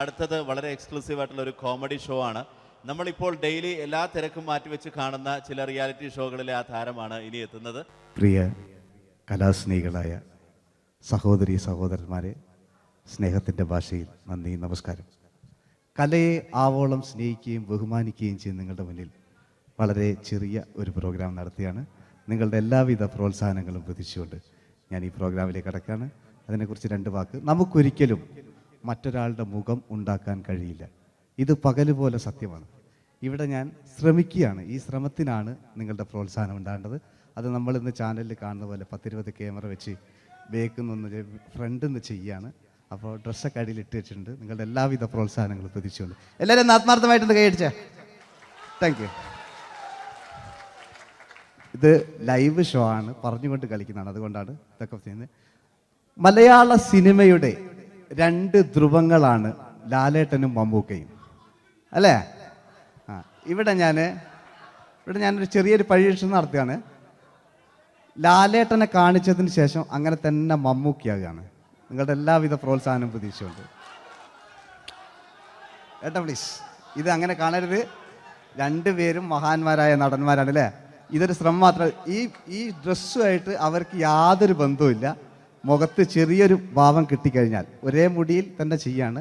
അടുത്തത് വളരെ എക്സ്ക്ലൂസീവ് ആയിട്ടുള്ള ഒരു കോമഡി ഷോ ആണ്. നമ്മളിപ്പോൾ ഡെയിലി എല്ലാ തിരക്കും മാറ്റിവെച്ച് കാണുന്ന ചില റിയാലിറ്റി ഷോകളിലെ ആ താരമാണ് ഇനി എത്തുന്നത്. പ്രിയ കലാസ്നേഹികളായ സഹോദരി സഹോദരന്മാരെ, സ്നേഹത്തിൻ്റെ ഭാഷയിൽ നന്ദി, നമസ്കാരം. കലയെ ആവോളം സ്നേഹിക്കുകയും ബഹുമാനിക്കുകയും ചെയ്യുന്ന നിങ്ങളുടെ മുന്നിൽ വളരെ ചെറിയ ഒരു പ്രോഗ്രാം നടത്തിയാണ്. നിങ്ങളുടെ എല്ലാവിധ പ്രോത്സാഹനങ്ങളും പ്രതീക്ഷിച്ചുകൊണ്ട് ഞാൻ ഈ പ്രോഗ്രാമിലേക്ക് കടക്കുകയാണ്. അതിനെക്കുറിച്ച് രണ്ട് വാക്ക്. നമുക്കൊരിക്കലും മറ്റൊരാളുടെ മുഖം ഉണ്ടാക്കാൻ കഴിയില്ല. ഇത് പകല് പോലെ സത്യമാണ്. ഇവിടെ ഞാൻ ശ്രമിക്കുകയാണ്. ഈ ശ്രമത്തിനാണ് നിങ്ങളുടെ പ്രോത്സാഹനം ഉണ്ടാകേണ്ടത്. അത് നമ്മളിന്ന് ചാനലിൽ കാണുന്ന പോലെ 10-20 ക്യാമറ വെച്ച് ബേക്കുന്നൊന്ന് ഫ്രണ്ടിൽ നിന്ന് ചെയ്യുകയാണ്. അപ്പോൾ ഡ്രസ്സൊക്കെ അടിയിൽ ഇട്ട് വെച്ചിട്ടുണ്ട്. നിങ്ങളുടെ എല്ലാവിധ പ്രോത്സാഹനങ്ങളും പ്രതീക്ഷിച്ചുകൊണ്ട് എല്ലാവരും ആത്മാർത്ഥമായിട്ടൊന്ന് കൈയടിച്ചേ. Thank you. ഇത് ലൈവ് ഷോ ആണ്, പറഞ്ഞുകൊണ്ട് കളിക്കുന്നതാണ്, അതുകൊണ്ടാണ് ഇതൊക്കെ ചെയ്യുന്നത്. മലയാള സിനിമയുടെ 2 ധ്രുവങ്ങളാണ് ലാലേട്ടനും മമ്മൂക്കയും, അല്ലേ? ഇവിടെ ഞാനൊരു ചെറിയൊരു പരീക്ഷണം നടത്തുകയാണ്. ലാലേട്ടനെ കാണിച്ചതിന് ശേഷം അങ്ങനെ തന്നെ മമ്മൂക്കയാകുകയാണ്. നിങ്ങളുടെ എല്ലാവിധ പ്രോത്സാഹനം പ്രതീക്ഷിച്ചുകൊണ്ട് ഏട്ടാ പ്ലീസ്, ഇത് അങ്ങനെ കാണരുത്. 2 പേരും മഹാന്മാരായ നടന്മാരാണ്, അല്ലേ? ഇതൊരു ശ്രമം മാത്രം. ഈ ഡ്രസ്സുമായിട്ട് അവർക്ക് യാതൊരു ബന്ധവുമില്ല. മുഖത്ത് ചെറിയൊരു ഭാവം കിട്ടിക്കഴിഞ്ഞാൽ ഒരേ മുടിയിൽ തന്നെ ചെയ്യാണ്,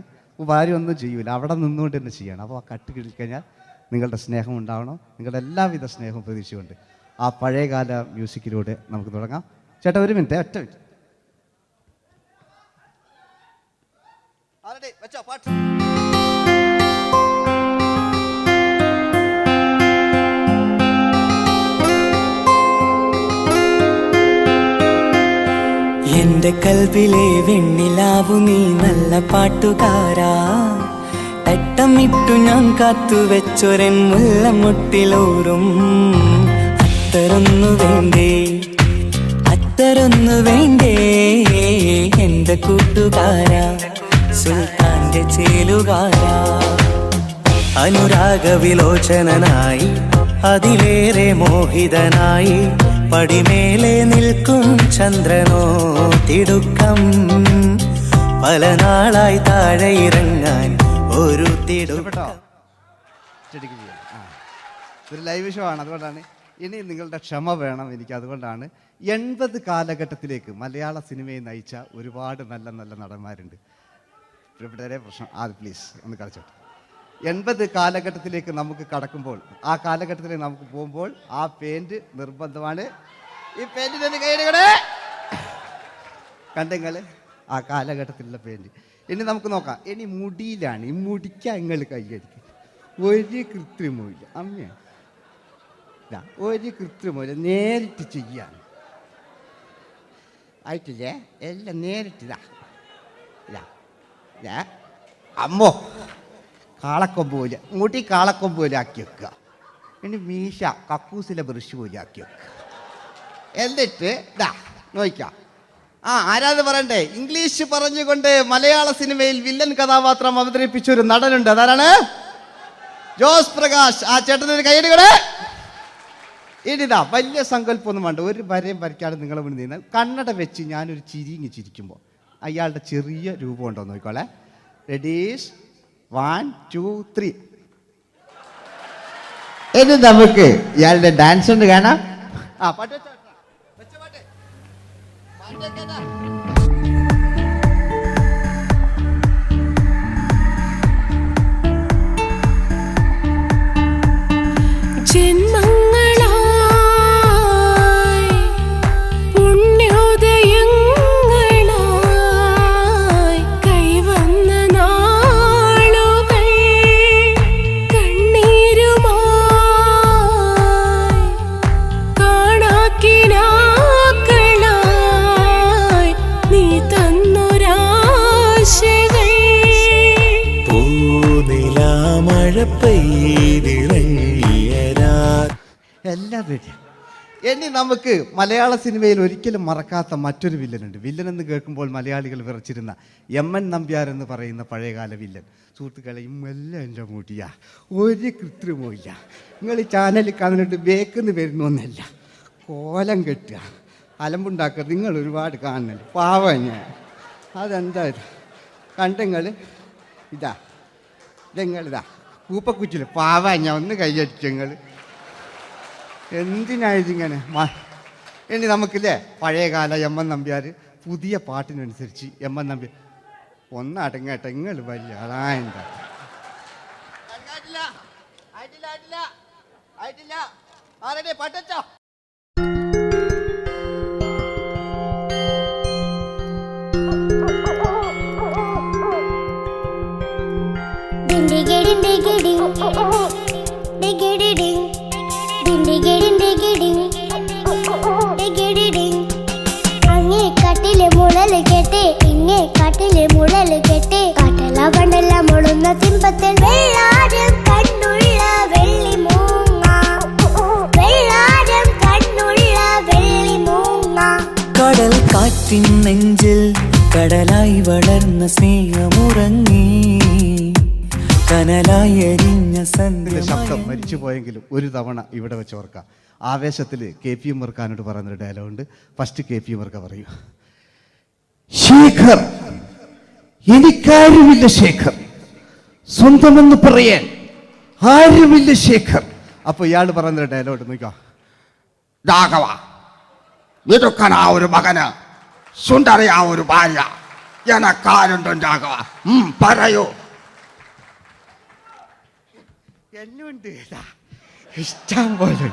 ഭാര്യ ഒന്നും ചെയ്യൂല, അവിടെ നിന്നുകൊണ്ട് തന്നെ ചെയ്യണം. അപ്പോൾ ആ കട്ട് കിട്ടിക്കഴിഞ്ഞാൽ നിങ്ങളുടെ സ്നേഹം ഉണ്ടാവണം. നിങ്ങളുടെ എല്ലാവിധ സ്നേഹവും പ്രതീക്ഷിച്ചുകൊണ്ട് ആ പഴയകാല മ്യൂസിക്കിലൂടെ നമുക്ക് തുടങ്ങാം. ചേട്ടാ ഒരു മിനിറ്റ്, ഒറ്റ മിനിറ്റ്. എന്റെ കൽവിലെ വെണ്ണിലാവു നീ നല്ല പാട്ടുകാരാ, തട്ടമിട്ടു ഞാൻ കാത്തുവെച്ചൊരൻ മുല്ലമുട്ടിലോറും. അത്തരൊന്നു വേണ്ടേ എന്റെ കൂട്ടുകാരാ, സുൽത്താന്റെ ചേലുകാരാ. അനുരാഗവിലോചനായി അതിലേറെ മോഹിതനായി പടിമേലെ നിൽക്കും ചന്ദ്രനോ തിടുക്കം. പല നാളായി താഴെ ഇറങ്ങാൻ ഒരു തിടുക്കം. ഒരു ലൈവ് ഷോ ആണ്, അതുകൊണ്ടാണ്. ഇനി നിങ്ങളുടെ ക്ഷമ വേണം എനിക്ക്. അതുകൊണ്ടാണ് 80 കാലഘട്ടത്തിലേക്ക് മലയാള സിനിമയെ നയിച്ച ഒരുപാട് നല്ല നല്ല നടന്മാരുണ്ട്. ഇവിടെ പ്രശ്നം പ്ലീസ് ഒന്ന് കളിച്ചോട്ടെ. 80 കാലഘട്ടത്തിലേക്ക് നമുക്ക് കടക്കുമ്പോൾ, ആ കാലഘട്ടത്തിലേക്ക് നമുക്ക് പോകുമ്പോൾ ആ പെയിന്റ് നിർബന്ധമാണ്. ഈ പെയിന്റിന് കൈയ്യടികളെ കണ്ടെങ്കിൽ ആ കാലഘട്ടത്തിലുള്ള പെയിന്റ്. ഇനി നമുക്ക് നോക്കാം. ഇനി മുടിയിലാണ്. ഈ മുടിക്ക് നിങ്ങൾ കൈയ്യടിക്കും. ഒരു കൃത്രിമമില്ല അമ്മ, ഒരു കൃത്രിമമില്ല, നേരിട്ട് ചെയ്യാണ്. ആയിട്ടില്ലേ? എല്ലാം നേരിട്ടിതാ. അമ്മോ, കാളക്കൊമ്പ് പോലെ മുടി കാളക്കൊമ്പ് പോലെ ആക്കി വെക്കുക. ഇനി മീശ കക്കൂസിലെ ബ്രഷ് പോലെ ആക്കി വെക്കുക. എന്നിട്ട് നോക്കാം. ആരാത് പറയണ്ടേ? ഇംഗ്ലീഷ് പറഞ്ഞുകൊണ്ട് മലയാള സിനിമയിൽ വില്ലൻ കഥാപാത്രം അവതരിപ്പിച്ച ഒരു നടനുണ്ട്. അതാരാണ്? ജോസ് പ്രകാശ്. ആ ചേട്ടനൊരു കൈയ്യടികളെ. ഇനിതാ വലിയ സങ്കല്പമൊന്നും വേണ്ട, ഒരു വരയും വരയ്ക്കാതെ നിങ്ങളെ മുന്നിൽ നിന്ന് കണ്ണട വെച്ച് ഞാനൊരു ചിരിങ്ങി ചിരിക്കുമ്പോൾ അയാളുടെ ചെറിയ രൂപം ഉണ്ടോ നോക്കിക്കോളെ. റെഡീസ് 1 2 3. ഇനി നമുക്ക് ഇയാളുടെ ഡാൻസ് ഉണ്ട് കാണാം. പാട്ട് വെച്ച പാട്ട് എല്ലാം റെഡി. ഇനി നമുക്ക് മലയാള സിനിമയിൽ ഒരിക്കലും മറക്കാത്ത മറ്റൊരു വില്ലനുണ്ട്. വില്ലൻ എന്ന് കേൾക്കുമ്പോൾ മലയാളികൾ വിറച്ചിരുന്ന MN നമ്പ്യാർ എന്ന് പറയുന്ന പഴയകാല വില്ലൻ. സുഹൃത്തുക്കളെ, എല്ലാം എൻ്റെ മുടിയാ, ഒരു കൃത്രിമമില്ല. നിങ്ങൾ ഈ ചാനലിൽ കാണുന്നിട്ട് ബേക്കെന്ന് വരുന്നൊന്നല്ല, കോലം കെട്ടുക, അലമ്പുണ്ടാക്കുക. നിങ്ങൾ ഒരുപാട് കാണുന്നുണ്ട്. പാവം ഞാൻ. അതെന്താ കണ്ടെങ്കിൽ ഇതാ നിങ്ങളിതാ കൂപ്പക്കുച്ചില് പാവാ ഞാൻ ഒന്ന് കൈയടിച്ചു നിങ്ങൾ എന്തിനായതിങ്ങനെ ഇനി നമുക്കില്ലേ പഴയകാല എം എൻ നമ്പ്യാർ പുതിയ പാട്ടിനനുസരിച്ച് എം എൻ നമ്പ്യാർ ഒന്നടങ്ങട്ടെ നിങ്ങൾ വലിയ ആളായെന്താ അങ്ങേ കാട്ടിലെ മുളല് കേട്ട് ഇങ്ങേ കാട്ടിലെ മുളല് കേട്ട് കാട്ടല പണ്ടല്ല മുളുന്ന സിംഹത്തിൽ വെള്ളാരം കണ്ണുള്ള വെള്ളി മൂങ്ങ വെള്ളാരം കണ്ണുള്ള വെള്ളി മൂങ്ങ കടൽ കാറ്റിൻ നെഞ്ചിൽ കടലായി വളർന്ന സ്നേഹമുറങ്ങി കനലായി എരിഞ്ഞ ഇതിന്റെ ശബ്ദം സന്ധ്യ മരിച്ചു പോയെങ്കിലും ഒരു തവണ ഇവിടെ വെച്ച് ഓർക്കാം. ആവേശത്തിൽ KP ഉമ്മർഖാനോട് പറയുന്നൊരു ഡയലോഗുണ്ട്. ഫസ്റ്റ് KP ഉമ്മർഖ പറയൂ. ശേഖർ, എനിക്കാരുമില്ല ശേഖർ, സ്വന്തമെന്ന് പറയാൻ ആരുമില്ല ശേഖർ. അപ്പൊ ഇയാൾ പറയുന്നൊരു ഡയലോഗ് നോക്കാം. രാഘവ, മിടുക്കനാ ഒരു മകന്, സുന്ദരയാ ഒരു ഭാര്യ, എനക്കാരുണ്ടോ രാഘവ? പറയൂ. എന്നുണ്ട് ഇഷ്ടം പോലെ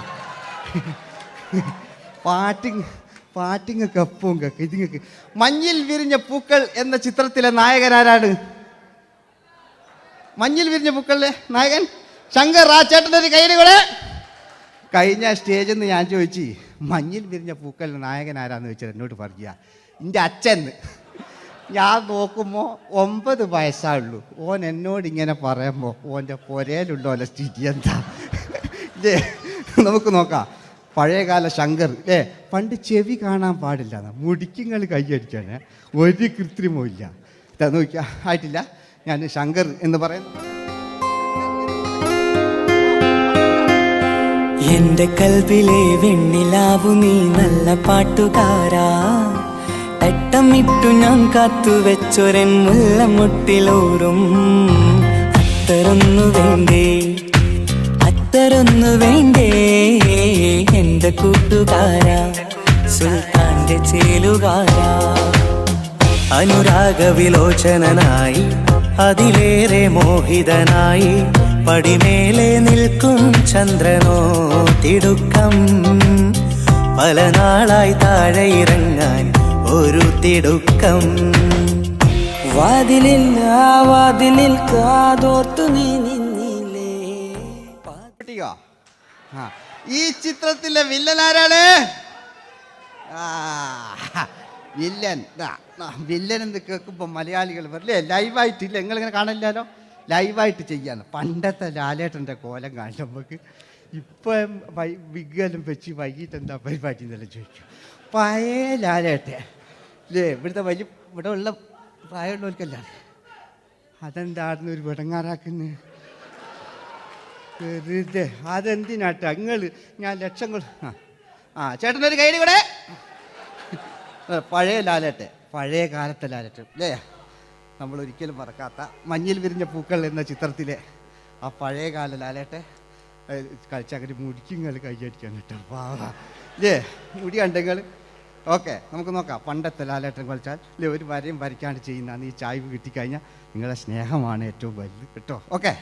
പാട്ടിങ്ങൊക്കെ അപ്പവും കേക്ക് ഇതിങ്ങക്ക്. മഞ്ഞിൽ വിരിഞ്ഞ പൂക്കൾ എന്ന ചിത്രത്തിലെ നായകനാരാണ്? മഞ്ഞിൽ വിരിഞ്ഞ പൂക്കളിലെ നായകൻ ശങ്കർ. ആ ചേട്ടൻ്റെ ഒരു കയ്യിൽ കൂടെ. കഴിഞ്ഞ സ്റ്റേജിൽ നിന്ന് ഞാൻ ചോദിച്ചു മഞ്ഞിൽ വിരിഞ്ഞ പൂക്കളിലെ നായകൻ ആരാന്ന് ചോദിച്ചാൽ എന്നോട് പറയുക എൻ്റെ അച്ഛന്ന്. ഞാൻ നോക്കുമ്പോൾ 9 വയസ്സായുള്ളൂ. ഓൻ എന്നോട് ഇങ്ങനെ പറയുമ്പോൾ ഓൻ്റെ പുരയിലുണ്ടോ അല്ല സ്ഥിതി എന്താ ഇല്ലേ? നമുക്ക് നോക്കാം. പഴയകാല ശങ്കർ അല്ലേ? പണ്ട് ചെവി കാണാൻ പാടില്ല, മുടിക്കുങ്ങൾ കൈയടിക്കാണ്, ഒരു കൃത്രിമവും ഇല്ല. ഇതാ നോക്കിയാ ആയിട്ടില്ല. ഞാൻ ശങ്കർ എന്ന് പറയുന്നു. എന്റെ കൽവിലെ വെണ്ണിലാവു നീ നല്ല പാട്ടുകാരാ, തട്ടമിട്ടു ഞാൻ കാത്തുവെച്ചൊരൻ മുല്ലമുട്ടിലോറും. അത്തരൊന്നു വേണ്ടേ, അത്തരൊന്നു വേണ്ടേ എന്റെ കൂട്ടുകാരാ, സുൽത്താന്റെ ചേലുകാരാ. അനുരാഗവിലോചനായി അതിലേറെ മോഹിതനായി പടിമേലെ നിൽക്കും ചന്ദ്രനോ തിടുക്കം. പല നാളായി താഴെ ഇറങ്ങാൻ ഒരു തിടുക്കം. വാതിലിൽ ആ വാതിലിൽ കാതോർത്തു നീ നിന്നില്ലേ. ഈ ചിത്രത്തിലെ വില്ലൻ ആരാണ്? വില്ലൻ വില്ലൻ എന്ന് കേൾക്കുമ്പോൾ മലയാളികൾ വരില്ലേ ലൈവായിട്ടില്ല. നിങ്ങളിങ്ങനെ കാണില്ലല്ലോ, ലൈവായിട്ട് ചെയ്യാന്ന്. പണ്ടത്തെ ലാലേട്ടൻ്റെ കോലം കാണും നമുക്ക്. ഇപ്പം വിഗ്ഗെല്ലാം വെച്ച് വൈകിട്ട് എന്താ പരിപാടി എന്നെല്ലാം ചോദിക്കും. പഴയ ലാലേട്ടെ അല്ലേ? ഇവിടെ ഉള്ള പ്രായമുള്ളവർക്കല്ല. അതെന്തായിരുന്നു ഒരു വിടങ്ങാറാക്കുന്നത്? വെറുതെ അതെന്തിനാട്ടാ നിങ്ങൾ? ഞാൻ ലക്ഷങ്ങൾ ചേട്ടനൊരു കൈഡി കൂടെ. പഴയ ലാലേട്ടെ, പഴയ കാലത്തെ ലാലേട്ട് അല്ലേ? നമ്മളൊരിക്കലും മറക്കാത്ത മഞ്ഞിൽ വിരിഞ്ഞ പൂക്കൾ എന്ന ചിത്രത്തിലെ ആ പഴയ കാല ലാലേട്ടെ കളിച്ചങ്ങനെ മുടിക്കുങ്ങൾ കൈയടിക്കാൻ കിട്ടും. വാ ഇല്ലേ? മുടി കണ്ടെങ്കിൽ ഓക്കെ. നമുക്ക് നോക്കാം. പണ്ടത്തെ ലാലേട്ടൻ കളിച്ചാൽ ഇല്ലേ ഒരു വരയും വരയ്ക്കാണ്ട് ചെയ്യുന്നതാണ്. ഈ ചായ്വ് കിട്ടിക്കഴിഞ്ഞാൽ നിങ്ങളുടെ സ്നേഹമാണ് ഏറ്റവും വലുത് കേട്ടോ. ഓക്കെ.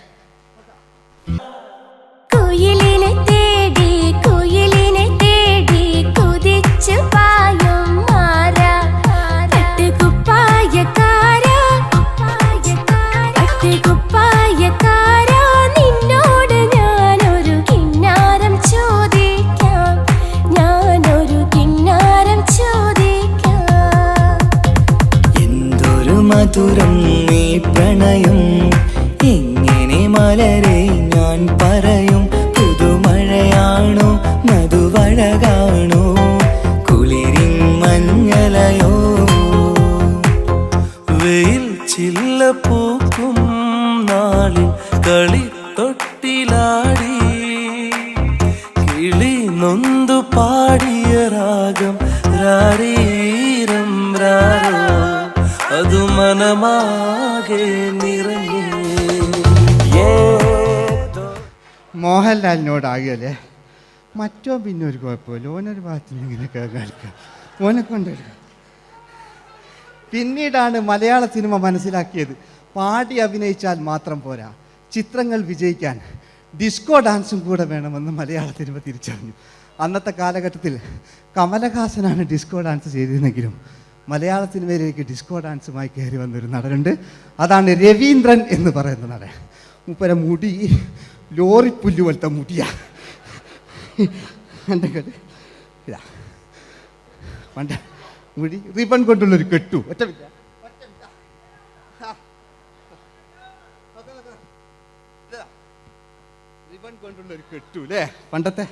കുയിലിനെ തേടി കുയിലിനെ തേടി കുതിച്ചു പായും മാറാ, പട്ടുകുപ്പായക്കാരാ പട്ടുകുപ്പായക്കാരാ, നിന്നോട് ഞാനൊരു കിന്നാരം ചോദിക്കാം, ഞാനൊരു കിന്നാരം ചോദിക്കാം. എന്തൊരു മധുരം നീ പ്രണയം, എങ്ങനെ മലരെ ഞാൻ പറയും. പുതുമഴയാണോ മധുവഴകാണോ കുളിരിൻ മഞ്ഞലയോ. വെയിൽ ചില്ല പൂക്കും നാളിൽ കളി തൊട്ടിലാടി കിളി നൊന്തു പാടിയ രാഗം രാരീരം രാരോ, അത് മനമാകെ നിറഞ്ഞേ. മോഹൻലാലിനോടാകുകയല്ലേ. മറ്റോ പിന്നെ ഒരു കുഴപ്പമില്ല, ഓനൊരു ഭാഗത്ത് ഇങ്ങനെയൊക്കെ കളിക്കാം, ഓനെ കൊണ്ടുവരിക. പിന്നീടാണ് മലയാള സിനിമ മനസ്സിലാക്കിയത് പാടി അഭിനയിച്ചാൽ മാത്രം പോരാ, ചിത്രങ്ങൾ വിജയിക്കാൻ ഡിസ്കോ ഡാൻസും കൂടെ വേണമെന്ന് മലയാള സിനിമ തിരിച്ചറിഞ്ഞു. അന്നത്തെ കാലഘട്ടത്തിൽ കമലഹാസനാണ് ഡിസ്കോ ഡാൻസ് ചെയ്തിരുന്നെങ്കിലും മലയാള സിനിമയിലേക്ക് ഡിസ്കോ ഡാൻസുമായി കയറി വന്നൊരു നടനുണ്ട്. അതാണ് രവീന്ദ്രൻ എന്ന് പറയുന്ന നടൻ. മൂപ്പര മുടി ലോറിപ്പുല്ല് പോലത്തെ മുടിയാ. എൻ്റെ കേട്ട് ഇതാ പണ്ട് മുടി റിബൺ കൊണ്ടുള്ളൊരു കെട്ടു. ഒറ്റ റിബൺ കൊണ്ടുള്ളൊരു കെട്ടു അല്ലേ. പണ്ടത്തെ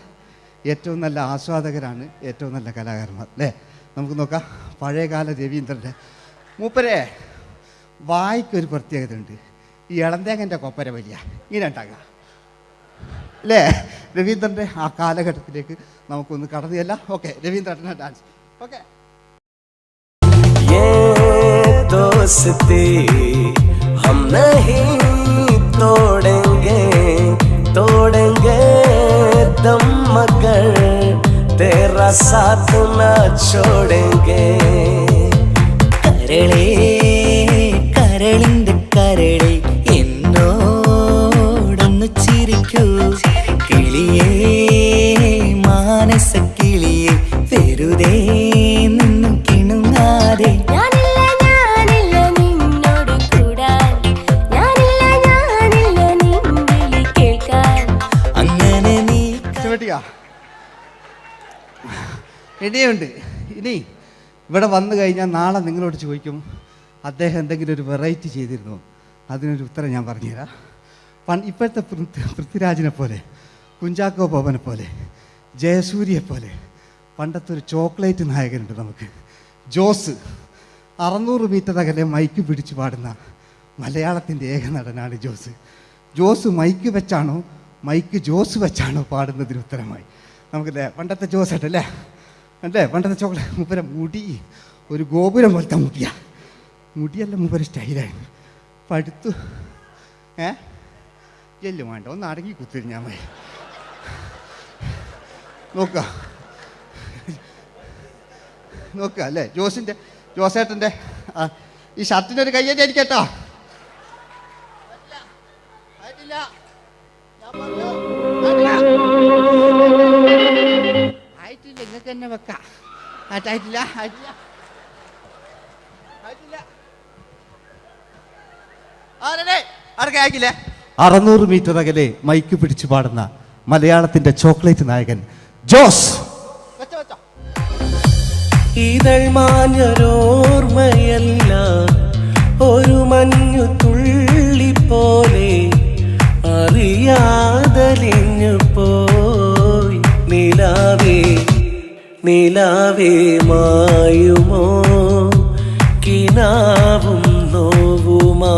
ഏറ്റവും നല്ല ആസ്വാദകരാണ് ഏറ്റവും നല്ല കലാകാരന്മാർ അല്ലേ. നമുക്ക് നോക്കാം പഴയകാല രവീന്ദ്രൻ്റെ. മൂപ്പരെ വായിക്കൊരു പ്രത്യേകത ഉണ്ട്, ഈ ഇളന്തേങ്ങൻ്റെ കൊപ്പര വലിയ ഇങ്ങനെ ഉണ്ടാകുക അല്ലേ. രവീന്ദ്രൻ്റെ ആ കാലഘട്ടത്തിലേക്ക് നമുക്കൊന്ന് കടന്നുചെല്ല. ഓക്കെ, രവീന്ദ്രൻ്റെ ഡാൻസ്. ഓക്കെ. दोस्ती हम नहीं तोड़ेंगे तोड़ेंगे दम मगर तेरा साथ न छोड़ेंगे കരളേ കരളിന്റെ കരളേ എന്നോടൊന്ന് ചിരിക്കൂ കിളിയേ മാനസ കിളിയേ വെറുതെ നിന്നും കിണുങ്ങാതെ ഇനിയുണ്ട്. ഇനി ഇവിടെ വന്നു കഴിഞ്ഞാൽ നാളെ നിങ്ങളോട് ചോദിക്കും അദ്ദേഹം എന്തെങ്കിലും ഒരു വെറൈറ്റി ചെയ്തിരുന്നു. അതിനൊരു ഉത്തരം ഞാൻ പറഞ്ഞുതരാം. ഇപ്പോഴത്തെ പൃഥ്വിരാജിനെ പോലെ, കുഞ്ചാക്കോ ബോബനെ പോലെ, ജയസൂര്യയെ പോലെ പണ്ടത്തെ ഒരു ചോക്ലേറ്റ് നായകനുണ്ട് നമുക്ക്, ജോസ്. 600 മീറ്റർ അകലെ മൈക്ക് പിടിച്ച് പാടുന്ന മലയാളത്തിൻ്റെ ഏക നടനാണ് ജോസ്. ജോസ് മൈക്ക് വെച്ചാണോ മൈക്ക് ജോസ് വെച്ചാണോ പാടുന്നതിന് ഉത്തരമായി നമുക്കല്ലേ പണ്ടത്തെ ജോസ് ആയിട്ടല്ലേ അല്ലേ. പണ്ടത്തെ ചോക്ലേറ്റ് മൂപ്പര മുടി ഒരു ഗോപുരം പോലത്തെ മുടിയാ. മുടിയല്ല മൂപ്പര സ്റ്റൈലായിരുന്നു. പടുത്തു എല്ലും വേണ്ട, ഒന്ന് അടങ്ങി കുത്തിരിഞ്ഞാൽ മതി. നോക്കുക അല്ലേ ജോസേട്ടൻ്റെ ഈ ഷർട്ടിനൊരു കയ്യടി അടിക്കട്ടോ. ആയിട്ടില്ല, നിങ്ങൾക്ക് തന്നെ വെക്കാം. ആയിട്ടില്ല. 600 മീറ്റർ അകലെ മൈക്ക് പിടിച്ചു പാടുന്ന മലയാളത്തിന്റെ ചോക്ലേറ്റ് നായകൻ ജോസ്. ഇതൾ മാഞ്ഞൊരോർമ്മയല്ല ഒരു മഞ്ഞു തുള്ളി പോലെ അറിയാതലിഞ്ഞു പോയി നിലാവേ മായുമോ കിനാവും നോവുമാ.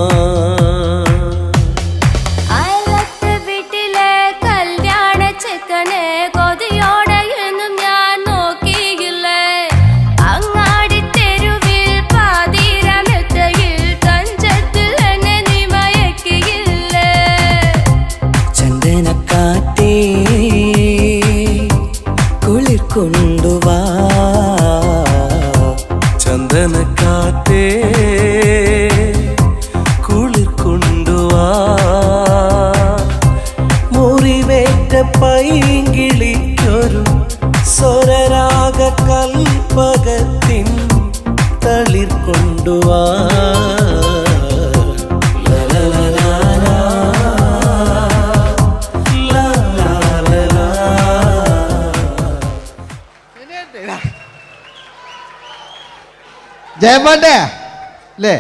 കൊണ്ടുവാ ചന്ദനക്കാറ്റേ കുളിർ കൊണ്ടുവാ മുറിവേറ്റ പൈങ്കിളിക്കൊരു സ്വരരാഗ കൽപ്പകത്തിൻ തളിർ കൊണ്ടുവാ. ജയമോൻ്റെ അല്ലേ,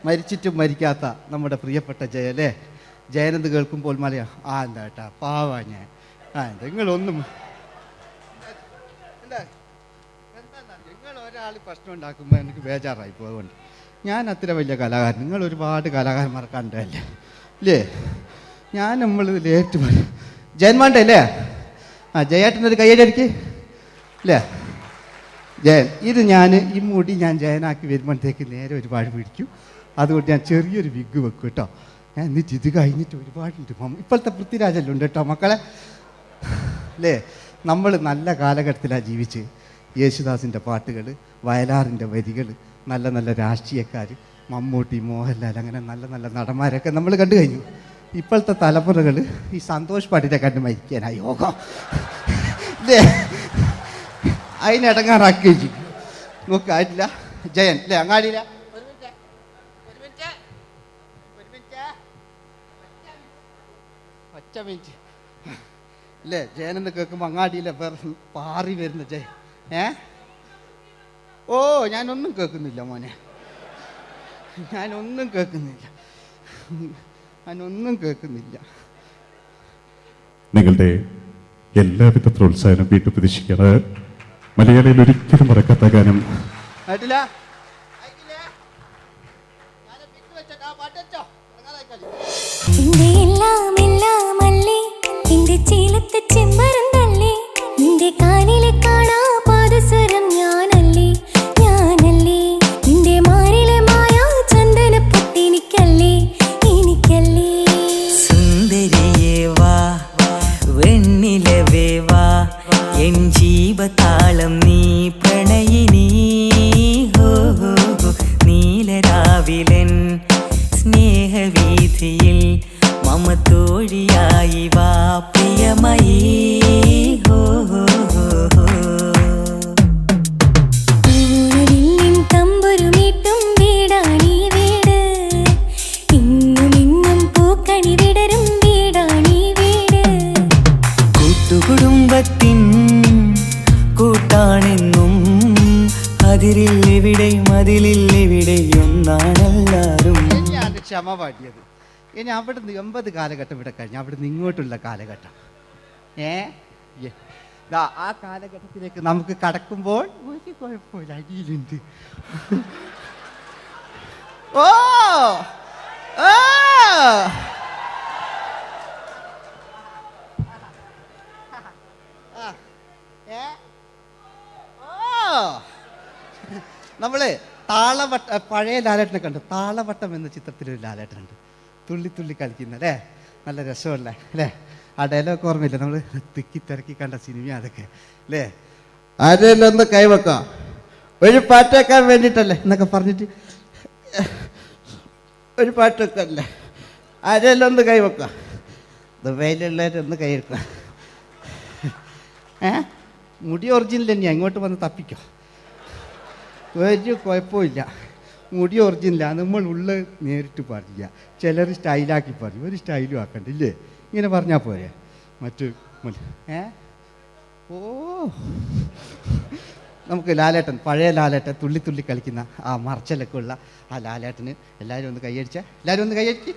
മരിച്ചിട്ടും മരിക്കാത്ത നമ്മുടെ പ്രിയപ്പെട്ട ജയ അല്ലേ. ജയനെന്ന് കേൾക്കുമ്പോൾ മലയാ എന്താ കേട്ടാ പാവാ ഞാൻ. നിങ്ങളൊന്നും നിങ്ങൾ ഒരാൾ പ്രശ്നം ഉണ്ടാക്കുമ്പോൾ എനിക്ക് ബേജാറായി പോകുന്നുണ്ട്. ഞാൻ അത്ര വലിയ കലാകാരൻ, നിങ്ങൾ ഒരുപാട് കലാകാരന്മാർ കണ്ടല്ലേ അല്ലേ. നമ്മൾ ലേറ്റ് ജയന്മാൻ്റെ അല്ലേ. ജയേട്ടനൊരു കയ്യടിക്ക് അല്ലേ. ജയൻ ഇത് ഈ മുടി ഞാൻ ജയനാക്കി വരുമ്പോഴത്തേക്ക് നേരെ ഒരുപാട് പിടിക്കും. അതുകൊണ്ട് ഞാൻ ചെറിയൊരു വിഗ് വെക്കും കേട്ടോ. എന്നിട്ട് ഇത് കഴിഞ്ഞിട്ട് ഒരുപാടുണ്ട്. ഇപ്പോഴത്തെ പൃഥ്വിരാജെല്ലാം ഉണ്ട് കേട്ടോ മക്കളെ. അല്ലേ? നമ്മൾ നല്ല കാലഘട്ടത്തിലാണ് ജീവിച്ച്. യേശുദാസിൻ്റെ പാട്ടുകൾ, വയലാറിൻ്റെ വരികൾ, നല്ല നല്ല രാഷ്ട്രീയക്കാർ, മമ്മൂട്ടി, മോഹൻലാൽ, അങ്ങനെ നല്ല നല്ല നടന്മാരൊക്കെ നമ്മൾ കണ്ടു കഴിഞ്ഞു. ഇപ്പോഴത്തെ തലമുറകൾ ഈ സന്തോഷ് പാട്ടിനെ കണ്ട് മരിക്കാനായി യോഗം അല്ലേ? അതിനിടങ്ങാറാക്കി വെച്ചു നോക്കായിട്ടില്ല. ജയൻ അല്ലേ? അങ്ങാടിയില്ല ഒറ്റ മിനിറ്റ് അല്ലേ? ജയനെന്ന് കേൾക്കുമ്പോൾ അങ്ങാടിയിലെ പാറി വരുന്ന ജയൻ. ഓ ഞാനൊന്നും കേൾക്കുന്നില്ല മോനെ, ഞാനൊന്നും കേൾക്കുന്നില്ല. നിങ്ങളുടെ എല്ലാവിധ പ്രോത്സാഹനം വീണ്ടും പ്രതീക്ഷിക്കാറ്. മലയാളിയിൽ ഒരിക്കലും മറക്കാത്ത ഗാനം ജീവതാളം നീ പ്രണയിനി ഹോ നീലരാവിലൻ സ്നേഹവീഥിയിൽ മമ തോഴിയായി വാ പ്രിയമയീ ഹോ തമ്പുരുമീട്ടും വീടാണീ വീട്, ഇന്നും ഇന്നും പൂക്കണി വിടരും വീടാണീ വീട്. കൂട്ടുകുടുംബത്തിൻ കൂട്ടാണെന്നും അതിരില്ലെവിടെ മതിലില്ലെവിടെ ഒന്നാണെല്ലാരും. ഞാൻ ക്ഷമ പാടിയത്. ഇനി അവിടുന്ന് 80 കാലഘട്ടം ഇവിടെ കഴിഞ്ഞു, അവിടുന്ന് ഇങ്ങോട്ടുള്ള കാലഘട്ടം. ആ കാലഘട്ടത്തിലേക്ക് നമുക്ക് കടക്കുമ്പോൾ ഒരു കുഴപ്പമില്ല, അടിയിലുണ്ട്. ഓ ഓ നമ്മള് താളവട്ട പഴയ ലാലേട്ടനെ കണ്ടു. താളവട്ടം എന്ന ചിത്രത്തിലൊരു ലാലേട്ടനുണ്ട്, തുള്ളി തുള്ളി കളിക്കുന്ന അല്ലേ? നല്ല രസമല്ല അല്ലേ? ആ ഡയലോഗ് ഓർമ്മയില്ല? നമ്മൾ തിക്കി തിരക്കി കണ്ട സിനിമ അതൊക്കെ അല്ലേ? ആരെല്ലാം ഒന്ന് കൈവെക്കാം, ഒരു പാട്ട് വെക്കാൻ വേണ്ടിയിട്ടല്ലേ എന്നൊക്കെ പറഞ്ഞിട്ട് ഒരു പാട്ട് വെക്കല്ലേ? ആരെല്ലാം ഒന്ന് കൈവെക്കാം, ദുബൈയിലുള്ളവരൊന്ന് കൈവെക്കുക. മുടി ഒറിജിനൽ തന്നെയാണ്, ഇങ്ങോട്ട് വന്ന് തപ്പിക്കോ, ഒരു കുഴപ്പമില്ല. മുടി ഒറിജിനലാണ്, നമ്മൾ ഉള്ള നേരിട്ട് പറയുക. ചിലർ സ്റ്റൈലാക്കി പറയും, ഒരു സ്റ്റൈലും ആക്കണ്ടില്ലേ? ഇങ്ങനെ പറഞ്ഞാൽ പോരെ? മറ്റു ഓ നമുക്ക് ലാലേട്ടൻ, പഴയ ലാലേട്ടൻ, തുള്ളി തുള്ളി കളിക്കുന്ന ആ മറച്ചലൊക്കെ ഉള്ള ആ ലാലേട്ടന് എല്ലാവരും ഒന്ന് കൈയടിച്ച, എല്ലാവരും ഒന്ന് കൈയടിച്ച്.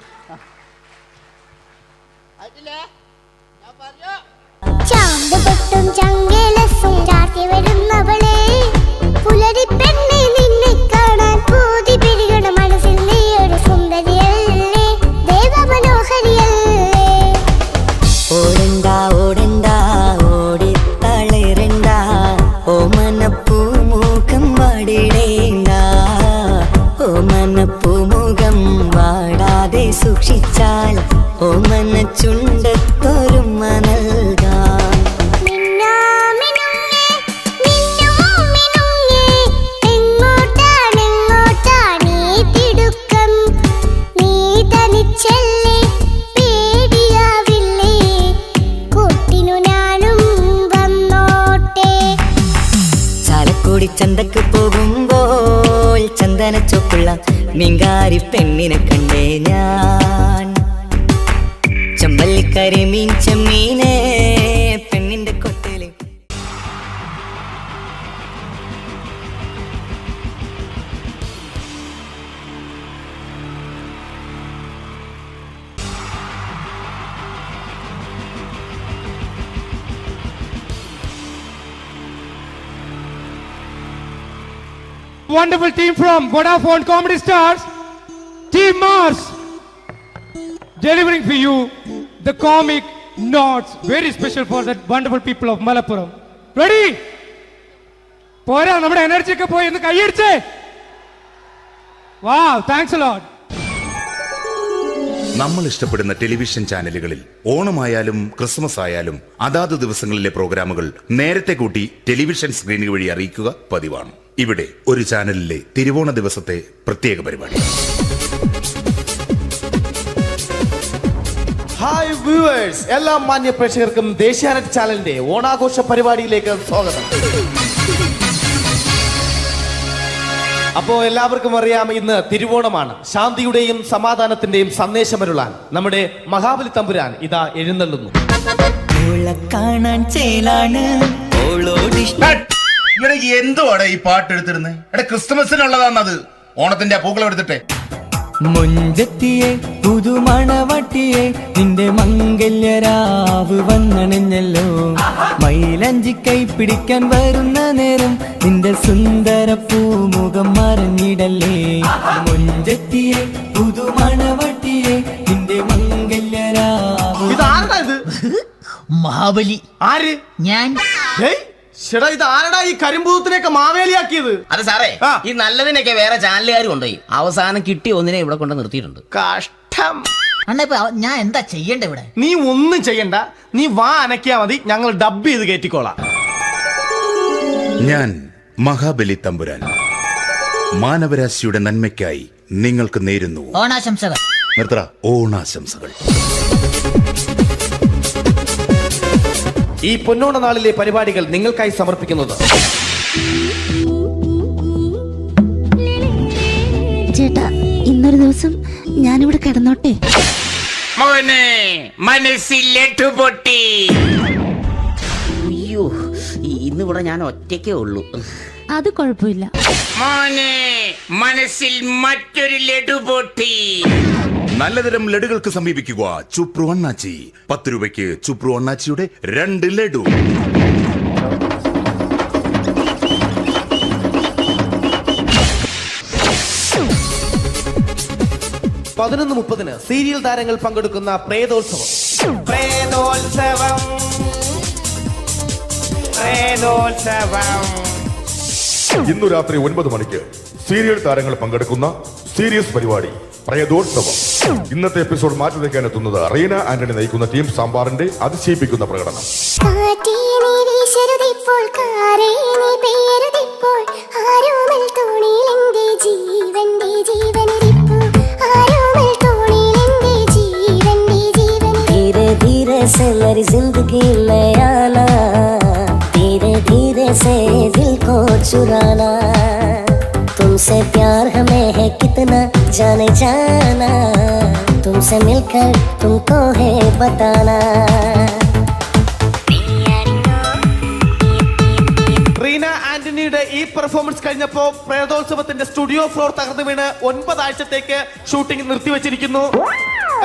ചാമ്പ് പൊട്ടും ചങ്കേലസും ചാർത്തി വരുന്നവളെ, പുലരി പെണ്ണെ നിന്നെ കാണാൻ പൂതി പിടികണ മനസ്സിൽ നീ ഒരു സുന്ദരിയല്ലേ, ദേവമനോഹരിയല്ലേ. ഓടണ്ട ഓടണ്ട ഓടിത്തളരണ്ട, ഓമനപ്പൂമുഖം വാടിടേണ്ട, ഓമനപ്പൂമുഖം വാടാതെ സൂക്ഷിച്ചാൽ ഓമന ചുണ്ടത്തൊരുമ നൽകാം. ചന്തക്ക് പോകുമ്പോൾ ചന്ദന ചോപ്പുള്ള മീൻകാരി പെണ്ണിനെ കണ്ടേ ഞാൻ, ചമ്പല്ലിക്കരി മീൻ ചെമ്മീനെ പെണ്ണിന്റെ കൊട്ടയില്. Wonderful team from Vodafone Comedy Stars, Team Mars, delivering for you the comic notes, very special for the wonderful people of Malappuram. Ready? Pora, nammade energy ke poi ennu kaiyadiche. Wow, thanks a lot. നമ്മൾ ഇഷ്ടപ്പെടുന്ന television ചാനലുകളിൽ ഓണമായാലും Christmas ആയാലും അതാത് ദിവസങ്ങളിലെ പ്രോഗ്രാമുകൾ നേരത്തെ കൂട്ടി television സ്ക്രീനുകൾ വഴി അറിയിക്കുക പതിവാണ്. ഇവിടെ ഒരു ചാനലിലെ തിരുവോണ ദിവസത്തെ പ്രത്യേക പരിപാടി. ഹായ് വ്യൂവേഴ്സ്, എല്ലാ മാന്യ പ്രേക്ഷകർക്കും ദേശീയാനെറ്റ് ചാനലിന്റെ ഓണാഘോഷ പരിപാടിയിലേക്ക് സ്വാഗതം. അപ്പോ എല്ലാവർക്കും അറിയാം, ഇന്ന് തിരുവോണമാണ്. ശാന്തിയുടെയും സമാധാനത്തിന്റെയും സന്ദേശമരുളാൻ നമ്മുടെ മഹാബലി തമ്പുരാൻ ഇതാ എഴുന്നള്ളുന്നു. കാണാൻ ചേലാണ് എന്തുവാടെ ഈ പാട്ട് എടുത്തിരുന്നത്? ക്രിസ്മസിനുള്ളതാണത്. ഓണത്തിന്റെ പൂക്കളം എടുത്തിട്ടെ. മുഞ്ചത്തിയെ പുതുമണവട്ടിയെ നിന്റെ മംഗല്യരാവ് വന്നണഞ്ഞല്ലോ. മൈലഞ്ചി കൈ പിടിക്കാൻ വരുന്ന നേരം നിന്റെ സുന്ദര പൂമുഖം മറഞ്ഞിടല്ലേ. മുഞ്ചത്തിയെ പുതുമണവട്ടിയെ നിന്റെ മംഗല്യരാവ്. ഇതാരടാ ഇത്? മഹാബലി. ആര്? ഞാൻ. ചേട്ടാ, ഇത് ആരടാ ഈ കരിമ്പൂത്തിനെയൊക്കെ മാവേലിയാക്കിയത്? അത് സാറേ, ഈ നല്ലതിനൊക്കെ വേറെ ചാനലുകാർ കൊണ്ടുപോയി അവസാനം കിട്ടി ഒന്നിനെ ഇവിടെ കൊണ്ട് നിർത്തിയിട്ടുണ്ട്. കഷ്ടം. അണ്ണ ഇപ്പൊ ഞാൻ എന്താ ചെയ്യണ്ടേ ഇവിടെ? നീ ഒന്നും ചെയ്യണ്ട, നീ വാ അനക്കിയാ മതി, ഞങ്ങൾ ഡബ് ചെയ്ത് കയറ്റിക്കോളാം. ഞാൻ മഹാബലി തമ്പുരാൻ മാനവരാശിയുടെ നന്മയ്ക്കായി നിങ്ങൾക്ക് നേരുന്നു ഓണാശംസകൾ. നിർത്തറ ഓണാശംസകൾ. ഈ പൊന്നോണ നാളിലെ പരിപാടികൾ നിങ്ങൾക്കായി സമർപ്പിക്കുന്നത് ചേട്ടാ, ഇന്നൊരു ദിവസം ഞാനിവിടെ കിടന്നോട്ടെ? പൊട്ടി. അയ്യോ, ഇന്നിവിടെ ഞാൻ ഒറ്റയ്ക്കേ ഉള്ളൂ. അത് കുഴപ്പമില്ല. മനസ്സിൽ മറ്റൊരു ലഡു പൊട്ടി. നല്ലതരം ലഡുകൾക്ക് സമീപിക്കുക ചുപ്രു അണ്ണാച്ചി. 10 രൂപയ്ക്ക് ചുപ്രു അണ്ണാച്ചിയുടെ 2 ലഡു. (11:30) സീരിയൽ താരങ്ങൾ പങ്കെടുക്കുന്ന പ്രേതോത്സവം. ഇന്നു രാത്രി 9 മണിക്ക് സീരിയൽ താരങ്ങൾ പങ്കെടുക്കുന്ന സീരിയസ് പരിപാടി പ്രേതോത്സവം. ഇന്നത്തെ എപ്പിസോഡ് മാറ്റി വയ്ക്കാൻ എത്തുന്നത് റീന ആന്റണി നയിക്കുന്ന ടീം സാമ്പാറിന്റെ അതിശയിപ്പിക്കുന്ന പ്രകടനം. जिंदगी में आना, धीरे धीरे से दिल को चुराना, तुमसे प्यार हमें है कितना जाने जाना, तुमसे मिलकर तुमको है बताना. റീന ആന്റണിയുടെ ഈ പെർഫോമൻസ് കഴിഞ്ഞപ്പോ പ്രേതോത്സവത്തിന്റെ സ്റ്റുഡിയോ ഫ്ലോർ തകർന്നു വീണ് 9 ആഴ്ചത്തേക്ക് ഷൂട്ടിംഗ് നിർത്തിവെച്ചിരിക്കുന്നു.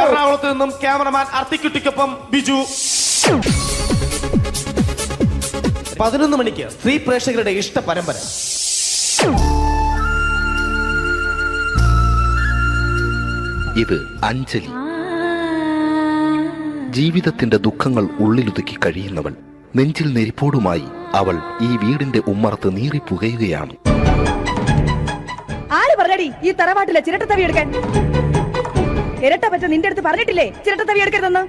എറണാകുളത്ത് നിന്നും ക്യാമറമാൻ അർത്തിക്കുട്ടിക്കൊപ്പം ബിജു. 11 മണിക്ക് സ്ത്രീ പ്രേക്ഷകരുടെ ഇഷ്ട പരമ്പര. ഇത് അഞ്ജലി. ജീവിതത്തിന്റെ ദുഃഖങ്ങൾ ഉള്ളിലൊതുക്കി കഴിയുന്നവൾ. നെഞ്ചിൽ നെരിപ്പോടുമായി അവൾ ഈ വീടിന്റെ ഉമ്മറത്ത് നീറി പുകയുകയാണ്. ആര് പറഞ്ഞടി ഈ തറവാട്ടിലെ ചിരട്ട തവി എടുക്കാൻ? ഇരട്ട പറ്റ നിന്റെ അടുത്ത് പറഞ്ഞിട്ടില്ലേ ചിരട്ട തവി എടുക്കരുതെന്ന്?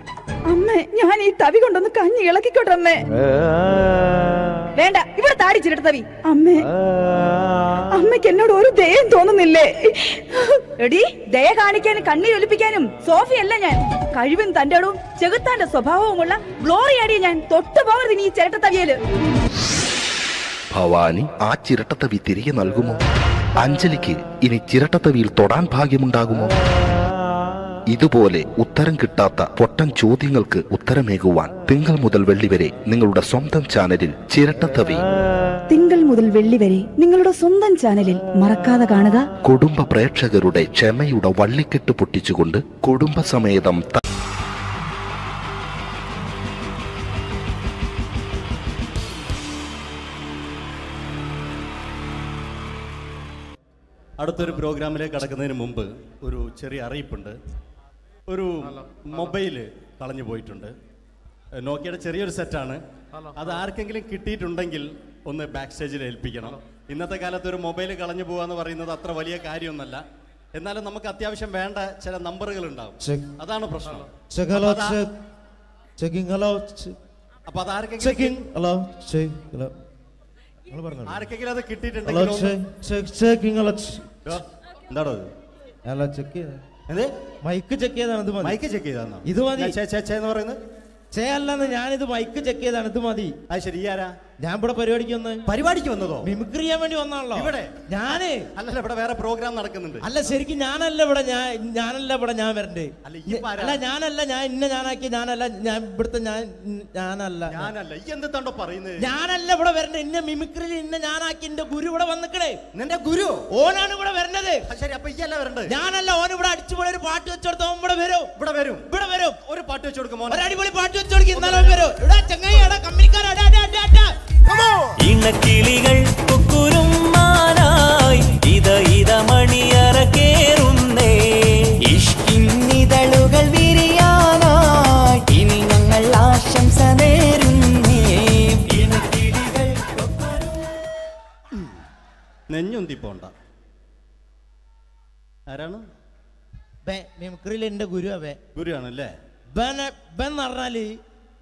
അമ്മേ, ഞാൻ ഈ തവി കൊണ്ടൊന്ന് കഞ്ഞി ഇളക്കിക്കോട്ടെ അമ്മേ. വേണ്ട, ഇവിടെ താടി ചിരട്ട തവി. അമ്മേ, അമ്മയ്ക്ക് എന്നോട് ഒരു ദയം തോന്നുന്നില്ലേ? എടി, ദയ കാണിക്കാനും കണ്ണീരൊലിപ്പിക്കാനും സോഫിയല്ല ഞാൻ. കഴിവും തന്റെടും ചെകുത്താന്റെ സ്വഭാവവുമുള്ള ഗ്ലോറിയാടിയ ഞാൻ. തൊട്ടു പോകരുത് നീ ചിരട്ട തവിയല്. ഭവാനി ആ ചിരട്ടത്തവി തിരികെ നൽകുമോ? അഞ്ജലിക്ക് ഇനി ചിരട്ടത്തവിയിൽ തൊടാൻ ഭാഗ്യമുണ്ടാകുമോ? ഇതുപോലെ ഉത്തരം കിട്ടാത്ത പൊട്ടൻ ചോദ്യങ്ങൾക്ക് ഉത്തരമേകുവാൻ തിങ്കൾ മുതൽ വെള്ളി വരെ നിങ്ങളുടെ സ്വന്തം ചാനലിൽ ചിരട്ടത്തവി. തിങ്കൾ മുതൽ വെള്ളി വരെ നിങ്ങളുടെ സ്വന്തം ചാനലിൽ മറക്കാതെ കാണുക. കുടുംബ പ്രേക്ഷകരുടെ ക്ഷമയുടെ വള്ളിക്കെട്ട് പൊട്ടിച്ചുകൊണ്ട് കുടുംബസമേതം അടുത്തൊരു പ്രോഗ്രാമിലേക്ക് കടക്കുന്നതിന് മുമ്പ് ഒരു ചെറിയ അറിയിപ്പുണ്ട്. ഒരു മൊബൈല് കളഞ്ഞു പോയിട്ടുണ്ട്. നോക്കിയുടെ ചെറിയൊരു സെറ്റാണ്. അത് ആർക്കെങ്കിലും കിട്ടിയിട്ടുണ്ടെങ്കിൽ ഒന്ന് ബാക്ക് സ്റ്റേജിൽ ഏൽപ്പിക്കണം. ഇന്നത്തെ കാലത്ത് ഒരു മൊബൈൽ കളഞ്ഞു പോകാന്ന് പറയുന്നത് അത്ര വലിയ കാര്യമൊന്നുമല്ല. എന്നാലും നമുക്ക് അത്യാവശ്യം വേണ്ട ചില നമ്പറുകൾ ഉണ്ടാവും. അതാണ് പ്രശ്നം. അപ്പൊ അത് ആർക്കെങ്കിലും അത് കിട്ടിയിട്ടുണ്ടെങ്കിൽ എന്താണോ മൈക്ക് ചെക്ക് ചെയ്താണ്. മൈക്ക് ചെക്ക് ചെയ്താണോ? ഇത് മതി. എന്ന് പറയുന്നത് ചെയ്യല്ലെന്ന് ഞാനിത് മൈക്ക് ചെക്ക് ചെയ്താണ്. ഇത് മതി. അത് ശരി. ആരാ? ഞാൻ ഇവിടെ പരിപാടിക്ക് വന്നതോ? മിമിക്രി ചെയ്യാൻ വേണ്ടി വന്നാണല്ലോ ഇവിടെ. ഞാന് അല്ലല്ല, ഇവിടെ വേറെ പ്രോഗ്രാം നടക്കുന്നുണ്ട്. അല്ല ശരിക്കും ഞാനല്ല ഇവിടെ. ഞാൻ വരണ്ടേ? അല്ല ഞാനല്ല. ഞാൻ ഞാനാക്കി ഞാനല്ല. ഞാൻ ഇവിടുത്തെ ഞാനല്ല. എന്തെത്താണ്ടോ പറയുന്നത്? ഞാനല്ല ഇവിടെ വരണ്ടേ. ഇന്ന മിമിക്രിയിൽ ഞാനാക്കി എന്റെ ഗുരു ഇവിടെ വന്നിക്കണേ. നിന്റെ ഗുരു ഓനാണ് ഇവിടെ വരണത്. ശരി, അപ്പൊ ഈ അല്ല വരണ്ടേ? ഞാനല്ല. ഓൻ ഇവിടെ അടിച്ചുപൊളി ഒരു പാട്ട് വെച്ചെടുത്ത ഇവിടെ വരും. ഒരു പാട്ട് വെച്ചു കൊടുക്കും. ഒരു അടിപൊളി പാട്ട് വെച്ചു കൊടുക്കും. ഇന്നാലും വരും. ഇവിടെ ചങ്ങായി കമ്പനിക്കാരാ. ഇണക്കിളികൾ കുക്കുരുമാനായി ഇത മണിയറ കേറുന്നേ. ഇഷ്കിന്നിതളുകൾ വിരിയാനായി ഇനി ഞങ്ങൾ ആശംസ നേരുന്നേ. ഇണക്കിളികൾ നെഞ്ഞുന്തി പോണ്ട. ആരാണ്? മിമിക്രിയിൽ എന്റെ ഗുരുവാണല്ലേ? ബൻ പറഞ്ഞാല്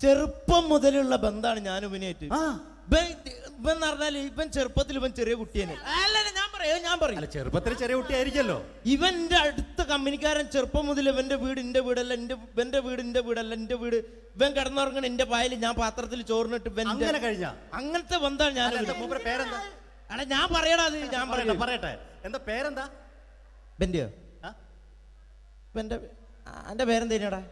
ചെറുപ്പം മുതലുള്ള ബന്ധാണ് ഞാൻ ഇവനായിട്ട്. ഇവൻ പറഞ്ഞാല് ഇവൻ ചെറുപ്പത്തിൽ ഇവൻ ചെറിയ കുട്ടിയാണ്. ഞാൻ പറയും ചെറുപ്പത്തിൽ ചെറിയ കുട്ടിയായിരിക്കല്ലോ. ഇവന്റെ അടുത്ത കമ്പനിക്കാരൻ ചെറുപ്പം മുതൽ ഇവന്റെ വീട് എന്റെ വീടല്ല, ഇവന്റെ വീട് എന്റെ വീടല്ല, എന്റെ വീട് ഇവൻ കിടന്നുറങ്ങണ എന്റെ പായൽ ഞാൻ പാത്രത്തിൽ ചോറിനിട്ട് അങ്ങനത്തെ ബന്ധാണ് ഞാൻ. പേരെന്താ? അല്ല ഞാൻ പറയടാ. അത് ഞാൻ പറയട്ടെ. എന്താ പേരെന്താ? ബെന്റെയോ? എന്റെ പേരെന്തേനാടാ?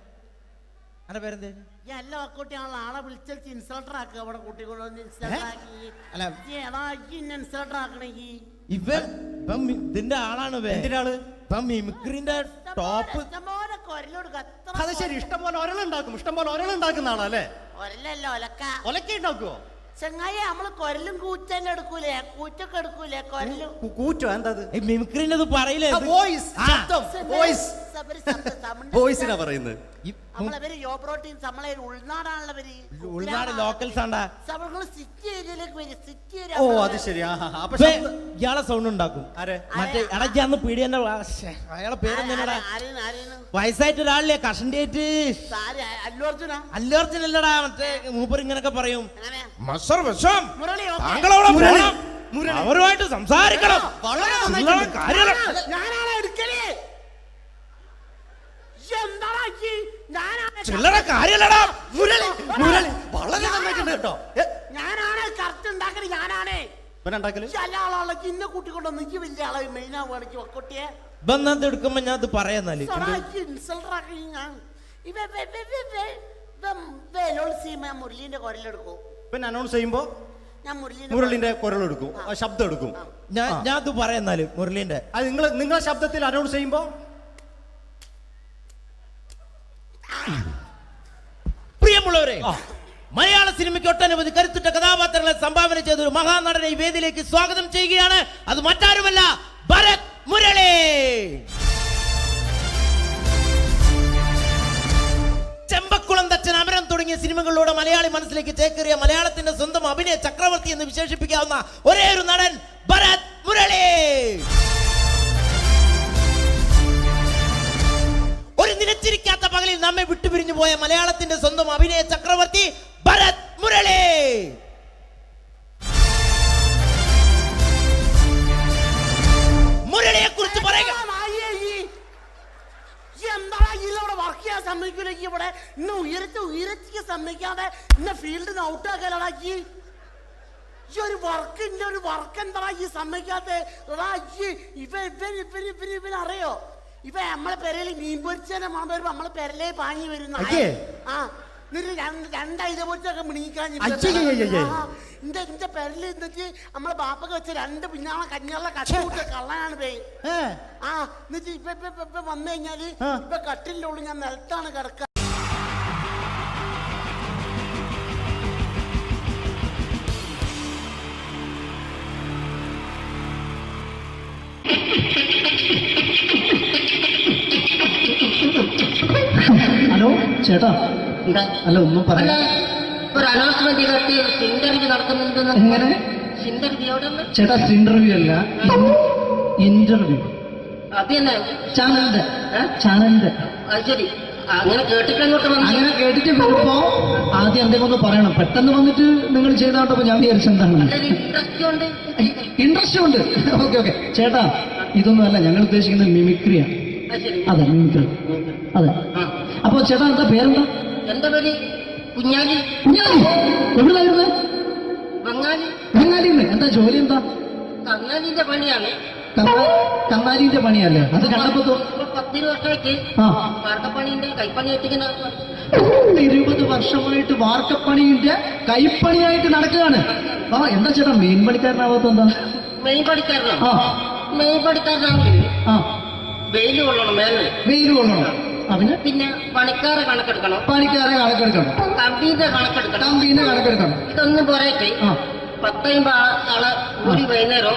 എന്റെ പേരെന്തേനാ? എല്ലാ കുട്ടിയാണല്ലോ ആളെ വിളിച്ചാൽ ഇൻസൾട്ടർ ആക്കുക. അവിടെ കുട്ടികളൊന്ന് ഇൻസൾട്ടർ ആക്കണെങ്കി ഇതിന്റെ ആളാണ്. മിമിക്രിന്റെ ടോപ്പ്. അത് ശരി. ഇഷ്ടംപോലെ ഒരളുണ്ടാക്കുന്ന ആളല്ലേ? ഒരലല്ലോ ഒലക്ക ഉണ്ടാക്കുവോ? ചെങ്ങായി നമ്മള് കൊരലും കൂറ്റന്നെ എടുക്കൂലേ? കൂറ്റൊക്കെ എടുക്കൂലേ? കൊരലും കൂറ്റോ? എന്താ മിമിക്രിന്റെ പറയില്ലേ? വോയിസിനാ പറയുന്നത്. നമ്മളവര് യോപ്രോട്ടീൻ നമ്മളെ ഉൾനാടാണുള്ളവര്. ഉൾനാട് ലോക്കൽസ് ആണ്ടാ. സിറ്റി ഏരിയയിലേക്ക് വരും. City area. ഓ അത് ശരി. ഇയാളെ സൗണ്ട് ഉണ്ടാക്കും. മറ്റേ ഇടയ്ക്ക് പീഡിയന്റെ അയാളെ പേരെന്താ? വയസ്സായിട്ട് ഒരാളില്ലേ? കഷണ്ടി ആയിട്ട്. അല്ലു അർജുൻ അല്ലടാ. മറ്റേ മൂപ്പർ ഇങ്ങനൊക്കെ പറയും. അവരുമായിട്ട് സംസാരിക്കണം. ചില്ലറ കാര്യല്ലടാ. ഞാനാണ് കറക്റ്റ് ഉണ്ടാക്കല്. ഞാനാണേ ഇന്ന കൂട്ടിക്കൊണ്ടോ നിക്ക് വലിയ ആളായി മെയിൻ ആവുകയാണെങ്കിൽ ഒക്കൊട്ടിയെ ബന്ധം എടുക്കുമ്പോ ഞാൻ അത് പറയാന്നാല് മുരളീന്റെ കുരലെടുക്കും. പിന്നെ അനൗൺസ് ചെയ്യുമ്പോ മുരളിന്റെ കുരലെടുക്കും, ശബ്ദം എടുക്കും. ഞാൻ അത് പറയാന്നാല് മുരളീന്റെ നിങ്ങളെ ശബ്ദത്തിൽ അനൗൺസ് ചെയ്യുമ്പോ പ്രിയമുള്ളവരെ, മലയാള സിനിമയ്ക്ക് ഒട്ടനവധി കരുത്തുറ്റ കഥാപാത്രങ്ങളെ സംഭാവന ചെയ്ത ഒരു മഹാനടനെ ഈ വേദിയിലേക്ക് സ്വാഗതം ചെയ്യുകയാണ്. അത് മറ്റാരുമല്ല, ഭരത് മുരളി. ചെമ്പക്കുളം തച്ചൻ, അമരം തുടങ്ങിയ സിനിമകളിലൂടെ മലയാളി മനസ്സിലേക്ക് ചേക്കേറിയ മലയാളത്തിന്റെ സ്വന്തം അഭിനയ ചക്രവർത്തി എന്ന് വിശേഷിപ്പിക്കാവുന്ന ഒരേ ഒരു നടൻ ഭരത് മുരളി. ഒരു നിലച്ചിരിക്കാത്ത പകലിൽ നമ്മെ വിട്ടുപിരിഞ്ഞു പോയ മലയാളത്തിന്റെ സ്വന്തം അഭിനയ ചക്രവർത്തി ഭരത് മുരളി. മുരളിയെ കുറിച്ച് പറയുക. വർക്ക് ചെയ്യാൻ സമ്മതിക്കൂല. ഇവിടെ ഇന്ന് ഉയരത്തിക്ക് സമ്മതിക്കാതെ ഇന്ന ഫീൽഡിന് ഔട്ടാക്കലാക്കി ഒരു വർക്ക് എന്താ ഈ സമ്മതിക്കാത്ത? ഇവനറിയോ? ഇവ നമ്മളെ പെരയിൽ മീൻ പൊരിച്ചതിനെ മണം വരുമ്പോ നമ്മളെ പെരലേ പാഞ്ഞു വരുന്ന രണ്ടൈതപൊരിച്ചൊക്കെ മിണിക്കാൻ എന്റെ പെരല് എന്നിട്ട് നമ്മളെ ബാപ്പൊക്കെ വെച്ച രണ്ട് പിന്നാളെ കഞ്ഞുള്ള കട്ടുകൂട്ട കള്ളനാണ് പേ. എന്നിട്ട് ഇപ്പൊ വന്നു കഴിഞ്ഞാല് ഇപ്പൊ കട്ടിലിന്റെ ഉള്ളിൽ ഞാൻ നിലത്താണ് കിടക്കുക. ഹലോ ചേട്ടാ, അല്ല ഒന്നും പറയാ. ഒരു അനൗൺസ്മെന്റ് ഇന്റർവ്യൂ നടക്കുന്നുണ്ട്. എങ്ങനെ ചേട്ടാ? ഇന്റർവ്യൂ അല്ല, ഇന്റർവ്യൂ. ചാനലിന്റെ അത് ശരി. അങ്ങനെ കേട്ടിട്ട് അങ്ങോട്ട് വന്നു. അങ്ങനെ കേട്ടിട്ട് വരുമ്പോ ആദ്യം എന്തെങ്കിലും ഒന്ന് പറയണം. പെട്ടെന്ന് വന്നിട്ട് നിങ്ങൾ ചെയ്താട്ടപ്പോ ഞാൻ വിചാരിച്ചു എന്താണ് ഇൻട്രസ്റ്റ് ഉണ്ട്. ഓക്കെ ഓക്കെ ചേട്ടാ, ഇതൊന്നുമല്ല ഞങ്ങൾ ഉദ്ദേശിക്കുന്നത് മിമിക്രിയാണ്. അതെ മിമിക്രി. അതെ. അപ്പൊ ചേട്ടാ എന്താ പേരെന്താ? എന്റെ പേര് കുഞ്ഞാലി. കുഞ്ഞാലി എവിടെയായിരുന്നു? ബംഗാളി. ബംഗാളിന്ന്. എന്താ ജോലി എന്താ? കന്നാലിന്റെ പണിയാണ്. കന്നാലിന്റെ പണിയല്ലേ? അത് കണ്ടപ്പോ 10 വർഷമായിട്ട് വാർക്കപ്പണിന്റെ കൈപ്പണിയായിട്ട് 20 വർഷമായിട്ട് വാർക്കപ്പണിന്റെ കൈപ്പണിയായിട്ട് നടക്കുകയാണ്. ആ എന്താ ചേട്ടാ മെയിൻ പണിക്കാരനാവാത്ത എന്താ? മെയിൻ പണിക്കാരനാണ്. മെയിൻ പണിക്കാരനാണെങ്കിൽ വെയിൽ കൊള്ളണം. വെയിൽ കൊള്ളണം. പിന്നെ പണിക്കാരെ കണക്കെടുക്കണം. കമ്പീന്റെ കണക്കെടുക്കണം. ഇതൊന്നും പോരായിട്ട് 10-50 ആളെ കൂടി വൈകുന്നേരം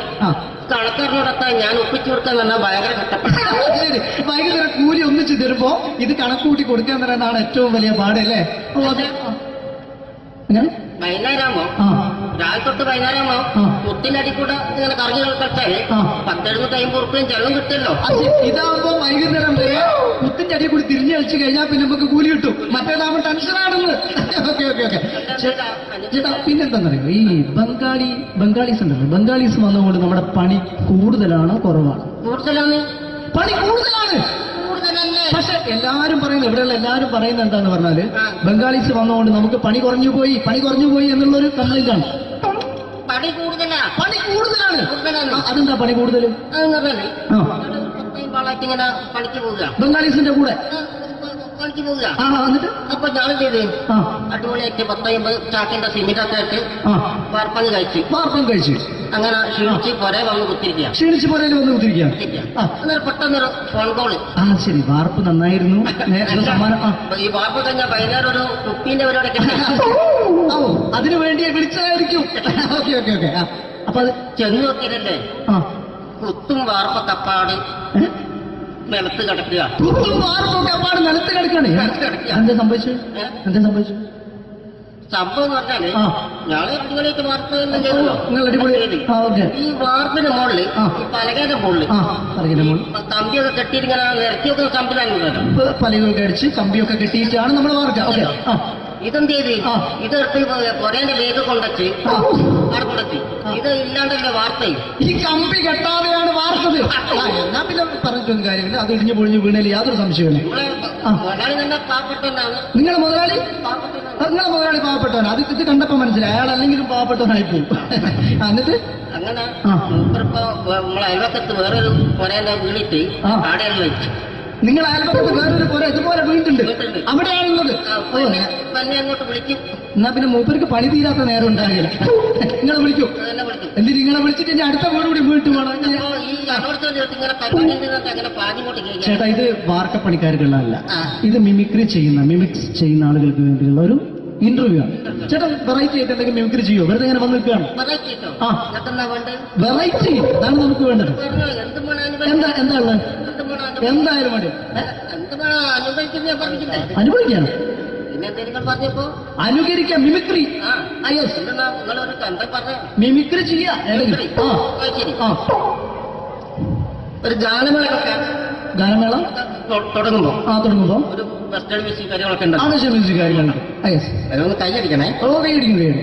കണക്കാരനോടൊത്താൻ ഞാൻ ഒപ്പിച്ചു കൊടുക്കാൻ പറഞ്ഞാൽ ഭയങ്കര കഷ്ടപ്പെട്ടു. വൈകുന്നേരം കൂലി ഒന്നിച്ച് തരുമ്പോ ഇത് കണക്കൂട്ടി കൊടുക്കാൻ തരാനാണ് ഏറ്റവും വലിയ പാടല്ലേ? വൈകുന്നേരമാകുമ്പോ രാവിലെ തൊട്ട് വൈകുന്നേരമാകുമ്പോ മുത്തിന്റെ അടി കൂടെ ഇങ്ങനെ കറങ്ങി കളിച്ചാല് 10-750 റുപ്യയും ചെള്ളം കിട്ടുമല്ലോ. ഇതാകുമ്പോ വൈകുന്നേരം വരെ മുത്തിന്റെ അടി കൂടി തിരിഞ്ഞു കളിച്ചു കഴിഞ്ഞാൽ പിന്നെ നമുക്ക് കൂലി കിട്ടും. മറ്റേതാകുമ്പോ ടെൻഷനാണെന്ന്. ഓക്കെ ഓക്കെ ഓക്കെ ചേട്ടാ, പിന്നെന്താണെന്നറിയോ, ഈ ബംഗാളീസ് ഉണ്ടല്ലോ, ബംഗാളീസ് വന്നുകൊണ്ട് നമ്മുടെ പണി കൂടുതലാണോ കുറവാണ്? പണി കൂടുതലാണ്. പക്ഷെ എല്ലാരും പറയുന്നത്, ഇവിടെയുള്ള എല്ലാരും പറയുന്നത് എന്താന്ന് പറഞ്ഞാല് ബംഗാളീസ് വന്നുകൊണ്ട് നമുക്ക് പണി കുറഞ്ഞു പോയി എന്നുള്ളൊരു കംപ്ലൈന്റ് ആണ്. പണി കൂടുതലാണ്. അതെന്താ പണി കൂടുതൽ? ബംഗാളീസിന്റെ കൂടെ പണിക്ക് പോവുക. അപ്പൊ ഞാൻ ചെയ്ത് അടിപൊളിയായിട്ട് 10-50 ചാക്കിന്റെ സിമെന്റ് ഒക്കെ ആയിട്ട് വാർപ്പം കഴിച്ചു. അങ്ങനെ ക്ഷീണിച്ച് പുറേ വന്ന് കുത്തിരിക്കുക. അന്നേരം പെട്ടെന്നൊരു ഫോൺ കോള്. ശരി, വാർപ്പ് നന്നായിരുന്നു. ഈ വാർപ്പ് കഴിഞ്ഞ വൈകുന്നേരം ഒരു കുപ്പീന്റെ പരിപാടി അതിനു വേണ്ടിയാ വിളിച്ചതായിരിക്കും. അപ്പൊ അത് ചെന്ന് നോക്കിയതല്ലേ, കുത്തും വാർപ്പൊക്കെ അപ്പാട് നിലത്ത് കിടക്കുക. നിലത്ത് കിടക്കാണ്. എന്താ സംഭവിച്ചു? സംഭവം എന്ന് പറഞ്ഞാല് ഞങ്ങള് അടിപൊളിയായിട്ട് വാർപ്പ് ഈ വാർപ്പിന്റെ മുകളില് ഈ പലകയുടെ മുകളില് കമ്പിയൊക്കെ കെട്ടിയിട്ട് ഇങ്ങനെ നിരത്തി വെക്കുന്ന സംവിധാനം. പലകൊക്കെ അടിച്ച് കമ്പിയൊക്കെ കെട്ടിയിട്ടാണ് നമ്മൾ വാർക്കുക. ഇതെന്ത് ചെയ്ത് ഇതെടുത്ത് പൊരേന്റെ ലേക്ക് കൊണ്ടച്ച് അവിടെ കൊണ്ടെത്തി. ഇത് ഇല്ലാണ്ടല്ലേ വാർത്തയും. ഈ കമ്പി കെട്ടാതെയാണ് വാർത്തത്. എന്നാ പിന്നെ പറഞ്ഞിട്ടൊന്നും കാര്യമില്ല. അത് ഇടിഞ്ഞു പൊളിഞ്ഞു വീണേല് യാതൊരു സംശയമില്ല. മുതലാളി തന്നെ പാവപ്പെട്ടവനാണ്. നിങ്ങളെ മുതലാളി പാവപ്പെട്ടവനാണ്. അത് ഇത് കണ്ടപ്പോ മനസ്സിലായി അയാൾ അല്ലെങ്കിലും പാവപ്പെട്ടവനായി പോകും. എന്നിട്ട് അങ്ങനെ മൂപ്പറിപ്പോ നമ്മളെ അയൽവക്കത്ത് വേറൊരു പൊരേന്റെ വീണിട്ട് ആടെയാണ് വെച്ചു. നിങ്ങൾ അയൽപക്കത്ത് വേറൊരു പോലെ ഇതുപോലെ വീട്ടുണ്ട്, അവിടെയാണുള്ളത്. അങ്ങോട്ട് വിളിക്കും. എന്നാ പിന്നെ മൂപ്പർക്ക് പണി തീരാത്ത നേരം ഉണ്ടാകില്ല. നിങ്ങളെ വിളിക്കൂ. എന്തിന് നിങ്ങളെ വിളിച്ചിട്ട് ഇനി അടുത്ത വീട് കൂടി വീട്ടു വേണം. ചേട്ടാ, ഇത് വാർക്കപ്പണിക്കാർക്കുള്ളതല്ല. ഇത് മിമിക്സ് ചെയ്യുന്ന ആളുകൾക്ക് വേണ്ടിയുള്ള ഒരു ഇന്റർവ്യൂ ആണ്. ചേട്ടാ, വെറൈറ്റി ആയിട്ട് എന്തെങ്കിലും മിമിക്രി ചെയ്യോ? വെറുതെ ഇങ്ങനെ വന്ന് നിൽക്കുകയാണ്. വെറൈറ്റി അതാണ് നമുക്ക് വേണ്ടത്. എന്താ ഉള്ളത്? എന്തായാലും മതി. അനുഭവിക്കാണ്. അനുകരിക്കാം. മിമിക്രി. മിമിക്രി ചെയ്യാ. ഒരു ഗാനമേള തുടങ്ങുമ്പോ ഒരു വെസ്റ്റേൺ മ്യൂസിക് കാര്യങ്ങളൊക്കെ ഉണ്ട്. മ്യൂസിക് കാര്യങ്ങളുണ്ട്. അതൊന്ന് കൈയടിക്കണേ. കൈയടിക്കുന്നു.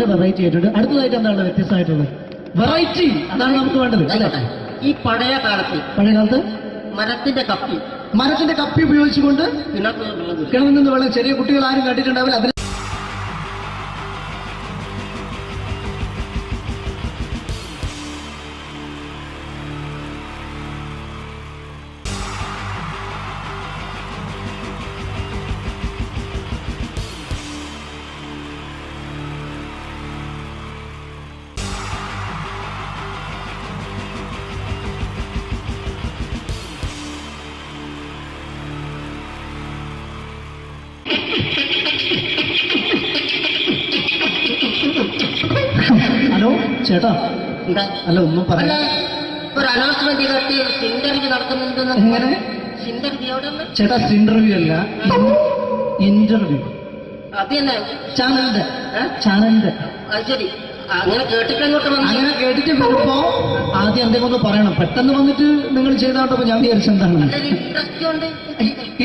വെറൈറ്റി ആയിട്ടുണ്ട്. അടുത്തതായിട്ട് എന്താണ് വ്യത്യസ്തമായിട്ടുള്ളത്? വെറൈറ്റി. അതാണ് നമുക്ക് വേണ്ടത് അല്ലേ? ഈ പഴയ കാലത്ത് മരത്തിന്റെ കപ്പി ഉപയോഗിച്ചുകൊണ്ട് കിണറിൽ നിന്ന് വെള്ളം, ചെറിയ കുട്ടികൾ ആരും കണ്ടിട്ടുണ്ടാവില്ല. അതിൽ ഹലോ ചേട്ടാ എന്താ അല്ല ഒന്നും അല്ല പറയാ ഒരു അനൗൺസ്മെന്റ് ചെയ്തിട്ട് ഇന്റർവ്യൂ നടത്തുന്നുണ്ടെന്ന് എങ്ങനെ ഇന്റർവ്യൂ എവിടെ ഉണ്ട്? ചേട്ടാ ഇന്റർവ്യൂ അല്ല ഇന്റർവ്യൂ അത് തന്നെ ചാനലിന്റെ അത് ശരി അങ്ങനെ കേട്ടിട്ട് അങ്ങോട്ട് വന്നു അങ്ങനെ കേട്ടിട്ട് വരുമ്പോ ആദ്യം എന്തെങ്കിലും ഒന്ന് പറയണം. പെട്ടെന്ന് വന്നിട്ട് നിങ്ങൾ ചെയ്താണ്ടപ്പോ ഞാൻ വിചാരിച്ച എന്താണ് ഇൻട്രസ്റ്റ് ഉണ്ട്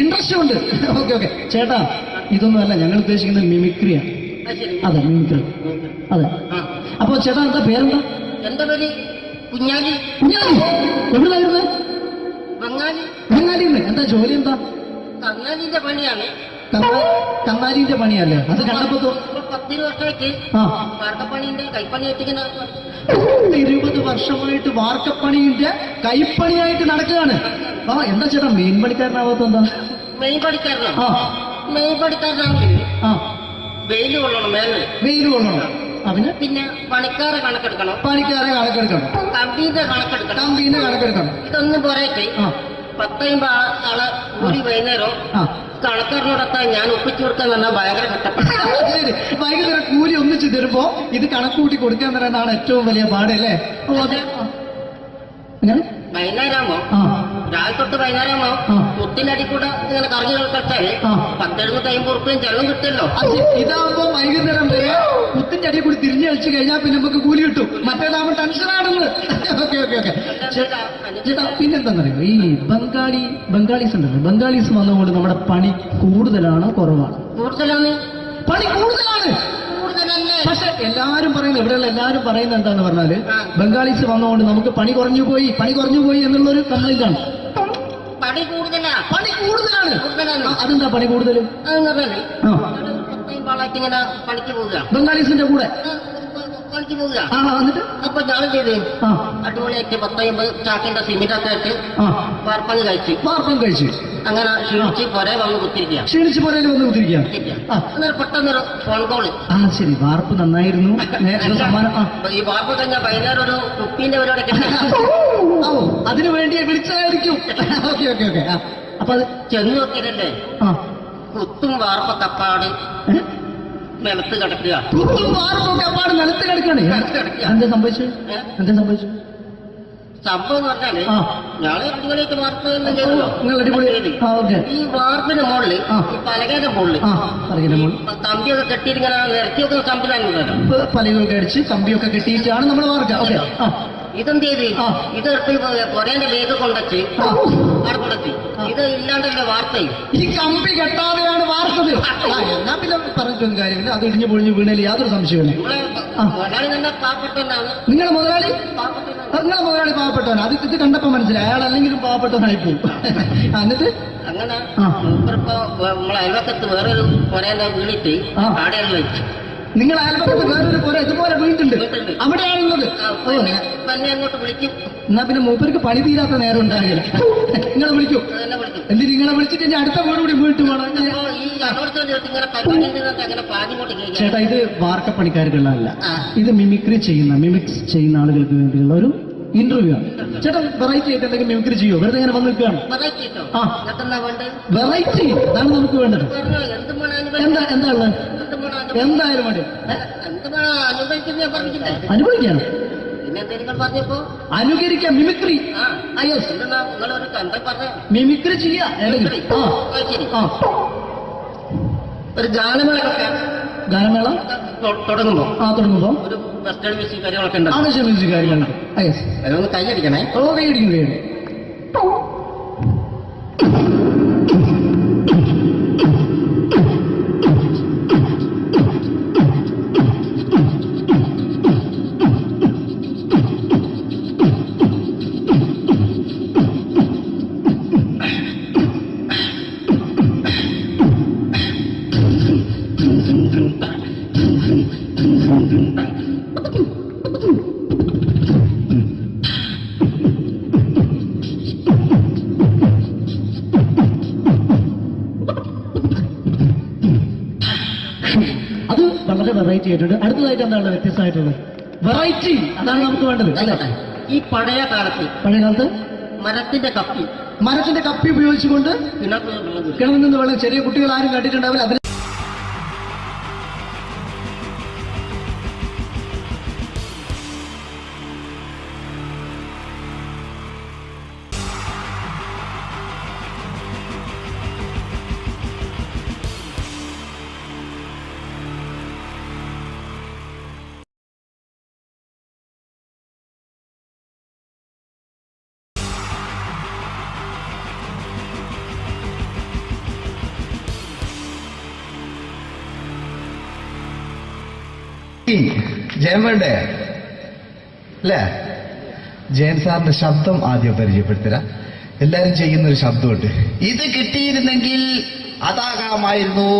ഇൻട്രസ്റ്റ് ഉണ്ട്. ഓക്കെ ഓക്കെ ചേട്ടാ ഇതൊന്നും അല്ല ഞങ്ങൾ ഉദ്ദേശിക്കുന്നത് മിമിക്രിയാണ്. അത് ശരി അതെ മിമിക്രി അതെ. അപ്പൊ ചേട്ടാ എന്താ പേരെന്താ? എന്റെ പേര് കുഞ്ഞാലി. കുഞ്ഞാലി എവിടെയായിരുന്നു? ബംഗാളി. ബംഗാളിന്ന്. എന്താ ജോലി എന്താ? കങ്ങാലിന്റെ പണിയാണ്. കന്നാലിന്റെ പണിയല്ലേ? അത് കണ്ടപ്പോ 10 വർഷമായിട്ട് വാർക്കപ്പണിന്റെ കൈപ്പണിയായിട്ട് ഇങ്ങനെ 20 വർഷമായിട്ട് വാർക്കപ്പണിന്റെ കൈപ്പണിയായിട്ട് നടക്കുകയാണ്. ആ എന്താ ചേട്ടാ മെയിൻ പണിക്കാരനാവാത്ത എന്താ? മെയിൻ പണിക്കാരനാണ്. മെയിൻ പണിക്കാരനാണെങ്കിൽ വെയിൽ കൊള്ളണം. വെയിൽ കൊള്ളണം. അതിന് പിന്നെ പണിക്കാരെ കണക്കെടുക്കണം. കണക്കെടുക്കണം. കമ്പീന്റെ കണക്കെടുക്കണം. ഇതൊന്നും പോരായിട്ട് 10-50 ആളെ കൂടി വൈകുന്നേരം കണക്കാരനോടൊക്കെ ഞാൻ ഒപ്പിച്ചു കൊടുക്കാൻ പറഞ്ഞാൽ ഭയങ്കര കഷ്ടപ്പെട്ടു. വൈകുന്നേരം കൂലി ഒന്നിച്ച് തരുമ്പോ ഇത് കണക്കൂട്ടി കൊടുക്കാൻ തരുന്നതാണ് ഏറ്റവും വലിയ പാടല്ലേ? വൈകുന്നേരമാകുമ്പോ രാവിലെ തൊട്ട് വൈകുന്നേരമാകുമ്പോ മുത്തിനടി കൂടെ ഇങ്ങനെ കറങ്ങി കളിച്ചാല് 10-70-50 ഉറുപ്പിയും ചെലവും കിട്ടുമല്ലോ. ഇതാവുമ്പോ വൈകുന്നേരം വരെ മുത്തിന്റെ അടി കൂടി തിരിഞ്ഞു കളിച്ചു കഴിഞ്ഞാൽ പിന്നെ നമുക്ക് കൂലി കിട്ടും. മറ്റേതാവുമ്പോ ടെൻഷനാണെന്ന്. ഓക്കെ ഓക്കെ ഓക്കെ ചേട്ടാ പിന്നെന്താണെന്നറിയോ ഈ ബംഗാളീസ് ഉണ്ടല്ലോ, ബംഗാളീസ് വന്നതുകൊണ്ട് നമ്മുടെ പണി കൂടുതലാണ് കുറവാണ്? കൂടുതലാണ്. പണി കൂടുതലാണ്. പക്ഷെ എല്ലാരും പറയുന്നത് ഇവിടെയുള്ള എല്ലാരും പറയുന്നത് എന്താന്ന് പറഞ്ഞാല് ബംഗാളീസ് വന്നതുകൊണ്ട് നമുക്ക് പണി കുറഞ്ഞു പോയി എന്നുള്ളൊരു കംപ്ലൈന്റ് ആണ്. പണി കൂടുതലാണ്. അതെന്താ പണി കൂടുതൽ? ഇങ്ങനെ പണിക്ക് പോവുക ബംഗാളീസിന്റെ കൂടെ പണിക്ക് പോവുക. എന്നിട്ട് അപ്പൊ ഞാൻ ചെയ്ത് അടിപൊളിയായിട്ട് 10-50 ചാക്കിന്റെ സിമെന്റ് ഒക്കെ ആയിട്ട് വാർപ്പങ്ങ് കഴിച്ചു. അങ്ങനെ ക്ഷീണിച്ച് പുറേ വന്ന് കുത്തിരിക്കുക. അന്നേരം പെട്ടെന്നൊരു ഫോൺ കോള്. ശരി വാർപ്പ് നന്നായിരുന്നു. ഈ വാർപ്പ് കഴിഞ്ഞാൽ വൈകുന്നേരം ഒരു കുപ്പീന്റെ പരിപാടി അതിനു വേണ്ടി വിളിച്ചതായിരിക്കും. Okay okay okay. അപ്പൊ അത് ചെന്ന് നോക്കിയതല്ലേ കുത്തും വാർപ്പ കപ്പാട് നിലത്ത് കിടക്കുക. നിലത്ത് കിടക്കാണ്. എന്താ സംഭവിച്ചു? സംഭവം എന്ന് പറഞ്ഞാല് ഞാള് അടിപൊളിയായിട്ട് വാർപ്പ് ചെയ്തല്ലോ. ഈ വാർപ്പിന്റെ മുകളില് ഈ പലകയുടെ മുകളില് കമ്പിയൊക്കെ കെട്ടിയിട്ട് ഇങ്ങനെ നിരത്തി വെക്കുന്ന സംവിധാനം പലകൊക്കെ അടിച്ച് കമ്പിയൊക്കെ കെട്ടിയിട്ടാണ് നമ്മൾ വാർക്കുക. ഇതെന്ത് ചെയ്ത് ഇതെടുത്ത് കൊറേന്റെ വേഗം കൊണ്ടച്ച് അവിടെ കൊണ്ടെത്തി. ഇത് ഇല്ലാണ്ടല്ലേ വാർത്തയും ഈ കമ്പി കെട്ടാതെയാണ് വാർത്തത്. എന്നാ പിന്നെ പറഞ്ഞിട്ടൊന്നും കാര്യമില്ല. അത് ഇടിഞ്ഞു പൊളിഞ്ഞു വീണേൽ യാതൊരു സംശയമില്ല. മുതലാളി തന്നെ പാവപ്പെട്ടവനാണ്. നിങ്ങളെ മുതലാളി പാവപ്പെട്ടവനാണ്. അത് ഇത് കണ്ടപ്പോ മനസ്സിലായി അയാൾ അല്ലെങ്കിലും പാവപ്പെട്ടവനായിപ്പോവും. എന്നിട്ട് അങ്ങനെ നമ്മളെ അയൽവക്കത്ത് വേറൊരു കൊറേന്റെ വീണിട്ട് ആടെയാണ് വെച്ചു. നിങ്ങൾ അയൽപക്കത്ത് വേറൊരു പുര ഇതുപോലെ വീട്ടുണ്ട് അവിടെയാണുള്ളത്. അങ്ങോട്ട് വിളിക്കും. എന്നാ പിന്നെ മൂപ്പർക്ക് പണി തീരാത്ത നേരം ഉണ്ടാകില്ല. നിങ്ങളെ വിളിക്കും. എന്നിട്ട് നിങ്ങളെ വിളിച്ചിട്ട് ഇനി അടുത്ത വീട് കൂടി വീട്ടു പോകണം. ചേട്ടാ ഇത് വാർക്കപ്പണിക്കാർക്കുള്ളതല്ല. ഇത് മിമിക്സ് ചെയ്യുന്ന ആളുകൾക്ക് വേണ്ടിയുള്ള ഒരു ഇന്റർവ്യൂ ആണ്. ചേട്ടാ വെറൈറ്റി ആയിട്ട് എന്തെങ്കിലും മിമിക്രി ചെയ്യോ? വെറുതെ ഇങ്ങനെ വന്ന് നിൽക്കുകയാണ്. വെറൈറ്റി അതാണ് നമുക്ക് വേണ്ടത്. എന്താ ഉള്ളത്? എന്തായാലും മതി. അനുഭവിക്കാണ്. അനുകരിക്കാം. മിമിക്രി മിമിക്രി ചെയ്യാ. ഒരു ഗാനമേള തുടങ്ങുമ്പോ ഒരു വെസ്റ്റേൺ മ്യൂസിക് കാര്യങ്ങളൊക്കെ ഉണ്ട്. മ്യൂസിക് കാര്യങ്ങളുണ്ട്. അതൊന്ന് കൈയടിക്കണേ. കൈയടിക്കും. അത് വളരെ വെറൈറ്റി ആയിട്ടുണ്ട്. അടുത്തതായിട്ട് എന്താണ് വ്യത്യസ്തമായിട്ടുള്ളത്? വെറൈറ്റി അതാണ് നമുക്ക് വേണ്ടത് അല്ലേ? ഈ പഴയ കാലത്ത് മരത്തിന്റെ കപ്പി ഉപയോഗിച്ചുകൊണ്ട് കിണറിൽ നിന്ന് വെള്ളം ചെറിയ കുട്ടികൾ ആരും കണ്ടിട്ടുണ്ടാവില്ല. അതിന് ജയൻ വേണ്ടേ അല്ലേ? ജയൻ സാറിന്റെ ശബ്ദം ആദ്യം പരിചയപ്പെടുത്തരാ. എല്ലാരും ചെയ്യുന്ന ഒരു ശബ്ദമുണ്ട്, ഇത് കിട്ടിയിരുന്നെങ്കിൽ അതാകാമായിരുന്നു.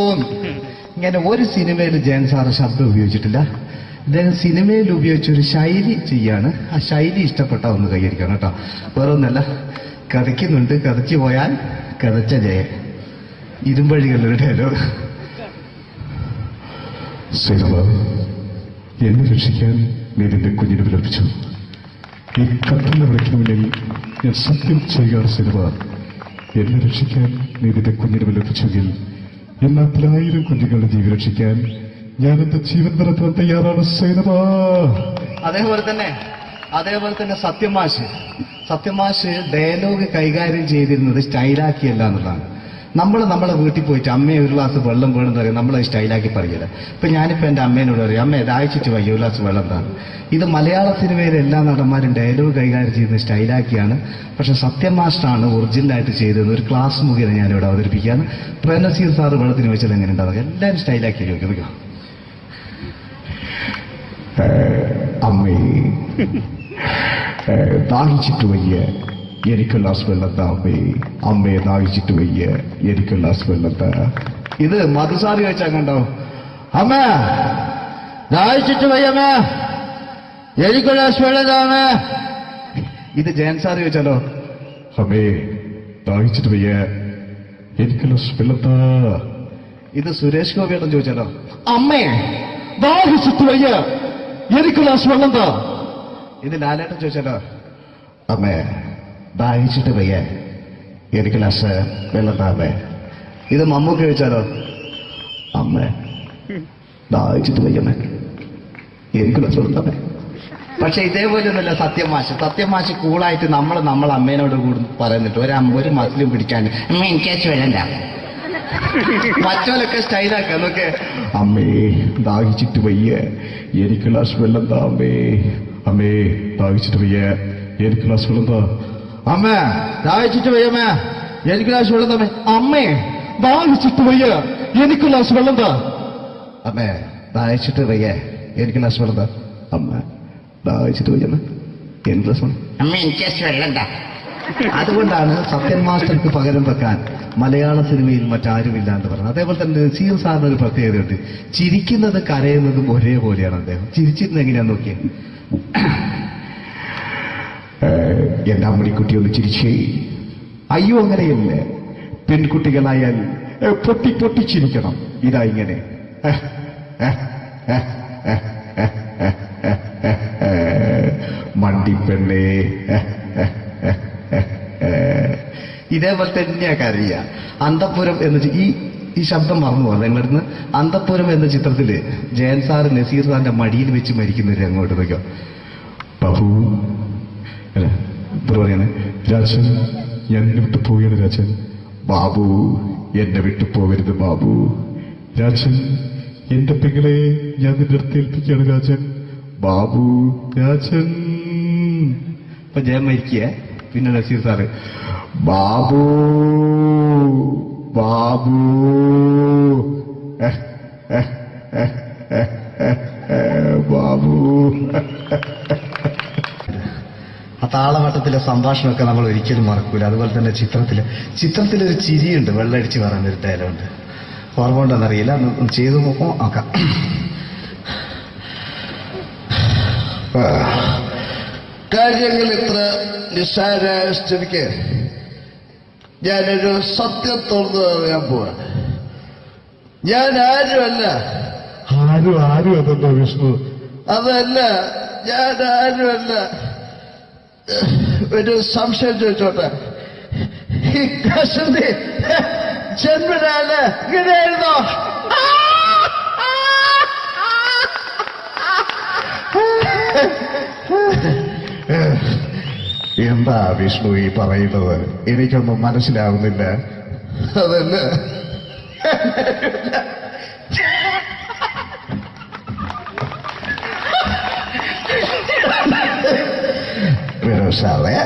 ഇങ്ങനെ ഒരു സിനിമയിൽ ജയൻ സാറ് ശബ്ദം ഉപയോഗിച്ചിട്ടില്ല. അദ്ദേഹം സിനിമയിൽ ഉപയോഗിച്ചൊരു ശൈലി ചെയ്യാണ്. ആ ശൈലി ഇഷ്ടപ്പെട്ട ഒന്ന് കൈയടിക്കണം കേട്ടോ. വേറെ ഒന്നല്ല, കഥയ്ക്കുന്നുണ്ട്, കഥയ്ക്ക് പോയാൽ കഥച്ച ജയൻ. ഇരുമ്പഴികളുടെ ഡയലോഗ്. സൈനബ, എന്നെ രക്ഷിക്കാൻ നീ നിന്റെ കുഞ്ഞിനെ വിലപിച്ചു. ഈ കത്തന്നെ വിളിക്കുന്ന മുന്നിൽ ഞാൻ സത്യം ചെയ്യുകയാണ് സൈനബ. എന്നെ രക്ഷിക്കാൻ നീ നിന്റെ കുഞ്ഞിനെ വിലപിച്ചെങ്കിൽ എന്നാൽ 1000 കുഞ്ഞുങ്ങളുടെ ജീവൻ രക്ഷിക്കാൻ ഞാൻ എന്റെ ജീവൻ നടത്താൻ തയ്യാറാണ് സൈനബ. അതേപോലെ തന്നെ സത്യമാഷ് ഡയലോഗ് കൈകാര്യം ചെയ്തിരുന്നത് സ്റ്റൈലാക്കിയല്ല എന്നുള്ളതാണ്. നമ്മളെ വീട്ടിൽ പോയിട്ട് അമ്മയെ ഒരു ഗ്ലാസ് വെള്ളം വേണമെന്ന് പറയും, നമ്മളത് സ്റ്റൈലാക്കി പറയില്ല. ഇപ്പൊ ഞാനിപ്പോ എന്റെ അമ്മേനോട് പറയും, അമ്മ ദാഹിച്ചിട്ട് വയ്യ, ഒരു ഗ്ലാസ് വെള്ളം എന്താണ്. ഇത് മലയാള സിനിമയിലെ എല്ലാ നടന്മാരും ഡയലോഗ് കൈകാര്യം ചെയ്യുന്നത് സ്റ്റൈലാക്കിയാണ്. പക്ഷെ സത്യമാഷ്ടാണ് ഒറിജിനലായിട്ട് ചെയ്തത്. ഒരു ക്ലാസ് മുഖേന ഞാനിവിടെ അവതരിപ്പിക്കുകയാണ്. പ്രേംനസീർ സാറ് വെള്ളത്തിന് വെച്ചാൽ എങ്ങനെ ഉണ്ടാവുക? എല്ലാവരും സ്റ്റൈലാക്കി ചോദിക്കുക. അമ്മേ, ദാഹിച്ചിട്ട് വയ്യ, എനിക്ക് ഗ്ലാസ് വെള്ളം താ അമ്മേ. അമ്മയെ ദാഹിച്ചിട്ട് വയ്യ, എനിക്ക് ഗ്ലാസ് വെള്ളം താ. ഇത് മധുസാരി വെച്ചാൽ കണ്ടോ, അമ്മ ദാഹിച്ചിട്ട് വയ്യമ്മ, എനിക്ക് ഗ്ലാസ് വെള്ളം താ അമ്മ. ഇത് ജയൻ സാറി വെച്ചാലോ, അമ്മേ ദാഹിച്ചിട്ട് വയ്യ, എനിക്ക് ഗ്ലാസ് വെള്ളം താ. ഇത് സുരേഷ് ഗോപിയോടും ചോദിച്ചാലോ, അമ്മേ ദാഹിച്ചിട്ട് വയ്യ, എനിക്ക് ഗ്ലാസ് വെള്ളം താ. ഇത് ലാലേട്ടൻ ചോദിച്ചാലോ, അമ്മേ ദാഹിച്ചിട്ട് വയ്യ, എനിക്ക് ഗ്ലാസ് വെള്ളം താ അമ്മേ. ഇത് മമ്മൂക്ക് ചോദിച്ചാലോ, അമ്മേ ദാഹിച്ചിട്ട് വയ്യമ്മേ, എനിക്ക് ഗ്ലാസ് വെള്ളം താ അമ്മേ. പക്ഷെ ഇതേപോലെ ഒന്നുമല്ല സത്യമാഷ് കൂളായിട്ട് നമ്മളെ അമ്മേനോട് കൂടി പറയുന്നിട്ട് ഒരു മസിലും പിടിക്കാൻ അമ്മ എനിക്ക് വെള്ളം താ. മറ്റോലൊക്കെ സ്റ്റൈലാക്കുക എന്നൊക്കെ, അമ്മേ ദാഹിച്ചിട്ട് വയ്യ, എനിക്ക് ഗ്ലാസ് വെള്ളം താ അമ്മേ. അമ്മേ ദാഹിച്ചിട്ട് വയ്യ, എനിക്ക് ഗ്ലാസ് വെള്ളം താ. അമ്മ ദാഹിച്ചിട്ട് വയ്യമ്മ, എനിക്ക് ഗ്ലാസ് വെള്ളം താ. അമ്മേ ദാഹിച്ചിട്ട് വയ്യ, എനിക്ക് ഗ്ലാസ് വെള്ളം താ. അമ്മേ ദാഹിച്ചിട്ട് വയ്യ, എനിക്ക് ഗ്ലാസ് വെള്ളം താ. അമ്മ ദാഹിച്ചിട്ട് വയ്യമ്മ, എനിക്ക് ഗ്ലാസ് വെള്ളം. അമ്മ എനിക്ക് വെള്ളം താ. അതുകൊണ്ടാണ് സത്യൻ മാസ്റ്റർക്ക് പകരം വെക്കാൻ മലയാള സിനിമയിൽ മറ്റാരുമില്ല എന്ന് പറയുന്നത്. അതേപോലെ തന്നെ നസീർ സാറിന് ഒരു പ്രത്യേകതയുണ്ട്, ചിരിക്കുന്നത് കരയുന്നതും ഒരേപോലെയാണ് അദ്ദേഹം. ചിരിച്ചിരുന്നത് എങ്ങനെയാന്ന് നോക്കിയേ. എന്റെ അമ്മണിക്കുട്ടി ഒന്ന് ചിരിച്ചേ. അയ്യോ അങ്ങനെയല്ലേ, പെൺകുട്ടികളായാൽ പൊട്ടി പൊട്ടി ചിരിക്കണം. ഇതാ ഇങ്ങനെ മണ്ടിപ്പെണ്ണേ. ഇതേപോലെ തന്നെയാ കരയ. അന്തപ്പുരം എന്ന് ഈ ശബ്ദം മറന്നു പോകാം നിങ്ങളിടുന്ന്. അന്തപ്പുരം എന്ന ചിത്രത്തില് ജയൻ സാറ് നസീർ സാറിന്റെ മടിയിൽ വെച്ച് മരിക്കുന്നവര് അങ്ങോട്ട് നോക്കോ. ബാബു പറയാണ്, രാജൻ ഞാൻ എന്നെ വിട്ടു പോവുകയാണ് രാജൻ. ബാബു എന്നെ വിട്ടു പോകരുത് ബാബു. രാജൻ എന്റെ പെങ്ങളെ ഞാൻ നിന്റെ അടുത്ത് ഏൽപ്പിക്കുകയാണ് രാജൻ. ബാബു രാജൻ. ഇപ്പൊ ജയൻ മരിക്കുക, പിന്നെ നസീർ സാറ് ബാബു ബാബു ബാബു. ആ താളവട്ടത്തിലെ സംഭാഷണമൊക്കെ നമ്മൾ ഒരിക്കലും മറക്കൂല. അതുപോലെ തന്നെ ചിത്രത്തിലൊരു ചിരിയുണ്ട്, വെള്ളടിച്ച് പറയുന്ന ഒരു ഡയലോഗുണ്ട്. ഓർമ്മ ഉണ്ടെന്നറിയില്ല, ഒന്ന് ചെയ്തു നോക്കാം. കാര്യങ്ങൾ ഇത്ര നിസ്സാരമായ സ്ഥിതിക്ക് ഞാനൊരു സത്യം തുറന്നു പറയാൻ പോവാ. ഞാൻ ആരുമല്ല. ആരും അതല്ലോ വിഷ്ണു. അതല്ല, ഞാൻ ആരുമല്ല. ഒരു സംശയം ചോദിച്ചോട്ടെ, ഈ കസന്തി ജന്മനാണ് ഇങ്ങനെയായിരുന്നോ? എന്താ വിഷ്ണു ഈ പറയുന്നത്? എനിക്കൊന്നും മനസ്സിലാവുന്നില്ല. അതല്ല, വിരോസാവേ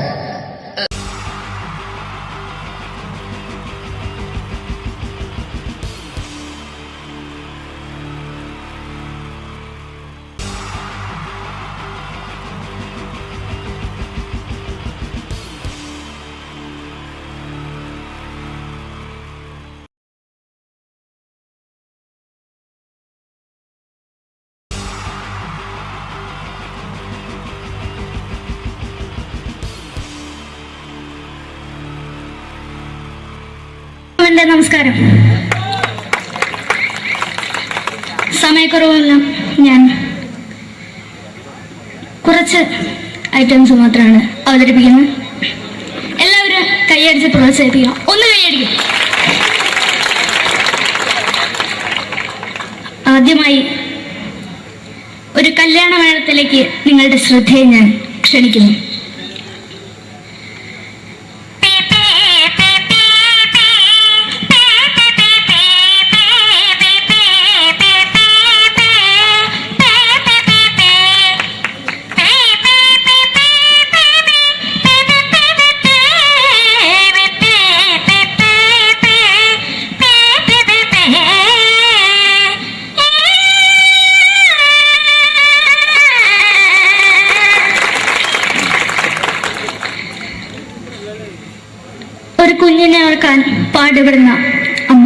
നമസ്കാരം. സമയക്കുറവെല്ലാം ഞാൻ കുറച്ച് ഐറ്റംസ് മാത്രമാണ് അവതരിപ്പിക്കുന്നത്. എല്ലാവരും കൈയടിച്ച് പ്രോത്സാഹിപ്പിക്കണം. ഒന്ന് കൈയടിക്കും. ആദ്യമായി ഒരു കല്യാണ മേളത്തിലേക്ക് നിങ്ങളുടെ ശ്രദ്ധയെ ഞാൻ ക്ഷണിക്കുന്നു. ഒരു കുഞ്ഞിനെ ഓർക്കാൻ പാടുപെടുന്ന അമ്മ.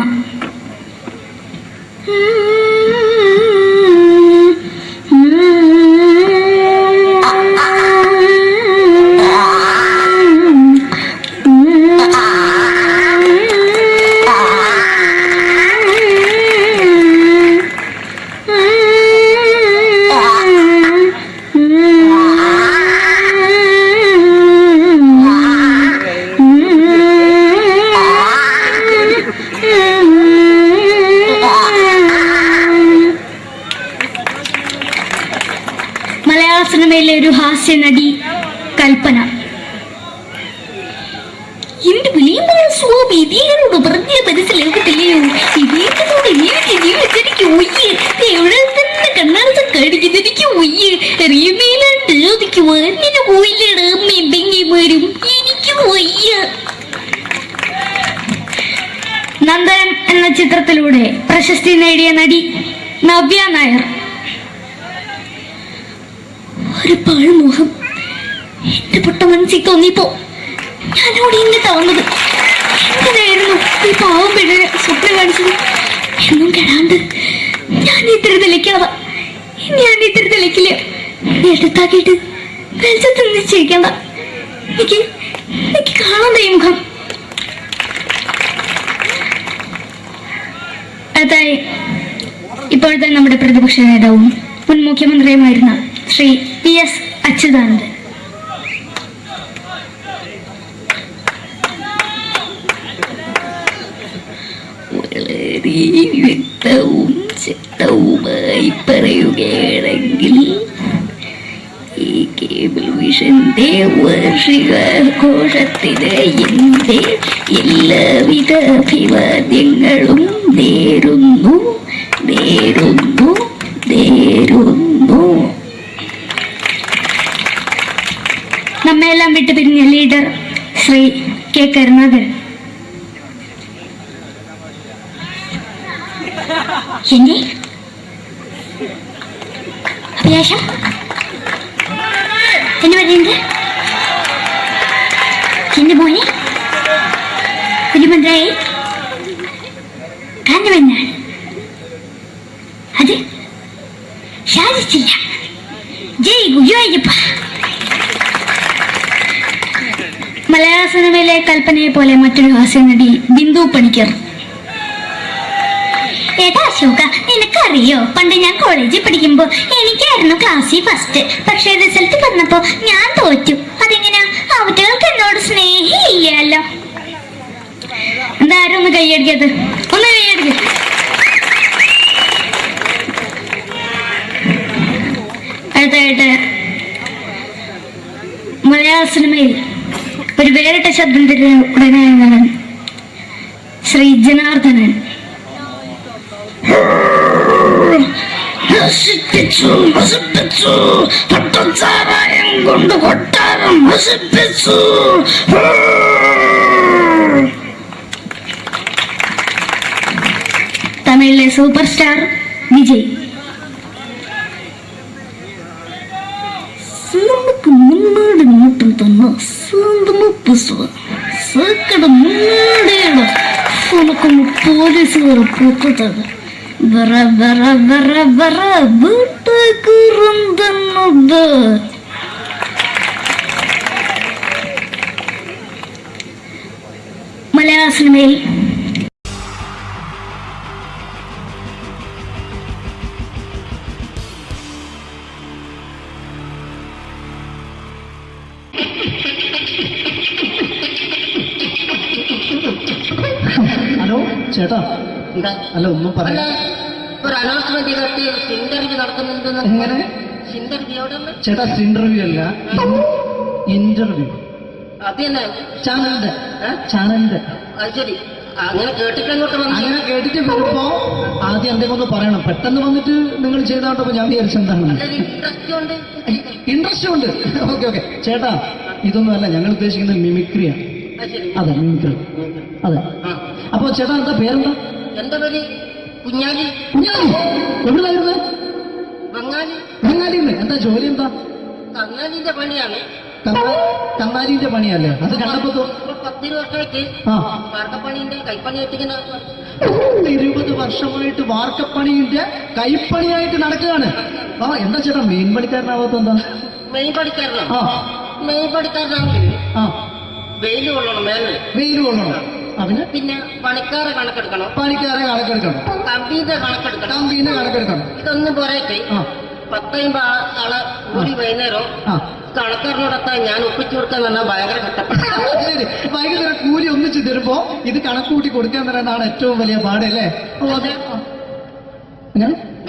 മലയാള സിനിമയിലെ ഒരു ഹാസ്യ നടി കൽപ്പന. എന്റെ വിളിയമായ സ്വാമി ഇതിനോട് പറഞ്ഞ മനസ്സിലാക്കത്തില്ലയോ? ഇതിനോട് എനിക്ക് ജീവിതത്തിലേക്ക് ഒയ്യ് എവിടെ തന്നെ കണ്ണാടത്ത് കടിക്കുന്നത് എനിക്ക് ഒയ്യ് അറിയുന്നതിലാണ്ട് എനിക്ക് വന്നിന് പോയില്ലേടാ അമ്മയും പെങ്ങിമാരും എനിക്ക് ഒയ്യ. നന്ദനം എന്ന ചിത്രത്തിലൂടെ പ്രശസ്തി നേടിയ നടി നവ്യ നായർ. ഒരു പാഴ്മുഖം എന്റെ പൊട്ട മനസ്സിൽ തോന്നിയപ്പോ ഞാനോട് ഇന്നിട്ടാ വന്നത്. എങ്ങനെയായിരുന്നു ഈ പാവം പെണ്ണിനെ സ്വപ്നം കാണിച്ചത്? എന്നും കെടാണ്ട് ഞാൻ ഇത്തിരി തെളിക്കാതെ ഞാൻ ഇത്തിരി തെളിക്കില്ല. എടുത്താക്കിയിട്ട് വെളിച്ചത്തിൽ നിശ്ചയിക്കണ്ട. എനിക്ക് കാണാൻ ഈ മുഖം. അതായി ഇപ്പോഴത്തെ നമ്മുടെ പ്രതിപക്ഷ നേതാവും മുൻ മുഖ്യമന്ത്രിയുമായിരുന്ന ശ്രീ PS അച്യുതാനന്ദൻ. വളരെ വ്യക്തവും ശക്തവുമായി പറയുകയാണെങ്കിൽ ഈ കേബിൾ വിഷന്റെ വാർഷികാഘോഷത്തിന് എന്റെ എല്ലാവിധ അഭിവാദ്യങ്ങളും നേരുന്നു. നമ്മെല്ലാം വിട്ടുപിരിഞ്ഞ ലീഡർ ശ്രീ കെ കരുണാകരൻ. എന്റെ അഭിലാഷം എന്ന് പറയുന്നത് എന്റെ മോനെ കുഞ്ഞുമന്ത്രായി കാഞ്ഞവന്നാണ്. അത് സാധിച്ചില്ല. ജയ് ഗുരുവായൂരപ്പ. മലയാള സിനിമയിലെ കൽപ്പനയെ പോലെ മറ്റൊരു ഹാസ്യ നടി ബിന്ദു പണിക്കർ. ഏട്ടാ അശോക, നിനക്കറിയോ പണ്ട് ഞാൻ കോളേജിൽ പഠിക്കുമ്പോ എനിക്കായിരുന്നു ക്ലാസ്സിൽ ഫസ്റ്റ്. പക്ഷെ റിസൾട്ട് വന്നപ്പോ ഞാൻ തോറ്റു. അതെങ്ങനെയാ? അവറ്റകൾക്ക് എന്നോട് സ്നേഹമില്ലല്ലോ. എന്താരും ഒന്ന് കൈയടിക്കത്? ഒന്ന് കൈയടിക്ക. അടുത്തായിട്ട് മലയാള സിനിമയിൽ ഒരു വേറിട്ട ശബ്ദം ഉടനായ ശ്രീ ജനാർദ്ദനൻ. പട്ടച്ചാരായം കൊണ്ട് കൊട്ടാരം നശിപ്പിച്ചു. തമിഴിലെ സൂപ്പർ സ്റ്റാർ വിജയ്. നമുക്ക് മുന്നാടി നോട്ടം തന്ന സ്വന്തം സക്കട മുന്നാടിയാണ് നമുക്കൊന്ന് പോലീസുകാരെ പൊത്തത്. വീട്ടുകുറുന്നത്. മലയാള സിനിമയിൽ ചേട്ടാ എന്താ അല്ല ഒന്നും അല്ല പറയാ ഒരു അനൗൺസ്മെന്റ് ചെയ്തിട്ട് ഇന്റർവ്യൂ നടക്കുന്നുണ്ടെന്ന് എങ്ങനെ ഇന്റർവ്യൂ എവിടെ ചേട്ടാ ഇന്റർവ്യൂ അല്ല ഇന്റർവ്യൂ അത് തന്നെ ചാനലിന്റെ അത് ശരി അങ്ങനെ കേട്ടിട്ട് അങ്ങോട്ട് വന്നു അങ്ങനെ കേട്ടിട്ട് വരുമ്പോ ആദ്യം എന്തെങ്കിലും ഒന്ന് പറയണം. പെട്ടെന്ന് വന്നിട്ട് നിങ്ങൾ ചെയ്താട്ടപ്പോ ഞാൻ വിചാരിച്ചെന്താണ് ഇൻട്രസ്റ്റ് ഉണ്ട് ഇൻട്രസ്റ്റ് ഉണ്ട്. ഓക്കെ ഓക്കെ ചേട്ടാ ഇതൊന്നും അല്ല ഞങ്ങൾ ഉദ്ദേശിക്കുന്നത് മിമിക്രിയാണ്. അത് ശരി അതെ മിമിക്രി അതെ. അപ്പൊ ചേട്ടാ എന്താ പേരെന്താ? എന്റെ പേര് കുഞ്ഞാലി. കുഞ്ഞാലി എവിടുന്നായിരുന്നു? ബംഗാളി. ബംഗാളിന്ന്. എന്താ ജോലി എന്താ? കങ്ങാലിന്റെ പണിയാണ്. കന്നാലിന്റെ പണിയല്ലേ? അത് കണ്ടപ്പോ 10 വർഷമായിട്ട് വാർക്കപ്പണിന്റെ കൈപ്പണിയായിട്ട് ഇങ്ങനെ 20 വർഷമായിട്ട് വാർക്കപ്പണിന്റെ കൈപ്പണിയായിട്ട് നടക്കുകയാണ്. എന്താ ചേട്ടാ മെയിൻ പണിക്കാരനാവാത്ത എന്താ? മെയിൻ പണിക്കാരനാണ്. മെയിൻ പണിക്കാരനാണെങ്കിൽ വെയിൽ കൊള്ളണം. വെയിൽ കൊള്ളണം. അവന് പിന്നെ പണിക്കാരെ കണക്കെടുക്കണം. കമ്പീന്റെ കണക്കെടുക്കണം. ഇതൊന്നും പോരായിട്ട് 10-50 ആളെ കൂടി വൈകുന്നേരം കണക്കാരനോടൊക്കെ ഞാൻ ഒപ്പിച്ചു കൊടുക്കാൻ പറഞ്ഞാൽ ഭയങ്കര കഷ്ടപ്പെട്ടു. വൈകുന്നേരം കൂലി ഒന്നിച്ച് തരുമ്പോ ഇത് കണക്കൂട്ടി കൊടുക്കാൻ തരാനാണ് ഏറ്റവും വലിയ പാടല്ലേ?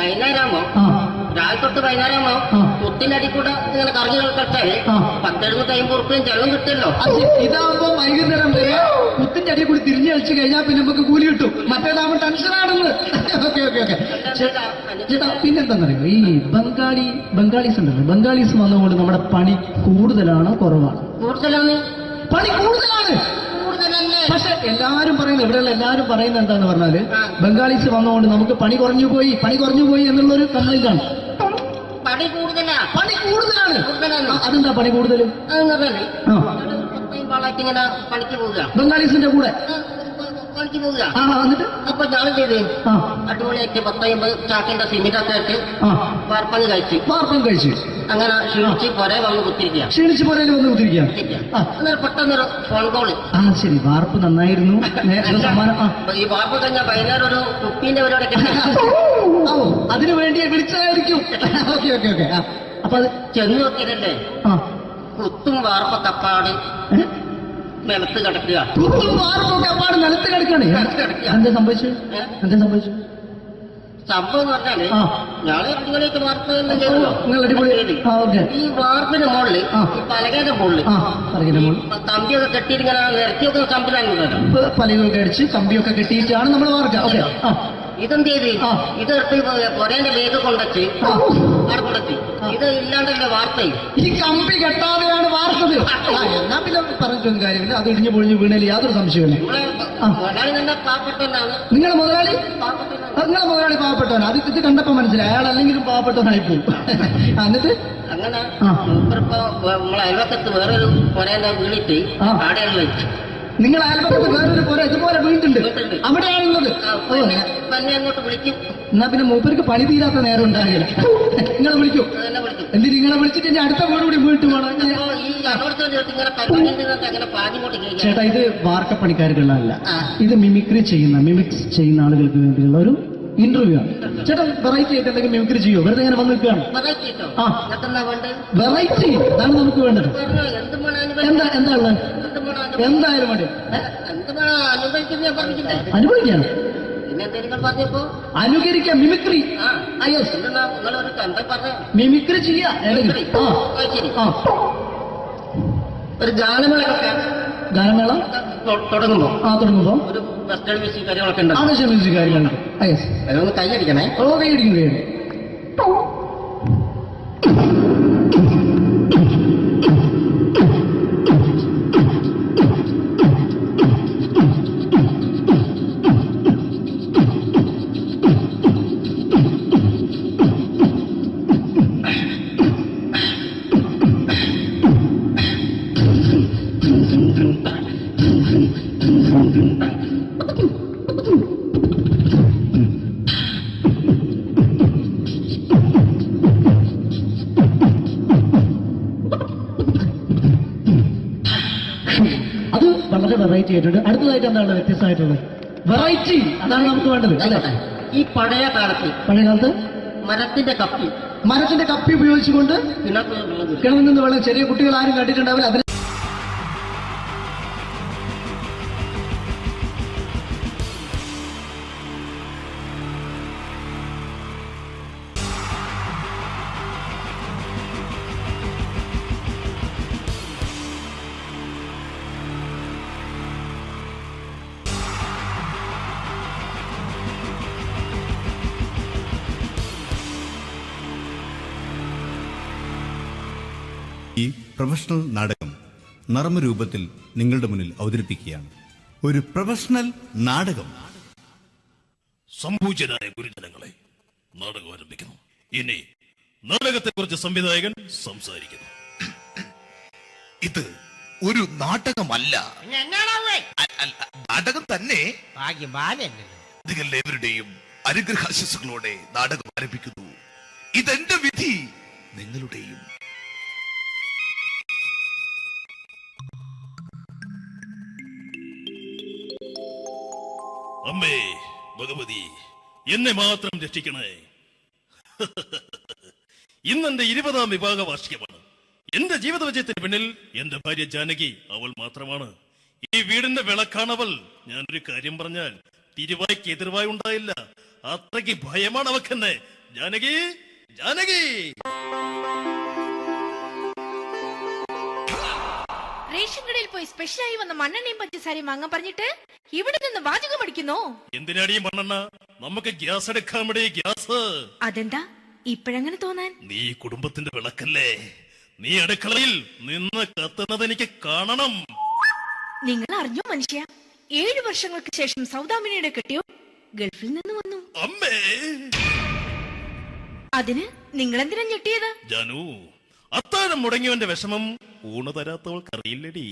വൈകുന്നേരമാകുമ്പോ രാവിലെ തൊട്ട് വൈകുന്നേരമാകുമ്പോ കുത്തിന്റെ കൂടെ ഇങ്ങനെ കറങ്ങി കളിച്ചാല് 10-750 ഉറുപ്പിയും ചെലവും കിട്ടുമല്ലോ. ഇതാകുമ്പോ വൈകുന്നേരം വരെ കുത്തിന്റെ അടി കൂടി തിരിഞ്ഞു കളിച്ചു കഴിഞ്ഞാൽ പിന്നെ നമുക്ക് കൂലി കിട്ടും. മറ്റേതാകുമ്പോ ടെൻഷനാണെന്ന്. ഓക്കെ ഓക്കെ ഓക്കെ ചേട്ടാ പിന്നെന്താന്നറിയോ ഈ ബംഗാളീസ് ഉണ്ടല്ലോ, ബംഗാളീസ് വന്നുകൊണ്ട് നമ്മുടെ പണി കൂടുതലാണോ കുറവാണ്? കൂടുതലാണ്. പണി കൂടുതലാണ്. പക്ഷെ എല്ലാരും പറയുന്നത് ഇവിടെയുള്ള എല്ലാരും പറയുന്നത് എന്താന്ന് പറഞ്ഞാല് ബംഗാളീസ് വന്നുകൊണ്ട് നമുക്ക് പണി കുറഞ്ഞു പോയി എന്നുള്ളൊരു കംപ്ലൈന്റ് ആണ്. പണി കൂടുതലാണ്. അതെന്താ പണി കൂടുതൽ? ഇങ്ങനെ പണിക്ക് പോവുക ബംഗാളീസിന്റെ കൂടെ പണിക്ക് പോവുക. എന്നിട്ട് അപ്പൊ ഞാൻ ചെയ്ത് അടിപൊളിയായിട്ട് 10-50 ചാക്കിന്റെ സിമെന്റൊക്കെ ആയിട്ട് വാർപ്പം കഴിച്ചു. അങ്ങനെ ക്ഷീണിച്ച് പൊരേ വന്ന് കുത്തിരിക്കുക. പെട്ടെന്നൊരു ഫോൺ കോള്. ശരി വാർപ്പ് നന്നായിരുന്നു. ഈ വാർപ്പ് കഴിഞ്ഞാൽ വൈകുന്നേരം ഒരു കുപ്പീന്റെ പരിപാടി അതിനു വേണ്ടി വിളിച്ചതായിരിക്കും. Okay okay okay. അപ്പൊ അത് ചെന്ന് നോക്കിയതല്ലേ കുത്തും വാർപ്പ കപ്പാട് നിലത്ത് കിടക്കുക. നിലത്ത് കിടക്കാണ്. എന്താ സംഭവിച്ചു? സംഭവം എന്ന് പറഞ്ഞാല് ഞാള് അടിപൊളിയായിട്ട് വാർപ്പ് ഈ വാർപ്പിന്റെ മുകളില് ഈ പലകയുടെ മുകളില് കമ്പിയൊക്കെ കെട്ടിയിട്ട് ഇങ്ങനെ നിരത്തിയൊക്കെ കമ്പിലാണ് പലകൊക്കെ അടിച്ച് കമ്പിയൊക്കെ കെട്ടിയിട്ടാണ് നമ്മൾ വാർക്കുക. ഇതെന്ത് ചെയ്ത് ഇതെടുത്ത് പൊരേന്റെ വേഗ കൊണ്ടച്ച് അവിടെ കൊണ്ടച്ച് ഇത് ഇല്ലാണ്ടല്ലേ വാർത്ത. ഈ കമ്പി കെട്ടാതെയാണ് വാർത്തത്. എന്നാ പിന്നെ പറഞ്ഞിട്ടൊന്നും കാര്യമില്ല. അത് ഇടിഞ്ഞു പൊളിഞ്ഞു വീണേൽ യാതൊരു സംശയമില്ല. മുതലാളി തന്നെ പാവപ്പെട്ടവനാണ്. നിങ്ങളുടെ മുതലാളി പാവപ്പെട്ടവനാണ്. അത് ഇത് കണ്ടപ്പോ മനസ്സിലായി അയാൾ അല്ലെങ്കിലും പാവപ്പെട്ടവനായി പോകും. എന്നിട്ട് അങ്ങനെ ഇപ്പൊ നമ്മളെ അയൽവക്കത്ത് വേറൊരു പൊരേന്റെ വീണിട്ട് ആടെയാണ് വെച്ചു. നിങ്ങൾ അയൽപക്കത്ത് വേറൊരു പോരാ ഇതുപോലെ വീണ്ടുണ്ട് അവിടെയാണുള്ളത്. അങ്ങോട്ട് വിളിക്കും. എന്നാ പിന്നെ മൂപ്പർക്ക് പണി തീരാത്ത നേരം ഉണ്ടാകില്ല. നിങ്ങളെ വിളിക്കും. എന്തിന് നിങ്ങളെ വിളിച്ചിട്ട് ഇനി അടുത്ത വീട് കൂടി വീട്ടു പോകണം. ചേട്ടാ ഇത് വാർക്കപ്പണിക്കാർക്കുള്ളതല്ല. ഇത് മിമിക്സ് ചെയ്യുന്ന ആളുകൾക്ക് വേണ്ടിയുള്ള ഒരു ഇന്റർവ്യൂ ആണ്. ചേട്ടാ വെറൈറ്റി ആയിട്ട് എന്തെങ്കിലും മിമിക്രി ചെയ്യോ? വെറുതെ ഇങ്ങനെ വന്ന് നിൽക്കുകയാണ്. വെറൈറ്റി അതാണ് നമുക്ക് വേണ്ടത്. എന്താ ഉള്ളത്? എന്തായാലും മതി. അനുഭവിക്കാണ്. അനുകരിക്കാം. മിമിക്രി മിമിക്രി ചെയ്യാ. ഒരു ഗാനമേള തുടങ്ങുമ്പോ ഒരു വെസ്റ്റേൺ മ്യൂസിക് കാര്യങ്ങളൊക്കെ ഉണ്ട്. മ്യൂസിക് കാര്യങ്ങളുണ്ട്. അതൊന്ന് കൈയടിക്കണേ. കൈയടിക്കും. അത് വളരെ വെറൈറ്റി ആയിട്ടുണ്ട്. അടുത്തതായിട്ട് എന്താണ് വ്യത്യസ്തമായിട്ടുള്ളത്? വെറൈറ്റി അതാണ് നമുക്ക് വേണ്ടത് അല്ലേ? ഈ പഴയ കാലത്ത് മരത്തിന്റെ കപ്പി ഉപയോഗിച്ചുകൊണ്ട് കിണറിൽ നിന്ന് വെള്ളം ചെറിയ കുട്ടികൾ ആരും കണ്ടിട്ടുണ്ടാവില്ല. അതിന് പ്രൊഫഷണൽ നാടകം നർമ്മരൂപത്തിൽ നിങ്ങളുടെ മുന്നിൽ അവതരിപ്പിക്കുകയാണ്. ഒരു പ്രൊഫഷണൽ നാടകം. സംഭൂജനായ ഗുരുജനങ്ങളെ, നാടകം ആരംഭിക്കുന്നു. ഇനി നാടകത്തെക്കുറിച്ച് സംവിധായകൻ സംസാരിക്കുന്നു. ഇത് ഒരു നാടകമല്ല, നാടകം തന്നെ. നിങ്ങളെവരുടെയും അനുഗ്രഹാശിസുകളോടെ നാടകം ആരംഭിക്കുന്നു. ഇതെന്റെ വിധി, നിങ്ങളുടെയും. അമ്മേ ഭഗവതി, എന്നെ മാത്രം രക്ഷിക്കണേ. ഇന്നെന്റെ 20ാം വിവാഹ വാർഷികമാണ്. എന്റെ ജീവിത വിജയത്തിന് പിന്നിൽ എന്റെ ഭാര്യ ജാനകി അവൾ മാത്രമാണ്. ഈ വീടിന്റെ വിളക്കാണവൾ. ഞാനൊരു കാര്യം പറഞ്ഞാൽ തിരുവായ്ക്ക് എതിർവായി ഉണ്ടായില്ല. അത്രയ്ക്ക് ഭയമാണ് അവക്കെന്നെ. ജാനകി, ജാനകി. റേഷൻ കടയിൽ പോയി സ്പെഷ്യലായി വന്ന മണ്ണെണ്ണയും പഞ്ചസാരയും വാങ്ങാൻ പറഞ്ഞിട്ട് ഇവിടെ നിന്ന് വാചകം അടിക്കുന്നോ? എന്തിനാടി മണ്ണെണ്ണ? നമുക്ക് ഗ്യാസ് എടുക്കാൻ വേണ്ടി ഗ്യാസ്. അതെന്താ ഇപ്പോഴങ്ങനെ തോന്നാൻ? നീ കുടുംബത്തിന്റെ വിളക്കല്ലേ. നീ അടുക്കളയിൽ നിന്ന് കത്തുന്നത് എനിക്ക് കാണണം. നിങ്ങൾ അറിഞ്ഞോ മനുഷ്യ, 7 വർഷങ്ങൾക്ക് ശേഷം സൗദാമിനിയുടെ കെട്ടിയോ ഗൾഫിൽ നിന്ന് വന്നു. അമ്മേ, അതിന് നിങ്ങൾ എന്തിനാ ഞെട്ടിയത്? ജാനു, അത്താഴം മുടങ്ങിയവന്റെ വിഷമം ഊണ് തരാത്തവൾക്കറിയില്ലടി.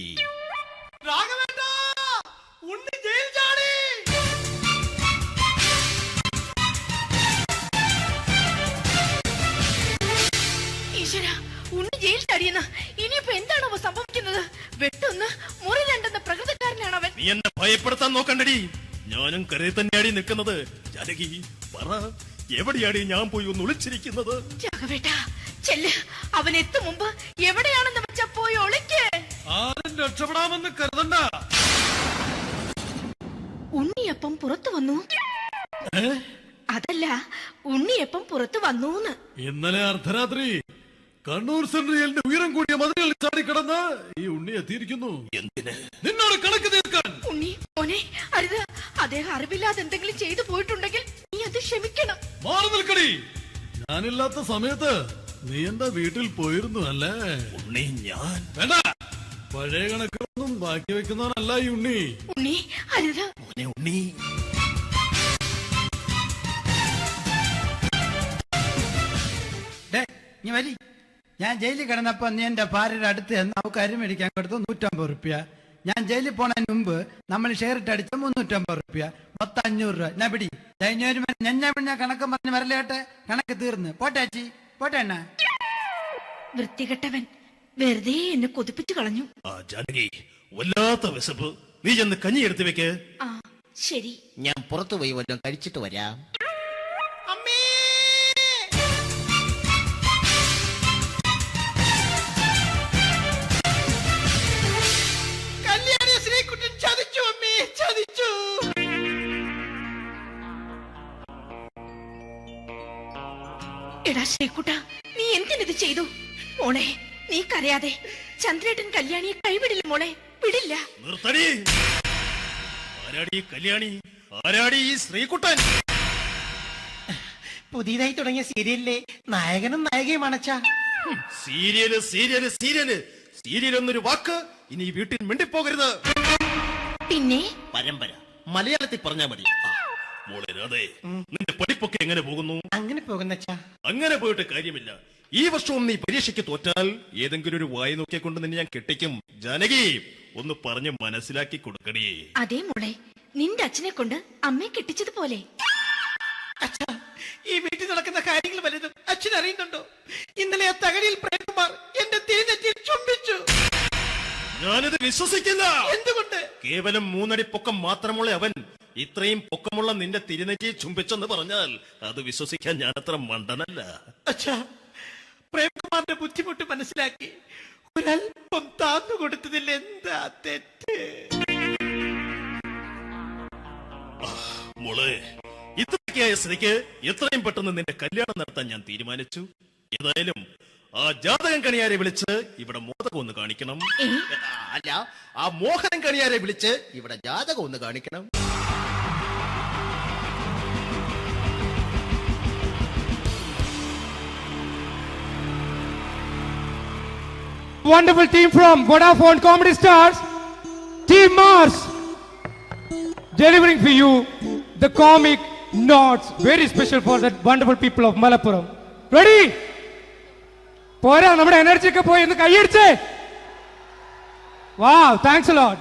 ഈശ്വരാ, ഉണ്ണി ജയിൽ ചാടിയെന്ന്. ഇനിയിപ്പോ എന്താണോ സംഭവിക്കുന്നത്? വെട്ടൊന്ന് മുറി രണ്ടെന്ന പ്രകൃതക്കാരനാണ് അവൻ. നീ എന്നെ ഭയപ്പെടുത്താൻ നോക്കണ്ടടി. ഞാനും കരയിൽ തന്നെയാടി നിൽക്കുന്നത്. ജാനകി, പറ, എവിടെയാടി ഞാൻ പോയി ഒന്ന് ഒളിച്ചിരിക്കുന്നത്? രാഘവേട്ടാ, ചെല്ല്. അവൻ എത്തും മുമ്പ് എവിടെയാണെന്ന് വെച്ചാ പോയി ഒളിക്ക്. ആരും രക്ഷപ്പെടാമെന്ന് കരുതണ്ട. ഉണ്ണിയപ്പം പുറത്തു വന്നു. അതല്ല, ഉണ്ണിയപ്പം പുറത്തു വന്നൂന്ന്. ഇന്നലെ അർദ്ധരാത്രി കണ്ണൂർ സെൻട്രലിന്റെ ഉയരം കൂടിയ മതിലുകളിൽ ചാടിക്കിടന്ന് ഈ ഉണ്ണി എത്തിയിരിക്കുന്നു. എന്തിന്? നിന്നോട് കണക്ക് തീർക്കാൻ. ഉണ്ണി മോനെ, അരുത്. അദ്ദേഹം അറിവില്ലാതെ എന്തെങ്കിലും ചെയ്തു പോയിട്ടുണ്ടെങ്കിൽ നീ അത് ക്ഷമിക്കണം. മാറി നിൽക്കടി. ഞാനില്ലാത്ത സമയത്ത് നീ എന്റെ വീട്ടിൽ പോയിരുന്നു അല്ലേ? ഉണ്ണി, ഞാൻ വേണ്ട. പഴയ കണക്കൊന്നും ബാക്കി വെക്കുന്നവനല്ല ഈ ഉണ്ണി. ഉണ്ണി, അരുത്. ഉണ്ണി, ഞാൻ ജയിലിൽ കിടന്നപ്പോ നീ എന്റെ ഭാര്യയുടെ അടുത്ത് നമുക്ക് അരി മേടിക്കാൻ കൊടുത്തു 150 റുപ്യ. ഞാൻ ജയിലിൽ പോണതിന് മുമ്പ് നമ്മൾ ഷെയർ ഇട്ട് അടിച്ച 350 റുപ്യ, മൊത്തം 500 രൂപ. ഞാൻ പിടി ഞാൻ കണക്ക് പറഞ്ഞ് വരലേട്ടെ. കണക്ക് തീർന്ന് പോട്ടെ അച്ചി, പോട്ടെ അണ്ണ. വൃത്തികെട്ടവൻ വെറുതെ എന്നെ കൊതിപ്പിച്ചു കളഞ്ഞു. ജാനകി, വല്ലാത്ത വിശപ്പ്. നീ ചെന്ന് കഞ്ഞി എടുത്തു വെക്ക്. ആ ശരി. ഞാൻ പുറത്തു പോയി വല്ലതും കഴിച്ചിട്ട് വരാം. എടാ ശ്രീകുട്ട, നീ എന്തിനിത് ചെയ്തു? മോളെ, നീ കരയാതെ. ചന്ദ്രേട്ടൻ കല്യാണിയെ കൈവിടില്ല മോളെ, വിടില്ല. നിർത്തടി. ആരാടി കല്യാണി? ആരാടി ഈ ശ്രീകുട്ടൻ? പുതിയതായി തുടങ്ങിയ സീരിയലിലെ നായകനും നായികയും അണച്ച. സീരിയല് സീരിയല് സീരിയല് സീരിയൽ എന്നൊരു വാക്ക് ഇനി വീട്ടിൽ മിണ്ടിപ്പോകരുത്. പിന്നെ പരമ്പര മലയാളത്തിൽ പറഞ്ഞാ മതി. മോളെ രാധേ, നിന്റെ പഠിപ്പൊക്കെ എങ്ങനെ പോകുന്നു? അങ്ങനെ പോകുന്ന. അങ്ങനെ പോയിട്ട് കാര്യമില്ല. ഈ വർഷവും നീ പരീക്ഷയ്ക്ക് തോറ്റാൽ ഏതെങ്കിലും ഒരു വായി നോക്കിക്കൊണ്ട് നിന്നെ ഞാൻ കെട്ടിക്കും. ജാനകി, ഒന്ന് പറഞ്ഞ് മനസ്സിലാക്കി കൊടുക്കണേ. അതേ മോളെ, നിന്റെ അച്ഛനെ കൊണ്ട് അമ്മയെ കെട്ടിച്ചതുപോലെ. ഈ വീട്ടിൽ നടക്കുന്ന കാര്യങ്ങൾ വലുതും അച്ഛൻ അറിയുന്നുണ്ടോ? ഇന്നലെ ആ തകഴിയിൽ പ്രേംകുമാർ എന്റെ തിരിഞ്ഞെറ്റിയിൽ ചുംബിച്ചു. ഞാനിത് വിശ്വസിക്കില്ല. എന്തുകൊണ്ട്? കേവലം 3 അടി പൊക്കം മാത്രമുള്ള അവൻ ഇത്രയും പൊക്കമുള്ള നിന്റെ തിരുനെറ്റിയെ ചുംബിച്ചെന്ന് പറഞ്ഞാൽ അത് വിശ്വസിക്കാൻ ഞാൻ അത്ര മണ്ടനല്ല. അച്ഛാ, പ്രേംകുമാറിന്റെ ബുദ്ധിമുട്ട് മനസ്സിലാക്കി ഒരല്പം താന്നു കൊടുത്തതിൽ എന്താ തെറ്റ്? മോളെ, ഇത്രയ്ക്കായ സ്ഥിതിക്ക് എത്രയും പെട്ടെന്ന് നിന്റെ കല്യാണം നടത്താൻ ഞാൻ തീരുമാനിച്ചു. ഏതായാലും ആ ജാതകം കണിയാരെ വിളിച്ച് ഇവിടെ മോദകം ഒന്ന് കാണിക്കണം. അല്ല, ആ മോഹനം കണിയാരെ വിളിച്ച് ഇവിടെ ജാതകം ഒന്ന് കാണിക്കണം. wonderful team from Vodafone Comedy Stars, Team Mars, delivering for you the comic notes, very special for the wonderful people of Malappuram. Ready? പോരാ, നമ്മുടെ എനർജി ഒക്കെ പോയി ഒന്ന് കൈയടിച്ചേ. Wow, thanks a lot.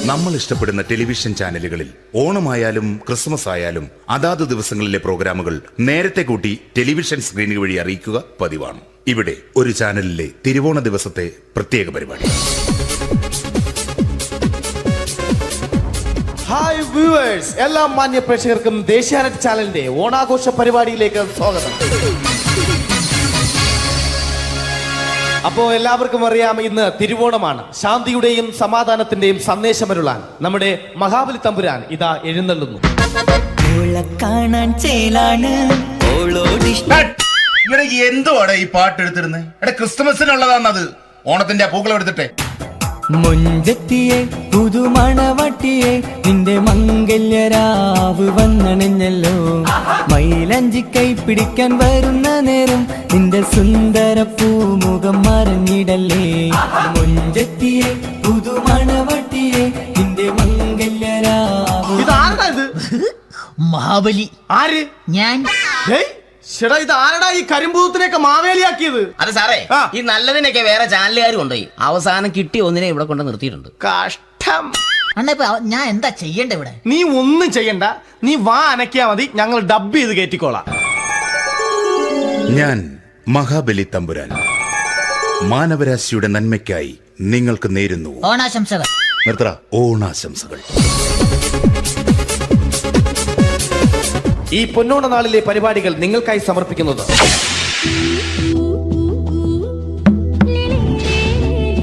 നമ്മൾ ഇഷ്ടപ്പെടുന്ന ടെലിവിഷൻ ചാനലുകളിൽ ഓണമായാലും ക്രിസ്മസ് ആയാലും അതാത് ദിവസങ്ങളിലെ പ്രോഗ്രാമുകൾ നേരത്തെ കൂട്ടി ടെലിവിഷൻ സ്ക്രീനുകൾ വഴി അറിയിക്കുക പതിവാണ്. ഇവിടെ ഒരു ചാനലിലെ തിരുവോണ ദിവസത്തെ പ്രത്യേക പരിപാടി. ഹായ് വ്യൂവേഴ്സ്, എല്ലാ മാന്യ പ്രേക്ഷകർക്കും ദേശീയാനെറ്റ് ചാനലിന്റെ ഓണാഘോഷ പരിപാടിയിലേക്ക് സ്വാഗതം. അപ്പോ എല്ലാവർക്കും അറിയാം, ഇന്ന് തിരുവോണമാണ്. ശാന്തിയുടെയും സമാധാനത്തിന്റെയും സന്ദേശമരുളാൻ നമ്മുടെ മഹാബലി തമ്പുരാൻ ഇതാ എഴുന്നള്ളുന്നു. എന്തുവാടെ ഈ പാട്ട് എടുത്തിരുന്നത്? എടാ, ക്രിസ്തുമസിനുള്ളതാണത്. ഓണത്തിന്റെ പൂക്കളം എടുത്തിട്ടെ. മുഞ്ചെത്തിയെ പുതുമണവട്ടിയെ നിന്റെ മംഗല്യരാവ് വന്നണിഞ്ഞല്ലോ. മൈലഞ്ചി കൈ പിടിക്കാൻ വരുന്ന നേരം നിന്റെ സുന്ദര പൂമുഖം മറഞ്ഞിടല്ലേ. മുഞ്ചെത്തിയെ പുതുമണവട്ടിയെ നിന്റെ മംഗല്യരാവ്. മഹാബലി. ആര്? ഞാൻ. ചേട്ടാ, ഇത് ആരടാ ഈ കരിമ്പൂത്തിനെയൊക്കെ മാവേലിയാക്കിയത്? അതെ സാറേ, ഈ നല്ലതിനൊക്കെ വേറെ ചാനലുകാർ കൊണ്ടുപോയി അവസാനം കിട്ടിയ ഒന്നിനെ ഇവിടെ കൊണ്ട് നിർത്തിയിട്ടുണ്ട്. കഷ്ടം. ഞാൻ എന്താ ചെയ്യണ്ട ഇവിടെ? നീ ഒന്നും ചെയ്യണ്ട, നീ വാ അനക്കിയാ മതി, ഞങ്ങൾ ഡബ് ചെയ്ത് കയറ്റിക്കോളാം. ഞാൻ മഹാബലി തമ്പുരാൻ മാനവരാശിയുടെ നന്മയ്ക്കായി നിങ്ങൾക്ക് നേരുന്നു ഓണാശംസകൾ. നിർത്തറ. ഓണാശംസകൾ. ഈ പൊന്നോണ നാളിലെ പരിപാടികൾ നിങ്ങൾക്കായി സമർപ്പിക്കുന്നത്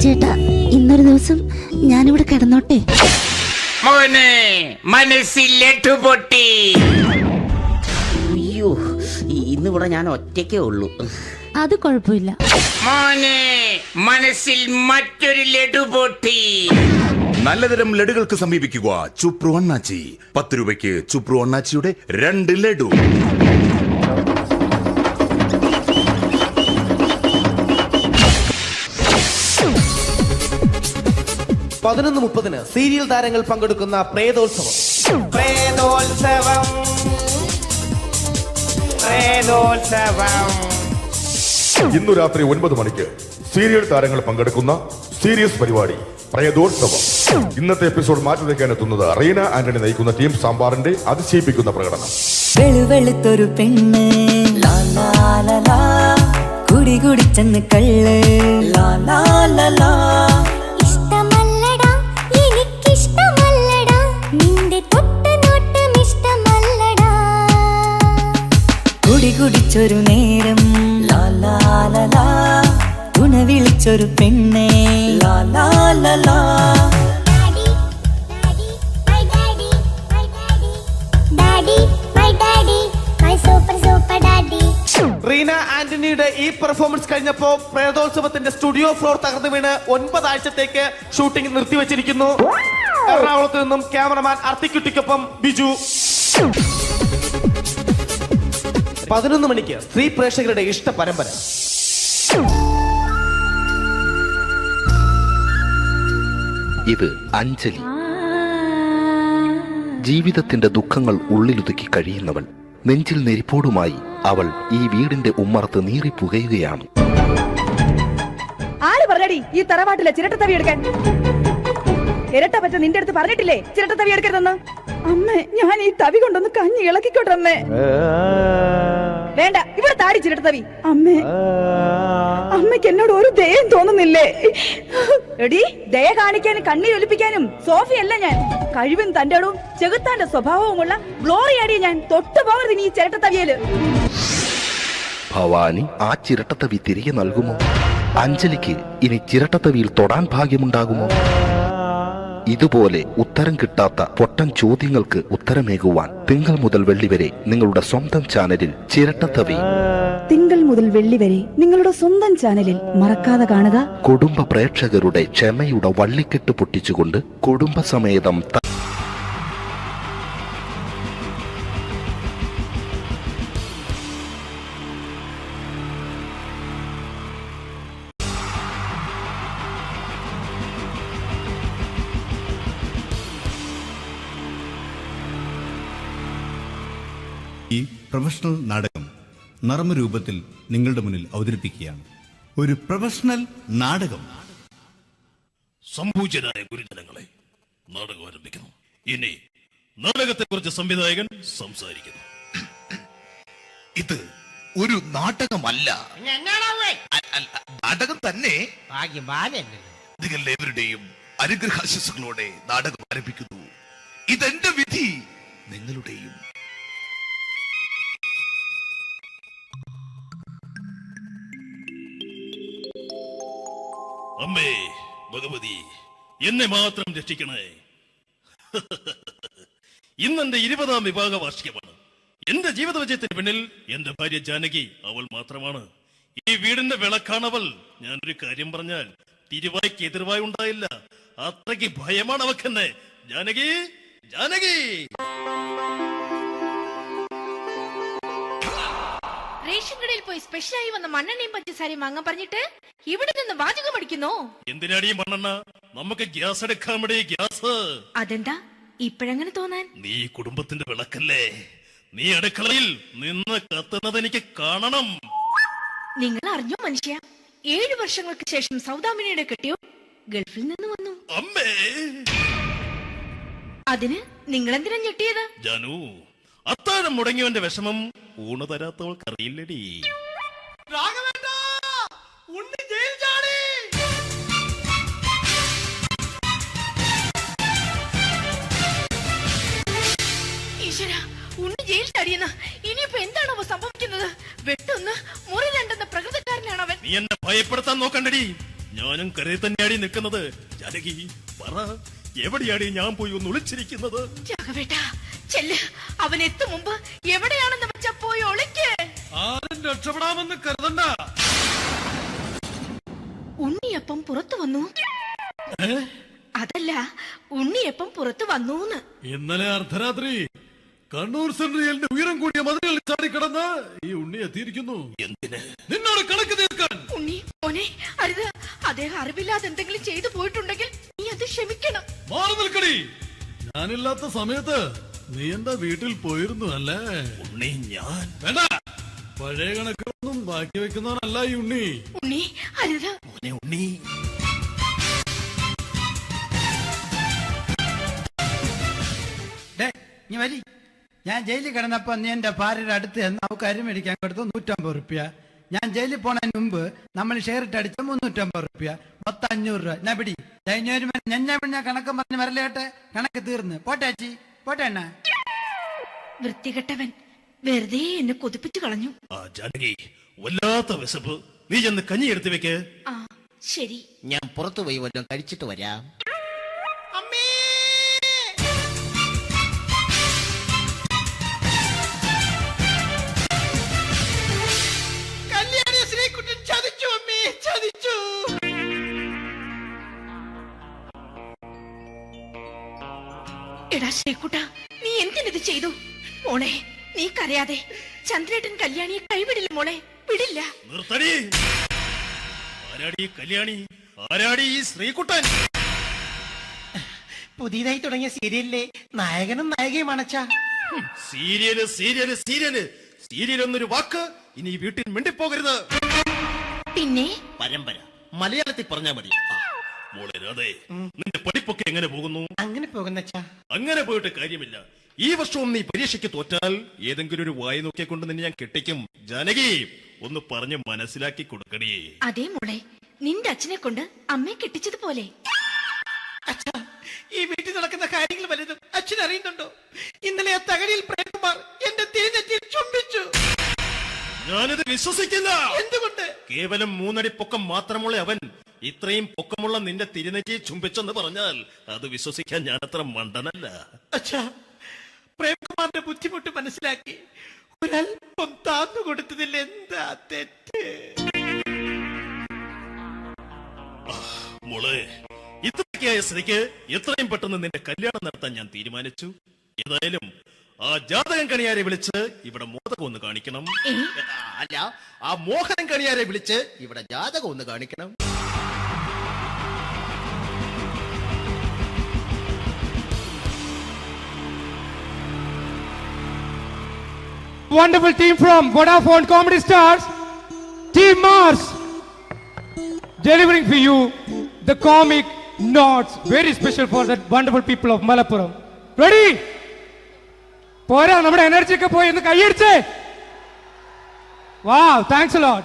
ചേട്ടാ, ഇന്നൊരു ദിവസം ഞാനിവിടെ കിടന്നോട്ടെ. മനസ്സിലെട്ടു പൊട്ടി. അയ്യോ, ഇന്നിവിടെ ഞാൻ ഒറ്റയ്ക്കേ ഉള്ളൂ. അത് കുഴപ്പമില്ല. മനസ്സിൽ മറ്റൊരു ലഡു പൊട്ടി. നല്ലതരം ലഡുകൾക്ക് സമീപിക്കുക ചുപ്രു അണ്ണാച്ചി. 10 രൂപയ്ക്ക് ചുപ്രു അണ്ണാച്ചിയുടെ 2 ലഡു. പതിനൊന്ന് 30 സീരിയൽ താരങ്ങൾ പങ്കെടുക്കുന്ന പ്രേതോത്സവം. ഇന്നു രാത്രി 9 മണിക്ക് സീരിയൽ താരങ്ങൾ പങ്കെടുക്കുന്ന സീരിയസ് പരിപാടി പ്രേതോത്സവം. ഇന്നത്തെ എപ്പിസോഡ് മാറ്റി വയ്ക്കാൻ എത്തുന്നത് റീന ആന്റണി നയിക്കുന്ന ടീം സാമ്പാറിന്റെ അതിശയിപ്പിക്കുന്ന പ്രകടനം. വെളുവെളുത്തൊരു പെണ്ണ് കുടി കുടിച്ചെന്ന് കള്ള്. ഇഷ്ടമല്ലടാ, എനിക്കിഷ്ടമല്ലടാ, നിന്റെ തൊട്ട നോട്ടം ഇഷ്ടമല്ലടാ. കുടി കുടിച്ചൊരു നേരം തുണ വിളിച്ചൊരു പെണ്ണെ. റീന ആന്റണിയുടെ ഈ പെർഫോമൻസ് കഴിഞ്ഞപ്പോ പ്രേതോത്സവത്തിന്റെ സ്റ്റുഡിയോ ഫ്ലോർ തകർന്നു വീണ് 9 ആഴ്ചത്തേക്ക് ഷൂട്ടിംഗ് നിർത്തിവെച്ചിരിക്കുന്നു. എറണാകുളത്ത് നിന്നും ക്യാമറമാൻ അർത്തിക്കുട്ടിക്കൊപ്പം ബിജു. 11 മണിക്ക് സ്ത്രീ പ്രേക്ഷകരുടെ ഇഷ്ട പരമ്പര. ഇത് അഞ്ജലി. ജീവിതത്തിന്റെ ദുഃഖങ്ങൾ ഉള്ളിലൊതുക്കി കഴിയുന്നവൾ. നെഞ്ചിൽ നെരിപ്പോടുമായി അവൾ ഈ വീടിന്റെ ഉമ്മറത്ത് നീറി പുകയുകയാണ്. ആര് പറഞ്ഞടി ഈ തറവാട്ടിലെ ചിരട്ടത്തവി എടുക്കാൻ? ഇരട്ട പറ്റ നിന്റെ അടുത്ത് പറഞ്ഞിട്ടില്ലേ ചിരട്ടത്തവി എടുക്കരുതെന്ന്? അമ്മേ, ഞാൻ ഈ തവി കൊണ്ടൊന്ന് കഞ്ഞി ഇളക്കിക്കോട്ടെ അമ്മേ. വേണ്ട, ഇവിടെ താടി ചിരട്ടത്തവി. അമ്മേ, അമ്മയ്ക്ക് എന്നോട് ഒരു ദയം തോന്നുന്നില്ലേ? എടി, ദയ കാണിക്കാനും കണ്ണീരൊലിപ്പിക്കാനും സോഫിയല്ല ഞാൻ. കഴിവും തന്റെടും ചെകുത്താന്റെ സ്വഭാവവുമുള്ള ഗ്ലോറിയാടിയ ഞാൻ. തൊട്ടു പോകരുത് നീ ചിരട്ടത്തവിയല്. ഭവാനി ആ ചിരട്ടത്തവി തിരികെ നൽകുമോ? അഞ്ജലിക്ക് ഇനി ചിരട്ടത്തവിയിൽ തൊടാൻ ഭാഗ്യമുണ്ടാകുമോ? ഇതുപോലെ ഉത്തരം കിട്ടാത്ത പൊട്ടൻ ചോദ്യങ്ങൾക്ക് ഉത്തരമേകുവാൻ തിങ്കൾ മുതൽ വെള്ളി വരെ നിങ്ങളുടെ സ്വന്തം ചാനലിൽ ചിരട്ടത്തവി. തിങ്കൾ മുതൽ വെള്ളി വരെ നിങ്ങളുടെ സ്വന്തം ചാനലിൽ മറക്കാതെ കാണുക. കുടുംബ പ്രേക്ഷകരുടെ ക്ഷമയുടെ വള്ളിക്കെട്ട് പൊട്ടിച്ചുകൊണ്ട് കുടുംബസമേതം ഈ പ്രൊഫഷണൽ നാടകം നർമ്മരൂപത്തിൽ നിങ്ങളുടെ മുന്നിൽ അവതരിപ്പിക്കുകയാണ്. ഒരു പ്രൊഫഷണൽ നാടകം. സംപൂജ്യരായ ഗുരുജനങ്ങളെ, നാടകം ആരംഭിക്കുന്നു. ഇനി നാടകത്തെ കുറിച്ച് സംവിധായകൻ സംസാരിക്കുന്നു. ഇത് ഒരു നാടകമല്ല, നാടകം തന്നെ. നിങ്ങൾ ഏവരുടെയും അനുഗ്രഹാശിസുകളോടെ നാടകം ആരംഭിക്കുന്നു. ഇതെന്റെ വിധി, നിങ്ങളുടെയും. അമ്മേ ഭഗവതി, എന്നെ മാത്രം രക്ഷിക്കണേ. ഇന്നെന്റെ 20ാം വിവാഹ വാർഷികമാണ്. എന്റെ ജീവിത വിജയത്തിന് പിന്നിൽ എന്റെ ഭാര്യ ജാനകി അവൾ മാത്രമാണ്. ഈ വീടിന്റെ വിളക്കാണവൾ. ഞാനൊരു കാര്യം പറഞ്ഞാൽ തിരുവായ്ക്ക് എതിർവായി ഉണ്ടായില്ല. അത്രയ്ക്ക് ഭയമാണ് അവക്കെന്നെ. ജാനകി, ജാനകി. റേഷൻ കടയിൽ പോയി സ്പെഷ്യലായി വന്ന മണ്ണെണ്ണയും പഞ്ചസാരയും വാങ്ങാൻ പറഞ്ഞിട്ട് ഇവിടെ നിന്ന് വാചകം അടിക്കുന്നോ? എന്തിനാടി മണ്ണെണ്ണ? നമുക്ക് ഗ്യാസ് എടുക്കാൻ വേണ്ടി ഗ്യാസ്. അതെന്താ ഇപ്പഴങ്ങനെ തോന്നാൻ? നീ കുടുംബത്തിന്റെ വിളക്കല്ലേ. നീ അടുക്കളയിൽ നിന്ന് കത്തുന്നത് എനിക്ക് കാണണം. നിങ്ങൾ അറിഞ്ഞോ മനുഷ്യ, 7 വർഷങ്ങൾക്ക് ശേഷം സൗദാമിനിയുടെ കെട്ടിയോ ഗൾഫിൽ നിന്ന് വന്നു. അമ്മേ, അതിന് നിങ്ങൾ എന്തിനാ ഞെട്ടിയത്? ജാനു, അത്താഴം മുടങ്ങിയവന്റെ വിഷമം ഊണ് തരാത്തവൾക്ക് അറിയില്ലടി. ഈശ്വര, ഉണ്ണി ജയിൽ ചാടിയെന്ന്. ഇനിയിപ്പോ എന്താണോ സംഭവിക്കുന്നത്? വെട്ടൊന്ന് മുറി രണ്ടെന്ന പ്രകൃതക്കാരനാണ് അവൻ. നീ എന്നെ ഭയപ്പെടുത്താൻ നോക്കണ്ടടി. ഞാനും കരയിൽ തന്നെയാടി നിൽക്കുന്നത്. ജാനകി, പറ, എവിടെയാടി ഞാൻ പോയി ഒന്ന് ഒളിച്ചിരിക്കുന്നത്? രാഘവേട്ടാ, ചെല്ല്. അവൻ എത്തും മുമ്പ് എവിടെയാണെന്ന് വെച്ചാ പോയി ഒളിക്ക്. ആരും രക്ഷപ്പെടാമെന്ന് കരുതണ്ട. ഉണ്ണിയപ്പം പുറത്തു വന്നു. അതല്ല, ഉണ്ണിയപ്പം പുറത്തു വന്നൂന്ന്. ഇന്നലെ അർദ്ധരാത്രി കണ്ണൂർ സെൻട്രലിന്റെ ഉയരം കൂടിയ മതിലുകളിൽ ചാടിക്കിടന്ന് ഈ ഉണ്ണി എത്തിയിരിക്കുന്നു. എന്തിന്? നിന്നോട് കണക്ക് തീർക്കാൻ. ഉണ്ണി മോനെ, അരുത്. അദ്ദേഹം അറിവില്ലാതെ എന്തെങ്കിലും ചെയ്തു പോയിട്ടുണ്ടെങ്കിൽ നീ അത് ക്ഷമിക്കണം. മാറി നിൽക്കടി. ഞാനില്ലാത്ത സമയത്ത് നീ എന്താ വീട്ടിൽ പോയിരുന്നു അല്ലേ? ഉണ്ണി, ഞാൻ വേണ്ട. പഴയ കണക്കൊന്നും ബാക്കി വെക്കുന്നവനല്ല ഈ ഉണ്ണി. ഉണ്ണി, അരുത്. മോനെ ഉണ്ണി. ഞാൻ ജയിലിൽ കിടന്നപ്പോ നീ എന്റെ ഭാര്യയുടെ അടുത്ത് നമുക്ക് അരി മേടിക്കാൻ കൊടുത്തു 150 റുപ്യ. ഞാൻ ജയിലിൽ പോണതിന് മുമ്പ് നമ്മൾ ഷെയർ ഇട്ട് അടിച്ച 350 റുപ്യ, മൊത്തം 500 രൂപ. ഞാൻ പിടി ഞാൻ കണക്കം പറഞ്ഞ് വരലേട്ടെ. കണക്ക് തീർന്ന് പോട്ടെ അച്ചി, പോട്ടെ അണ്ണ. വൃത്തികെട്ടവൻ വെറുതെ എന്നെ കൊതിപ്പിച്ചു കളഞ്ഞു. ജാനകി, വല്ലാത്ത വിശപ്പ്. നീ ചെന്ന് കഞ്ഞി എടുത്തു വെക്ക്. ആ ശരി. ഞാൻ പുറത്തു പോയി വല്ലതും കഴിച്ചിട്ട് വരാം. എടാ ശ്രീകുട്ടാ, നീ എന്തിനിത് ചെയ്തു? മോളെ, നീ കരയാതെ. ചന്ദ്രേട്ടൻ കല്യാണിയെ കൈവിടില്ല മോളെ, വിടില്ല. നിർത്തടി. ആരാടി കല്യാണി? ആരാടി ഈ ശ്രീകുട്ടൻ? പുതിയതായി തുടങ്ങിയ സീരിയലിലെ നായകനും നായികയും അണച്ചാ. സീരിയല് സീരിയല് സീരിയല് സീരിയൽ എന്നൊരു വാക്ക് ഇനി ഈ വീട്ടിൽ മിണ്ടിപ്പോകരുത്. പിന്നെ പരമ്പര മലയാളത്തിൽ പറഞ്ഞാ മതി. മോളെ രാധേ, നിന്റെ പഠിപ്പൊക്കെ എങ്ങനെ പോകുന്നു? അങ്ങനെ പോകുന്നച്ചാ. അങ്ങനെ പോയിട്ട് കാര്യമില്ല. ഈ വർഷവും നീ പരീക്ഷയ്ക്ക് തോറ്റാൽ ഏതെങ്കിലും ഒരു വായി നോക്കിയെ കൊണ്ട് നിന്നെ ഞാൻ കെട്ടിക്കും. ജാനകി, ഒന്ന് പറഞ്ഞ് മനസ്സിലാക്കി കൊടുക്കണേ. അതേ മോളെ, നിന്റെ അച്ഛനെ കൊണ്ട് അമ്മയെ കെട്ടിച്ചതുപോലെ. ഈ വീട്ടിൽ നടക്കുന്ന കാര്യങ്ങൾ വലുതും അച്ഛൻ അറിയുന്നുണ്ടോ? ഇന്നലെ ആ തകഴിയിൽ പ്രേംകുമാർ എന്റെ തിരിഞ്ഞെറ്റിയിൽ ചുംബിച്ചു. ഞാനിത് വിശ്വസിക്കില്ല. എന്തുകൊണ്ട്? കേവലം 3 അടി പൊക്കം മാത്രമുള്ള അവൻ ഇത്രയും പൊക്കമുള്ള നിന്റെ തിരുനെറ്റിയെ ചുംബിച്ചെന്ന് പറഞ്ഞാൽ അത് വിശ്വസിക്കാൻ ഞാൻ അത്ര മണ്ടനല്ല. അച്ഛാ, പ്രേംകുമാറിന്റെ ബുദ്ധിമുട്ട് മനസ്സിലാക്കി ഒരല്പം താന്നു കൊടുത്തതിൽ എന്താ തെറ്റ്? മോളെ, ഇത്രയ്ക്കായ സ്ഥിതിക്ക് എത്രയും പെട്ടെന്ന് നിന്റെ കല്യാണം നടത്താൻ ഞാൻ തീരുമാനിച്ചു. ഏതായാലും ആ ജാതകം കണിയാരെ വിളിച്ച് ഇവിടെ മോദകം ഒന്ന് കാണിക്കണം. അല്ല, ആ മോഹനം കണിയാരെ വിളിച്ച് ഇവിടെ ജാതകം ഒന്ന് കാണിക്കണം. wonderful team from Vodafone Comedy Stars, Team Mars, delivering for you the comic notes, very special for the wonderful people of Malappuram. Ready? പോരാ, നമ്മുടെ എനർജി ഒക്കെ പോയി ഒന്ന് കൈയടിച്ചേ. Wow, thanks a lot.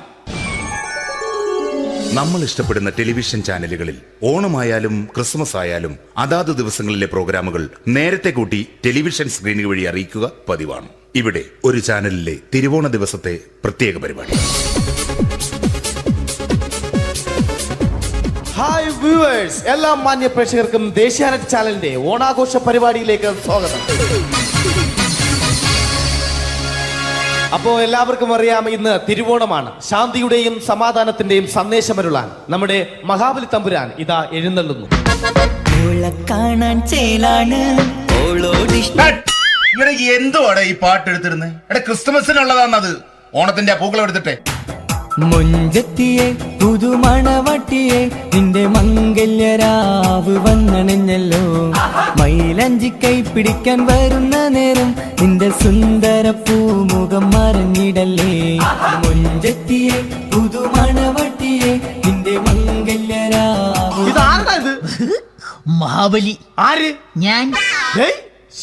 നമ്മൾ ഇഷ്ടപ്പെടുന്ന ടെലിവിഷൻ ചാനലുകളിൽ ഓണമായാലും ക്രിസ്മസ് ആയാലും അതാത് ദിവസങ്ങളിലെ പ്രോഗ്രാമുകൾ നേരത്തെ കൂട്ടി ടെലിവിഷൻ സ്ക്രീനുകൾ വഴി അറിയിക്കുക പതിവാണ്. ഇവിടെ ഒരു ചാനലിലെ തിരുവോണ ദിവസത്തെ പ്രത്യേക പരിപാടി. ഹായ് വ്യൂവേഴ്സ്, എല്ലാ മാന്യ പ്രേക്ഷകർക്കും ദേശീയാനെറ്റ് ചാനലിന്റെ ഓണാഘോഷ പരിപാടിയിലേക്ക് സ്വാഗതം. അപ്പോ എല്ലാവർക്കും അറിയാം, ഇന്ന് തിരുവോണമാണ്. ശാന്തിയുടെയും സമാധാനത്തിന്റെയും സന്ദേശമരുളാൻ നമ്മുടെ മഹാബലി തമ്പുരാൻ ഇതാ എഴുന്നള്ളുന്നു. കാണാൻ ചേലാണ് എന്തുവാടെ ഈ പാട്ട് എടുത്തിരുന്നത്? ക്രിസ്മസിനുള്ളതാണത്. ഓണത്തിന്റെ പൂക്കളം എടുത്തിട്ടെ. മുഞ്ചത്തിയെ പുതുമണവട്ടിയെ നിന്റെ മംഗല്യരാവ് വന്നണിഞ്ഞല്ലോ. മൈലഞ്ചി കൈ പിടിക്കാൻ വരുന്ന നേരം നിന്റെ സുന്ദര പൂമുഖം മറിഞ്ഞിടല്ലേ. മുഞ്ചത്തിയെ പുതുമണവട്ടിയെ നിന്റെ മംഗല്യരാവ്. ഇതാരടാ ഇത്? മഹാബലി. ആര്? ഞാൻ.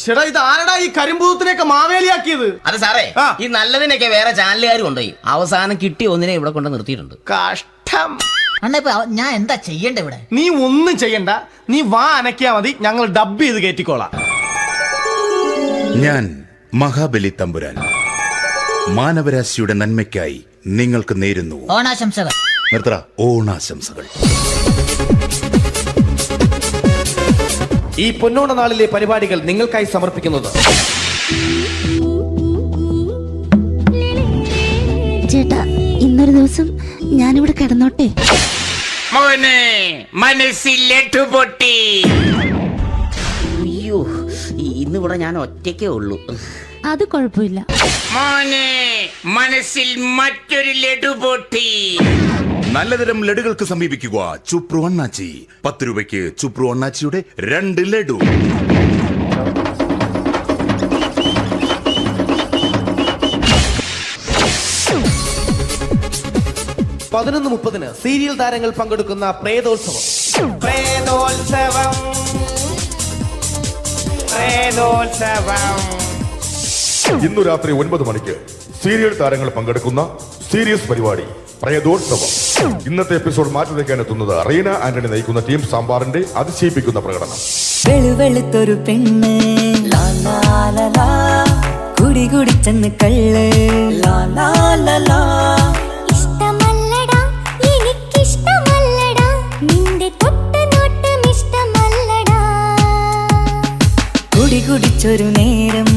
ചേട്ടാ, ഇത് ആരടാ ഈ കരിമ്പൂത്തിനെയൊക്കെ മാവേലിയാക്കിയത്? അത് സാറേ, ഈ നല്ലതിനൊക്കെ വേറെ ചാനലുകാർ കൊണ്ടുപോയി അവസാനം കിട്ടി ഒന്നിനെ ഇവിടെ കൊണ്ട് നിർത്തിയിട്ടുണ്ട്. കഷ്ടം. അണ്ണ ഇപ്പൊ ഞാൻ എന്താ ചെയ്യണ്ട ഇവിടെ? നീ ഒന്നും ചെയ്യണ്ട, നീ വാ അനക്കിയാ മതി, ഞങ്ങൾ ഡബ് ചെയ്ത് കയറ്റിക്കോളാം. ഞാൻ മഹാബലി തമ്പുരാൻ മാനവരാശിയുടെ നന്മയ്ക്കായി നിങ്ങൾക്ക് നേരുന്നു ഓണാശംസകൾ. നിർത്തറ. ഓണാശംസകൾ. ഈ പൊന്നോണ നാളിലെ പരിപാടികൾ നിങ്ങൾക്കായി സമർപ്പിക്കുന്നത് ചേട്ടാ, ഇന്നൊരു ദിവസം ഞാനിവിടെ കിടന്നോട്ടെ. മോനെ മനസ്സിലെട്ടു പൊട്ടി. അയ്യോ, ഇന്നിവിടെ ഞാൻ ഒറ്റയ്ക്കേ ഉള്ളൂ. അത് കുഴപ്പമില്ല. മോനെ മനസ്സിൽ മറ്റൊരു ലഡു പൊട്ടി. നല്ലതരം ലഡുകൾക്ക് സമീപിക്കുക ചുപ്രു അണ്ണാച്ചി. 10 രൂപയ്ക്ക് ചുപ്രു അണ്ണാച്ചിയുടെ 2 ലഡു. (11:30) സീരിയൽ താരങ്ങൾ പങ്കെടുക്കുന്ന പ്രേതോത്സവം. പ്രേതോത്സവം, പ്രേതോത്സവം. ഇന്നു രാത്രി 9 മണിക്ക് സീരിയൽ താരങ്ങൾ പങ്കെടുക്കുന്ന സീരിയസ് പരിപാടി പ്രേതോത്സവം. ഇന്നത്തെ എപ്പിസോഡ് മാറ്റി വയ്ക്കാൻ എത്തുന്നത് റീന ആന്റണി നയിക്കുന്ന ടീം സാമ്പാറിന്റെ അതിശയിപ്പിക്കുന്ന പ്രകടനം. വെളുവെളുത്തൊരു പെണ്ണ് കുടി കുടിച്ചെന്ന് കള്ള്. ഇഷ്ടമല്ലടാ, എനിക്കിഷ്ടമല്ലടാ, നിന്റെ തൊട്ടനോട്ടം ഇഷ്ടമല്ലടാ. കുടി കുടിച്ചൊരു നേരം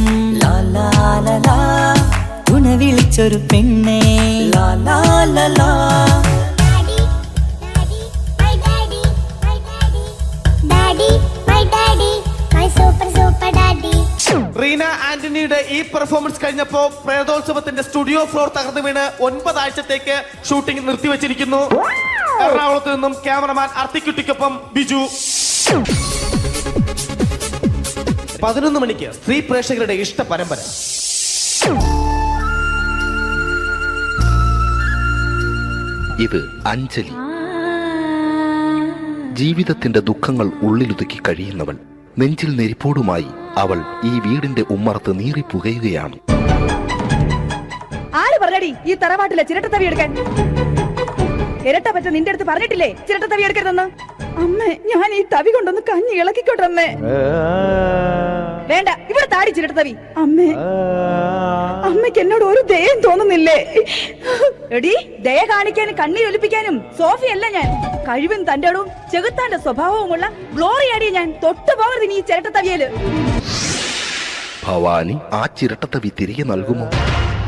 തുണ വിളിച്ചൊരു പെണ്ണെ. റീന ആന്റണിയുടെ ഈ പെർഫോമൻസ് കഴിഞ്ഞപ്പോ പ്രേതോത്സവത്തിന്റെ സ്റ്റുഡിയോ ഫ്ലോർ തകർന്നു വീണ് 9 ആഴ്ചത്തേക്ക് ഷൂട്ടിംഗ് നിർത്തിവെച്ചിരിക്കുന്നു. എറണാകുളത്ത് നിന്നും ക്യാമറമാൻ അർത്തിക്കുട്ടിക്കൊപ്പം ബിജു. 11 മണിക്ക് സ്ത്രീ പ്രേക്ഷകരുടെ ഇഷ്ട പരമ്പര. ഇത് അഞ്ജലി. ജീവിതത്തിന്റെ ദുഃഖങ്ങൾ ഉള്ളിലുതുക്കി കഴിയുന്നവൾ. നെഞ്ചിൽ നെരിപ്പോടുമായി അവൾ ഈ വീടിന്റെ ഉമ്മറത്ത് നീറിപ്പുകയുകയാണ്. ആര് പറഞ്ഞടി ഈ തറവാട്ടിലെ ചിരട്ടത്തവി എടുക്കാൻ? ഇരട്ട പറ്റ നിന്റെ അടുത്ത് പറഞ്ഞിട്ടില്ലേ ചിരട്ടത്തവി എടുക്കരുതെന്ന്? അമ്മേ, ഞാൻ ഈ തവി കൊണ്ടൊന്ന് കഞ്ഞി ഇളക്കിക്കോട്ടെ അമ്മേ. വേണ്ട, ഇവിടെ താടി ചിരട്ടത്തവി. അമ്മേ, അമ്മയ്ക്ക് എന്നോട് ഒരു ദയം തോന്നുന്നില്ലേ? എടി, ദയ കാണിക്കാനും കണ്ണീരൊലിപ്പിക്കാനും സോഫിയല്ല ഞാൻ. കഴിവും തന്റെ ഇടവും ചെകുത്താന്റെ സ്വഭാവവുമുള്ള ഗ്ലോറിയാടിയ ഞാൻ. തൊട്ടുപോകരുത് നീ ഈ ചിരട്ടത്തവിയല്. ഭവാനി ആ ചിരട്ടത്തവി തിരികെ നൽകുമോ?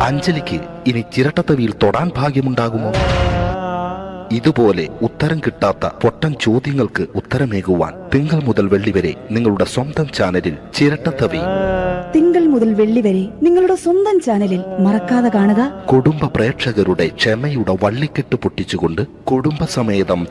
അഞ്ജലിക്ക് ഇനി ചിരട്ടത്തവിയിൽ തൊടാൻ ഭാഗ്യമുണ്ടാകുമോ? ഇതുപോലെ ഉത്തരം കിട്ടാത്ത പൊട്ടൻ ചോദ്യങ്ങൾക്ക് ഉത്തരമേകുവാൻ തിങ്കൾ മുതൽ വെള്ളി വരെ നിങ്ങളുടെ സ്വന്തം ചാനലിൽ ചിരട്ടത്തവി. തിങ്കൾ മുതൽ വെള്ളി വരെ നിങ്ങളുടെ സ്വന്തം ചാനലിൽ മറക്കാതെ കാണുക. കുടുംബ പ്രേക്ഷകരുടെ ക്ഷമയുടെ വള്ളിക്കെട്ട് പൊട്ടിച്ചുകൊണ്ട് കുടുംബസമേതം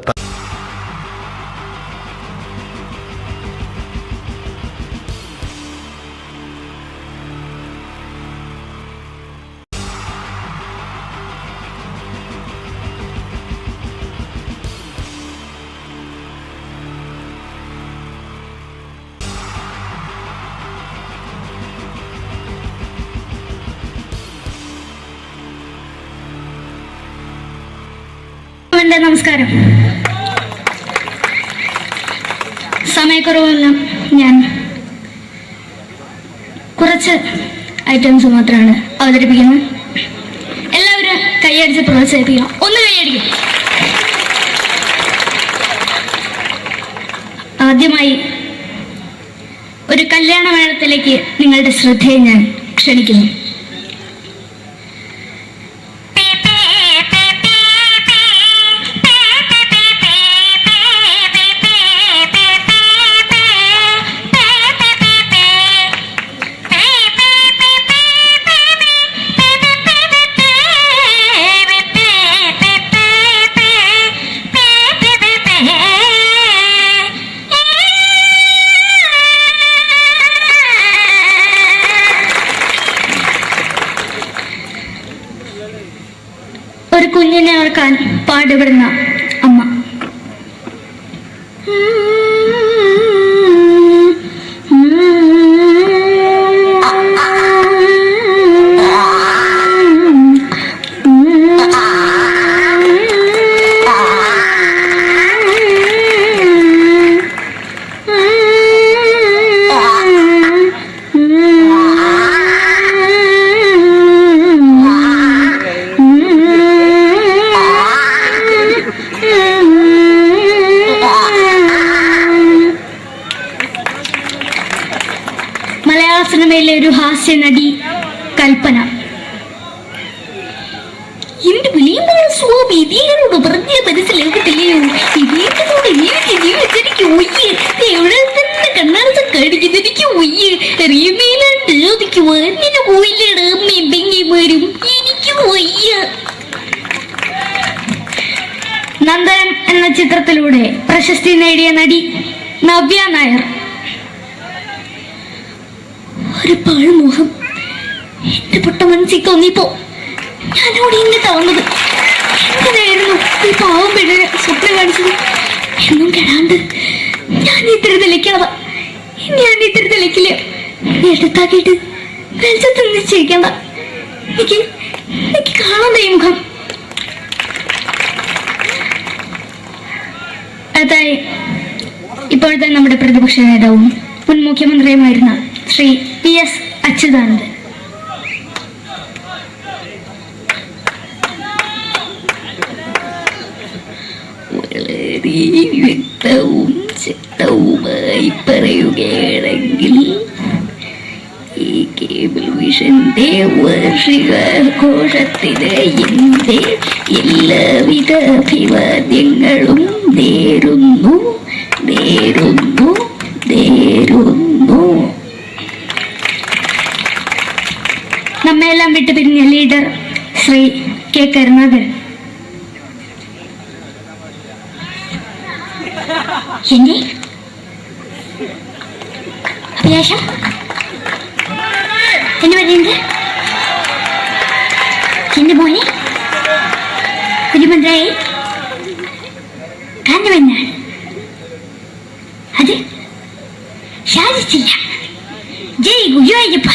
എല്ലാവർക്കും നമസ്കാരം. സമയക്കുറവെല്ലാം ഞാൻ കുറച്ച് ഐറ്റംസ് മാത്രമാണ് അവതരിപ്പിക്കുന്നത്. എല്ലാവരും കൈയടിച്ച് പ്രോത്സാഹിപ്പിക്കണം. ഒന്ന് കൈയടിക്കും. ആദ്യമായി ഒരു കല്യാണ മേളത്തിലേക്ക് നിങ്ങളുടെ ശ്രദ്ധയെ ഞാൻ ക്ഷണിക്കുന്നു. ഒരു കുഞ്ഞിനെ ഓർക്കാൻ പാടുപെടുന്ന അമ്മ. മലയാള സിനിമയിലെ ഒരു ഹാസ്യ നടി കൽപ്പന. എന്റെ വിളിയുമ്പോൾ സ്വാമി ഇതിനോട് പറഞ്ഞ മനസ്സിലാകത്തില്ലയോ? ഇതിനോട് ജീവിച്ചിരിക്കും ഒയ്യ്. എവിടെ തന്നെ കണ്ണാടത്ത് കടിക്കുന്നത് എനിക്ക് ഒയ്യ്. അറിയുന്നതിലാണ്ട് എനിക്ക് വന്നിന് പോയില്ലേടാ അമ്മയും പെങ്ങിമാരും. എനിക്ക് ഒയ്യ. നന്ദനം എന്ന ചിത്രത്തിലൂടെ പ്രശസ്തി നേടിയ നടി നവ്യ നായർ. ഒരു പാഴ്മോഹം എന്റെ പൊട്ട മനസ്സിൽ തോന്നിയപ്പോ ഞാനവിടെ ഇങ്ങോട്ടാ വന്നത്. എങ്ങനെയായിരുന്നു ഈ പാവം പെണ്ണിന് സ്വപ്നം കാണിച്ചത്? എന്നും കെടാണ്ട് ഞാൻ ഇത്തിരി തെളിക്കാതെ എടുത്താക്കിയിട്ട് വെളിച്ചത്ത് നിശ്ചയിക്കണ്ട. എനിക്ക് കാണാൻ ഈ മുഖം. അതായി ഇപ്പോഴത്തെ നമ്മുടെ പ്രതിപക്ഷ നേതാവും മുൻ മുഖ്യമന്ത്രിയുമായിരുന്ന ശ്രീ PS അച്യുതാനന്ദൻ. വളരെ വ്യക്തവും ശക്തവുമായി പറയുകയാണെങ്കിൽ ഈ കേബിൾ വിഷന്റെ വാർഷികാഘോഷത്തിന് എന്റെ എല്ലാവിധ അഭിവാദ്യങ്ങളും നേരുന്നു. നമ്മെല്ലാം വിട്ടുപിരിഞ്ഞ ലീഡർ ശ്രീ K. കരുണാകരൻ. എന്റെ അഭിലാഷം എന്ന് പറയുന്നത് എന്റെ മോനെ കുഞ്ഞുമന്ത്രായി കാണുമെന്നാണ്. അത് സാധിച്ചില്ല. ജയ് ഗുരുവായൂരപ്പ.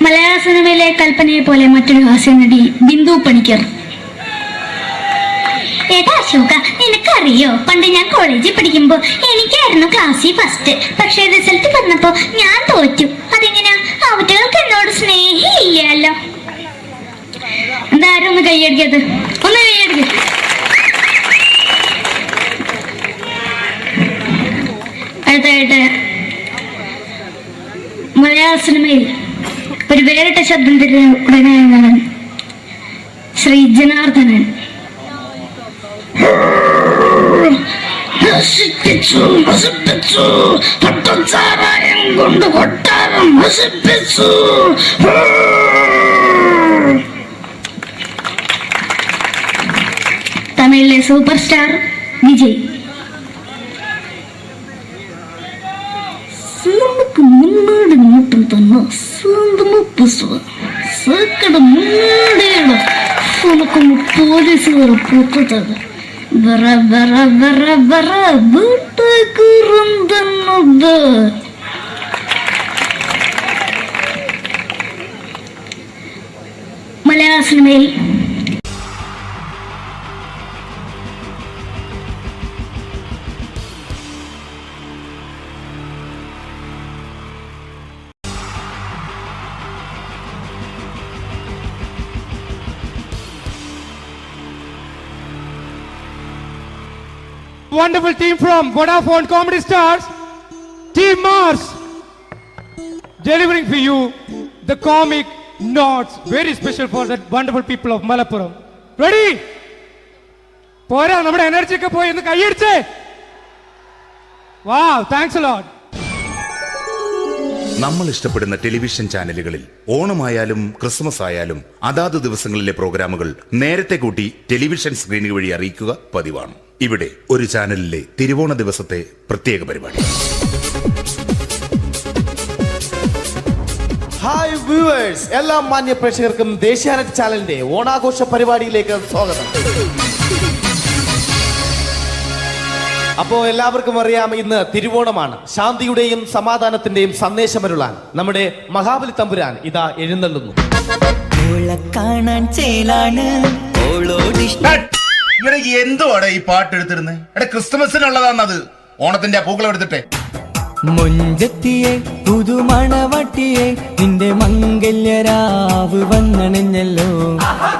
മലയാള സിനിമയിലെ കൽപ്പനയെ പോലെ മറ്റൊരു ഹാസ്യ നടി ബിന്ദു പണിക്കർ. ഏതാ അശോക, നിനക്കറിയോ പണ്ട് ഞാൻ കോളേജിൽ പഠിക്കുമ്പോ എനിക്കായിരുന്നു ക്ലാസ്സിൽ ഫസ്റ്റ്. പക്ഷെ റിസൾട്ട് വന്നപ്പോ ഞാൻ തോറ്റു. അതെങ്ങനെയാ? അവറ്റകൾക്ക് എന്നോട് സ്നേഹമില്ലല്ലോ. എന്താരും ഒന്ന് കൈയടിക്കത്? ഒന്ന് കൈയടിക്ക. അടുത്തായിട്ട് മലയാള സിനിമയിൽ ഒരു വേറിട്ട ശബ്ദത്തിന്റെ ഉടനെയാണ് ശ്രീ ജനാർദ്ദനൻ. പട്ടച്ചാരായം കൊണ്ട് കൊട്ടാരം നശിപ്പിച്ചു. തമിഴിലെ സൂപ്പർ സ്റ്റാർ വിജയ്. നമുക്ക് മുന്നോടി നോട്ടം തന്നെ സ്വന്തമോ പുസ്തകം സക്കട മുന്നോടിയാണ്. നമുക്കൊന്ന് പോലീസുകാർ പൂത്തത് വറ വറ വറ വറ വീട്ടുകുറുന്നത്. മലയാള സിനിമയിൽ wonderful team from Vodafone Comedy Stars, Team Mars, delivering for you the comic notes, very special for that wonderful people of Malappuram. Ready? പോരാ, നമ്മുടെ എനർജി ഒക്കെ പോയി ഒന്ന് കൈയടിച്ചേ. Wow, thanks a lot. നമ്മൾ ഇഷ്ടപ്പെടുന്ന ടെലിവിഷൻ ചാനലുകളിൽ ഓണമായാലും ക്രിസ്മസ് ആയാലും അതാത് ദിവസങ്ങളിലെ പ്രോഗ്രാമുകൾ നേരത്തെ കൂട്ടി ടെലിവിഷൻ സ്ക്രീനുകൾ വഴി അറിയിക്കുക പതിവാണ്. ഇവിടെ ഒരു ചാനലിലെ തിരുവോണ ദിവസത്തെ പ്രത്യേക പരിപാടി. ഹായ് വ്യൂവേഴ്സ്, എല്ലാ മാന്യ പ്രേക്ഷകർക്കും ദേശീയാനെറ്റ് ചാനലിന്റെ ഓണാഘോഷ പരിപാടിയിലേക്ക് സ്വാഗതം. അപ്പോ എല്ലാവർക്കും അറിയാം, ഇന്ന് തിരുവോണമാണ്. ശാന്തിയുടെയും സമാധാനത്തിന്റെയും സന്ദേശമരുളാൻ നമ്മുടെ മഹാബലി തമ്പുരാൻ ഇതാ എഴുന്നള്ളുന്നു. എന്തുവാടെ ഈ പാട്ട് എടുത്തിരുന്നത്? ക്രിസ്മസിനുള്ളതാണത്, ഓണത്തിന്റെ പൂക്കളം എടുത്തിട്ടെ. മുഞ്ചത്തിയെ പുതുമണവട്ടിയെ നിന്റെ മംഗല്യരാവ് വന്നണഞ്ഞല്ലോ.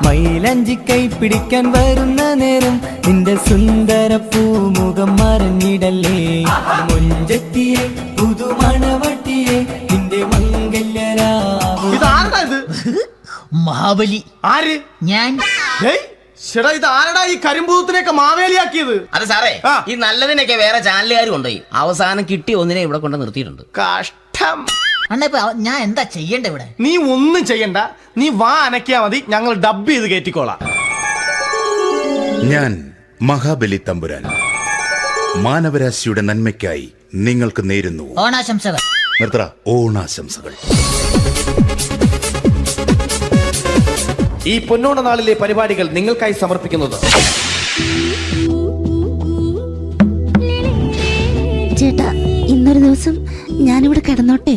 മൈലഞ്ചി കൈ പിടിക്കാൻ വരുന്ന നേരം നിന്റെ സുന്ദര പൂമുഖം മറഞ്ഞിടല്ലേ. മുഞ്ചത്തിയെ പുതുമണവട്ടിയെ നിന്റെ മംഗല്യരാവ്. മഹാബലി. ആര്? ഞാൻ. ചേട്ടാ, ഇത് ആരടാ ഈ കരിമ്പൂത്തിനെയൊക്കെ മാവേലിയാക്കിയത്? അത് സാറേ, ഈ നല്ലതിനൊക്കെ വേറെ ചാനലുകാർ കൊണ്ടുപോയി അവസാനം കിട്ടി ഒന്നിനെ ഇവിടെ കൊണ്ട് നിർത്തിയിട്ടുണ്ട്. കഷ്ടം. അണ്ണാ ഞാൻ എന്താ ചെയ്യണ്ട ഇവിടെ? നീ ഒന്നും ചെയ്യണ്ട, നീ വാ അനക്കിയാ മതി, ഞങ്ങൾ ഡബ് ചെയ്ത് കയറ്റിക്കോളാം. ഞാൻ മഹാബലി തമ്പുരാൻ മാനവരാശിയുടെ നന്മയ്ക്കായി നിങ്ങൾക്ക് നേരുന്നു ഓണാശംസകൾ. നിർത്തറ, ഓണാശംസകൾ. ഈ പൊന്നോണ നാളിലെ പരിപാടികൾ നിങ്ങൾക്കായി സമർപ്പിക്കുന്നത് ചേട്ടാ, ഇന്നൊരു ദിവസം ഞാനിവിടെ കിടന്നോട്ടെ.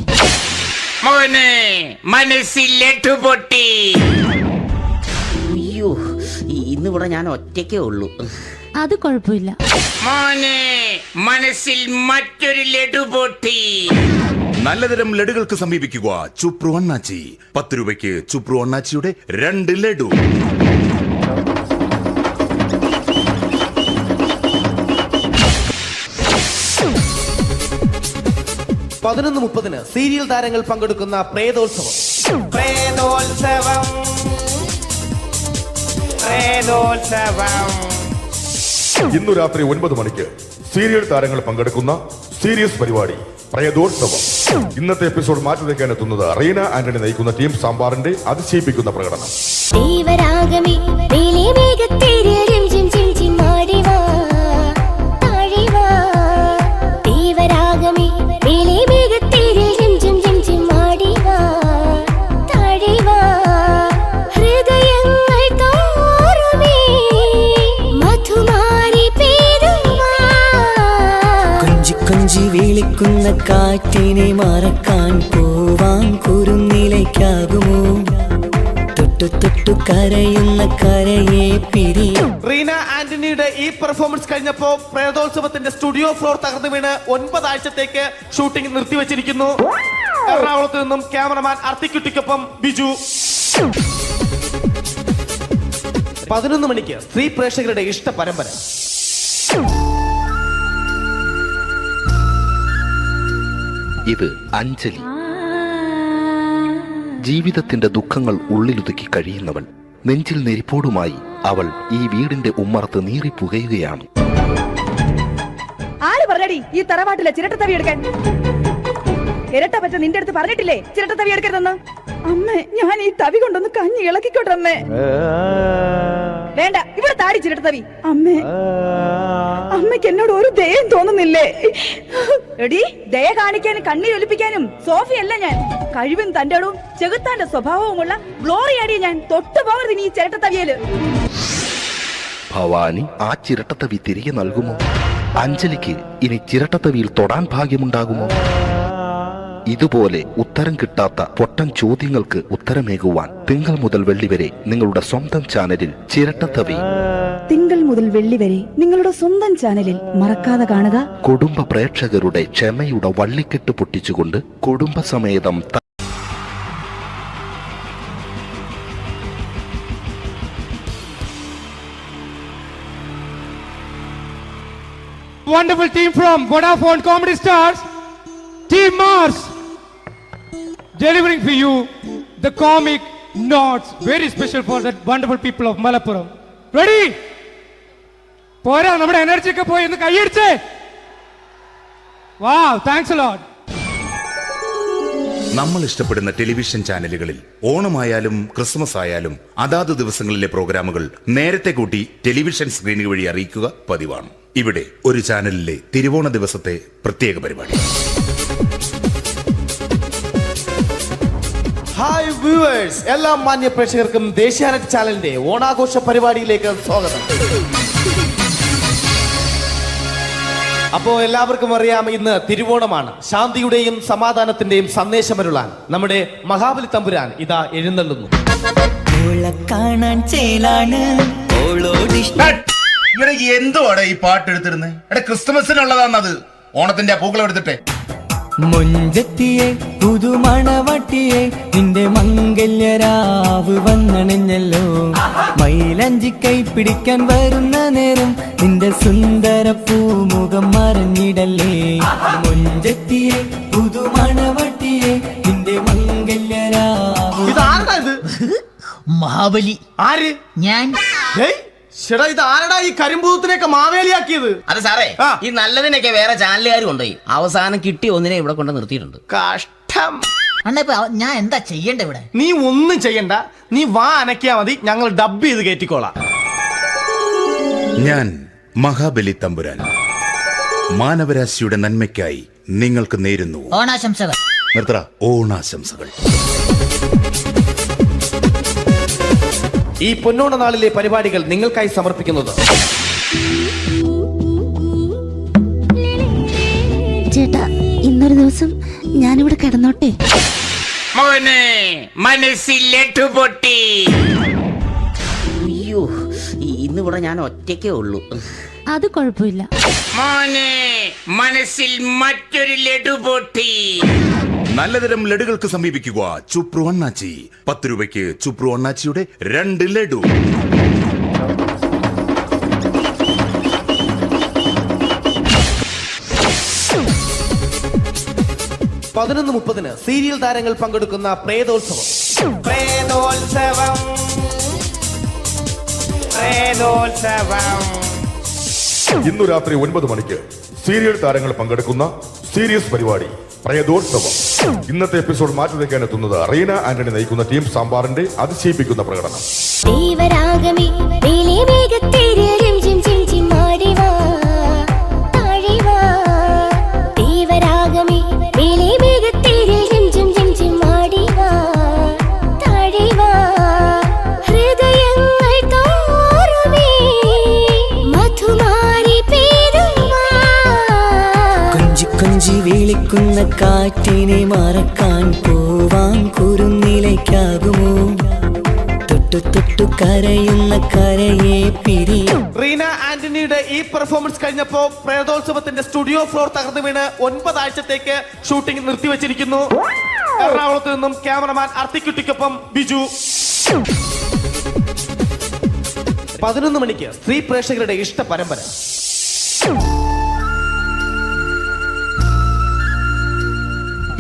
മനസ്സിലെട്ടു പൊട്ടി. അയ്യോ, ഇന്നിവിടെ ഞാൻ ഒറ്റയ്ക്കേ ഉള്ളൂ. അത് കുഴപ്പമില്ല. മനസ്സിൽ മറ്റൊരു ലഡു പൊട്ടി. നല്ലതരം ലഡുകൾക്ക് സമീപിക്കുക ചുപ്രു അണ്ണാച്ചി. 10 രൂപയ്ക്ക് ചുപ്രു അണ്ണാച്ചിയുടെ 2 ലഡു. (11:30) സീരിയൽ താരങ്ങൾ പങ്കെടുക്കുന്ന പ്രേതോത്സവം. ഇന്നു രാത്രി 9 മണിക്ക് സീരിയൽ താരങ്ങൾ പങ്കെടുക്കുന്ന സീരിയസ് പരിപാടി പ്രേതോത്സവം. ഇന്നത്തെ എപ്പിസോഡ് മാറ്റി വയ്ക്കാൻ എത്തുന്നത് റീന ആന്റണി നയിക്കുന്ന ടീം സാമ്പാറിന്റെ അതിശയിപ്പിക്കുന്ന പ്രകടനം. കൊഞ്ചി വിളിക്കുന്ന കാറ്റിനെ മറക്കാൻ പോവാൻ കുരുന്നിലേക്കാകുമോ? തൊട്ടു തൊട്ടു കരയുന്ന കരയെ പിരിയും. റീന ആന്റണിയുടെ ഈ പെർഫോമൻസ് കഴിഞ്ഞപ്പോ പ്രേതോത്സവത്തിന്റെ സ്റ്റുഡിയോ ഫ്ലോർ തകർന്നു വീണ് 9 ആഴ്ചത്തേക്ക് ഷൂട്ടിംഗ് നിർത്തിവെച്ചിരിക്കുന്നു. എറണാകുളത്ത് നിന്നും ക്യാമറമാൻ അർത്തിക്കുട്ടിക്കൊപ്പം ബിജു. 11 മണിക്ക് സ്ത്രീ പ്രേക്ഷകരുടെ ഇഷ്ട പരമ്പര. ഇത് അഞ്ജലി. ജീവിതത്തിന്റെ ദുഃഖങ്ങൾ ഉള്ളിലൊതുക്കി കഴിയുന്നവൾ. നെഞ്ചിൽ നെരിപ്പോടുമായി അവൾ ഈ വീടിന്റെ ഉമ്മറത്ത് നീറിപ്പുകയുകയാണ്. ആര് പറഞ്ഞടി ഈ തറവാട്ടിലെ ചിരട്ട തവി എടുക്കാൻ? ഇരട്ട പറ്റ നിന്റെ അടുത്ത് പറഞ്ഞിട്ടില്ലേ ചിരട്ട തവി എടുക്കരുതെന്ന്? അമ്മേ, ഞാൻ ഈ തവി കൊണ്ടൊന്ന് കഞ്ഞി ഇളക്കിക്കോട്ടെ അമ്മേ. വേണ്ട, ഇവിടെ താടി ചിരട്ട തവി. അമ്മേ, അമ്മയ്ക്ക് എന്നോട് ഒരു ദയം തോന്നുന്നില്ലേ? എടി, ദയ കാണിക്കാനും കണ്ണി ഒലിപ്പിക്കാനും സോഫിയല്ല ഞാൻ. കഴിവും തന്റെടും ചെകുത്താന്റെ സ്വഭാവവുമുള്ള ഗ്ലോറിയാടിയ ഞാൻ. തൊട്ടു പോകരുത് നീ ചിരട്ട തവിയല്. ഭവാനി ആ ചിരട്ടത്തവി തിരികെ നൽകുമോ? അഞ്ജലിക്ക് ഇനി ചിരട്ടത്തവിയിൽ തൊടാൻ ഭാഗ്യമുണ്ടാകുമോ? ഇതുപോലെ ഉത്തരം കിട്ടാത്ത പൊട്ടൻ ചോദ്യങ്ങൾക്ക് ഉത്തരമേകുവാൻ തിങ്കൾ മുതൽ വെള്ളി വരെ നിങ്ങളുടെ സ്വന്തം ചാനലിൽ ചിരട്ടത്തവി. തിങ്കൾ മുതൽ വെള്ളി വരെ നിങ്ങളുടെ സ്വന്തം ചാനലിൽ മറക്കാതെ കാണുക. കുടുംബ പ്രേക്ഷകരുടെ ക്ഷമയുടെ വള്ളിക്കെട്ട് പൊട്ടിച്ചുകൊണ്ട് കുടുംബസമേതം wonderful team from Vodafone Comedy Stars, Team Mars, delivering for you the comic notes, very special for that wonderful people of Malappuram. Ready? പോരാ, നമ്മുടെ എനർജി ഒക്കെ പോയി ഒന്ന് കൈയടിച്ചേ. Wow, thanks a lot. നമ്മൾ ഇഷ്ടപ്പെടുന്ന ടെലിവിഷൻ ചാനലുകളിൽ ഓണമായാലും ക്രിസ്മസ് ആയാലും അതാത് ദിവസങ്ങളിലെ പ്രോഗ്രാമുകൾ നേരത്തെ കൂട്ടി ടെലിവിഷൻ സ്ക്രീനുകൾ വഴി അറിയിക്കുക പതിവാണ്. ഇവിടെ ഒരു ചാനലിലെ തിരുവോണ ദിവസത്തെ പ്രത്യേക പരിപാടി. ഹായ് വ്യൂവേഴ്സ്, എല്ലാ മാന്യ പ്രേക്ഷകർക്കും ദേശീയാനെറ്റ് ചാനലിന്റെ ഓണാഘോഷ പരിപാടിയിലേക്ക് സ്വാഗതം. അപ്പോ എല്ലാവർക്കും അറിയാം, ഇന്ന് തിരുവോണമാണ്. ശാന്തിയുടെയും സമാധാനത്തിന്റെയും സന്ദേശമരുളാൻ നമ്മുടെ മഹാബലി തമ്പുരാൻ ഇതാ എഴുന്നള്ളുന്നു. ഇവിടെ എന്തുവാടെ ഈ പാട്ട് എടുത്തിരുന്നത്? എടാ, ക്രിസ്തുമസിനുള്ളതാണത്. ഓണത്തിന്റെ പൂക്കളം എടുത്തിട്ടെ. മൊഞ്ചത്തിയെ പുതുമണവട്ടിയെ നിന്റെ മംഗല്യരാവ് വന്നണിഞ്ഞല്ലോ. മൈലഞ്ചി കൈ പിടിക്കാൻ വരുന്ന നേരം നിന്റെ സുന്ദര പൂമുഖം മറഞ്ഞിടല്ലേ. മൊഞ്ചത്തിയെ പുതുമണവട്ടിയെ നിന്റെ മംഗല്യരാവ്. മഹാബലി. ആര്? ഞാൻ. ചേട്ടാ, ഇത് ആരടാ ഈ കരിമ്പൂത്തിനെയൊക്കെ മാവേലിയാക്കിയത്? അതെ സാറേ, ഈ നല്ലതിനൊക്കെ വേറെ ചാനലുകാർ കൊണ്ടുപോയി അവസാനം കിട്ടിയ ഒന്നിനെ ഇവിടെ കൊണ്ട് നിർത്തിയിട്ടുണ്ട്. കഷ്ടം. അണ്ണാ ഞാൻ എന്താ ചെയ്യണ്ട ഇവിടെ? നീ ഒന്നും ചെയ്യണ്ട, നീ വാ അനക്കിയാ മതി, ഞങ്ങൾ ഡബ് ചെയ്ത് കയറ്റിക്കോളാം. ഞാൻ മഹാബലി തമ്പുരാൻ മാനവരാശിയുടെ നന്മയ്ക്കായി നിങ്ങൾക്ക് നേരുന്നു ഓണാശംസകൾ. നിർത്തറ, ഓണാശംസകൾ. ഈ പൊന്നോണ നാളിലെ പരിപാടികൾ നിങ്ങൾക്കായി സമർപ്പിക്കുന്നത് ചേട്ടാ, ഇന്നൊരു ദിവസം ഞാനിവിടെ കിടന്നോട്ടെ. മോനെ മനസ്സിലെട്ടു പൊട്ടി. അയ്യോ, ഇന്നിവിടെ ഞാൻ ഒറ്റയ്ക്കേ ഉള്ളൂ. അത് കുഴപ്പമില്ല. മോനെ മനസ്സിൽ മറ്റൊരു ലഡു പൊട്ടി. നല്ലതരം ലഡുകൾക്ക് സമീപിക്കുക ചുപ്രു അണ്ണാച്ചി. 10 രൂപയ്ക്ക് ചുപ്രു അണ്ണാച്ചിയുടെ 2 ലഡു. പതിനൊന്ന് 30 സീരിയൽ താരങ്ങൾ പങ്കെടുക്കുന്ന പ്രേതോത്സവം. ഇന്നു രാത്രി 9 മണിക്ക് സീരിയൽ താരങ്ങൾ പങ്കെടുക്കുന്ന സീരിയസ് പരിപാടി പ്രേതോത്സവം. ഇന്നത്തെ എപ്പിസോഡ് മാറ്റി വയ്ക്കാൻ എത്തുന്നത് റീന ആന്റണി നയിക്കുന്ന ടീം സാമ്പാറിന്റെ അതിശയിപ്പിക്കുന്ന പ്രകടനം. കൊഞ്ചി വിളിക്കുന്ന കാറ്റിനെ മറക്കാൻ പോവാൻ കുറുനിലയ്ക്കാകുമോ? തൊട്ടു തൊട്ടു കരയുന്ന കരയെ പിരിയും. റീന ആന്റണിയുടെ ഈ പെർഫോമൻസ് കഴിഞ്ഞപ്പോ പ്രേതോത്സവത്തിന്റെ സ്റ്റുഡിയോ ഫ്ലോർ തകർന്നു വീണ് 9 ആഴ്ചത്തേക്ക് ഷൂട്ടിംഗ് നിർത്തിവെച്ചിരിക്കുന്നു. എറണാകുളത്ത് നിന്നും ക്യാമറമാൻ അർത്തിക്കുട്ടിക്കൊപ്പം ബിജു. 11 മണിക്ക് സ്ത്രീ പ്രേക്ഷകരുടെ ഇഷ്ട പരമ്പര.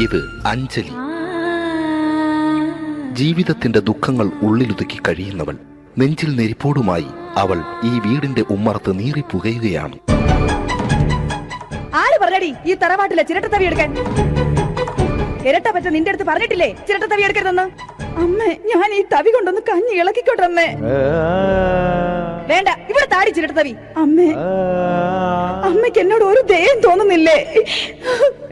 ഇത് അഞ്ജലി. ജീവിതത്തിന്റെ ദുഃഖങ്ങൾ ഉള്ളിലൊതുക്കി കഴിയുന്നവൾ. നെഞ്ചിൽ നെരിപ്പോടുമായി അവൾ ഈ വീടിന്റെ ഉമ്മറത്ത് നീറിപ്പുകയുകയാണ്. ആര് പറഞ്ഞടി ഈ തറവാട്ടിലെ ചിരട്ടത്തവി എടുക്കാൻ? ഇരട്ട പറ്റ നിന്റെ അടുത്ത് പറഞ്ഞിട്ടില്ലേ ചിരട്ടത്തവി എടുക്കരുതെന്ന്? അമ്മേ, ഞാൻ ഈ തവി കൊണ്ടൊന്ന് കഞ്ഞി ഇളക്കിക്കോട്ടെ അമ്മേ. വേണ്ട, ഇവിടെ താടി ചിരട്ടത്തവി. അമ്മേ, അമ്മയ്ക്ക് എന്നോട് ഒരു ദയം തോന്നുന്നില്ലേ?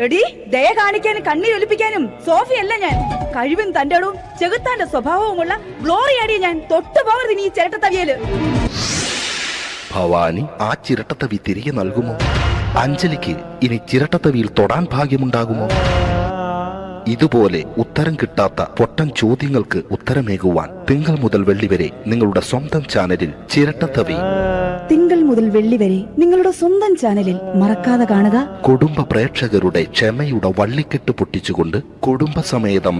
എടി, ദയ കാണിക്കാനും കണ്ണീരൊലിപ്പിക്കാനും സോഫിയല്ല ഞാൻ. കഴിവും തന്റെടും ചെകുത്താന്റെ സ്വഭാവവുമുള്ള ഗ്ലോറിയാടിയ ഞാൻ. തൊട്ടു പോകരുത് നീ ചിരട്ടത്തവിയല്. ഭവാനി ആ ചിരട്ടത്തവി തിരികെ നൽകുമോ? അഞ്ജലിക്ക് ഇനി ചിരട്ടത്തവിയിൽ തൊടാൻ ഭാഗ്യമുണ്ടാകുമോ? ഇതുപോലെ ഉത്തരം കിട്ടാത്ത പൊട്ടൻ ചോദ്യങ്ങൾക്ക് ഉത്തരമേകുവാൻ തിങ്കൾ മുതൽ വെള്ളി വരെ നിങ്ങളുടെ സ്വന്തം ചാനലിൽ ചിരട്ടത്തവി. തിങ്കൾ മുതൽ വെള്ളി വരെ നിങ്ങളുടെ സ്വന്തം ചാനലിൽ മറക്കാതെ കാണുക. കുടുംബ പ്രേക്ഷകരുടെ ക്ഷമയുടെ വള്ളിക്കെട്ട് പൊട്ടിച്ചുകൊണ്ട് കുടുംബസമേതം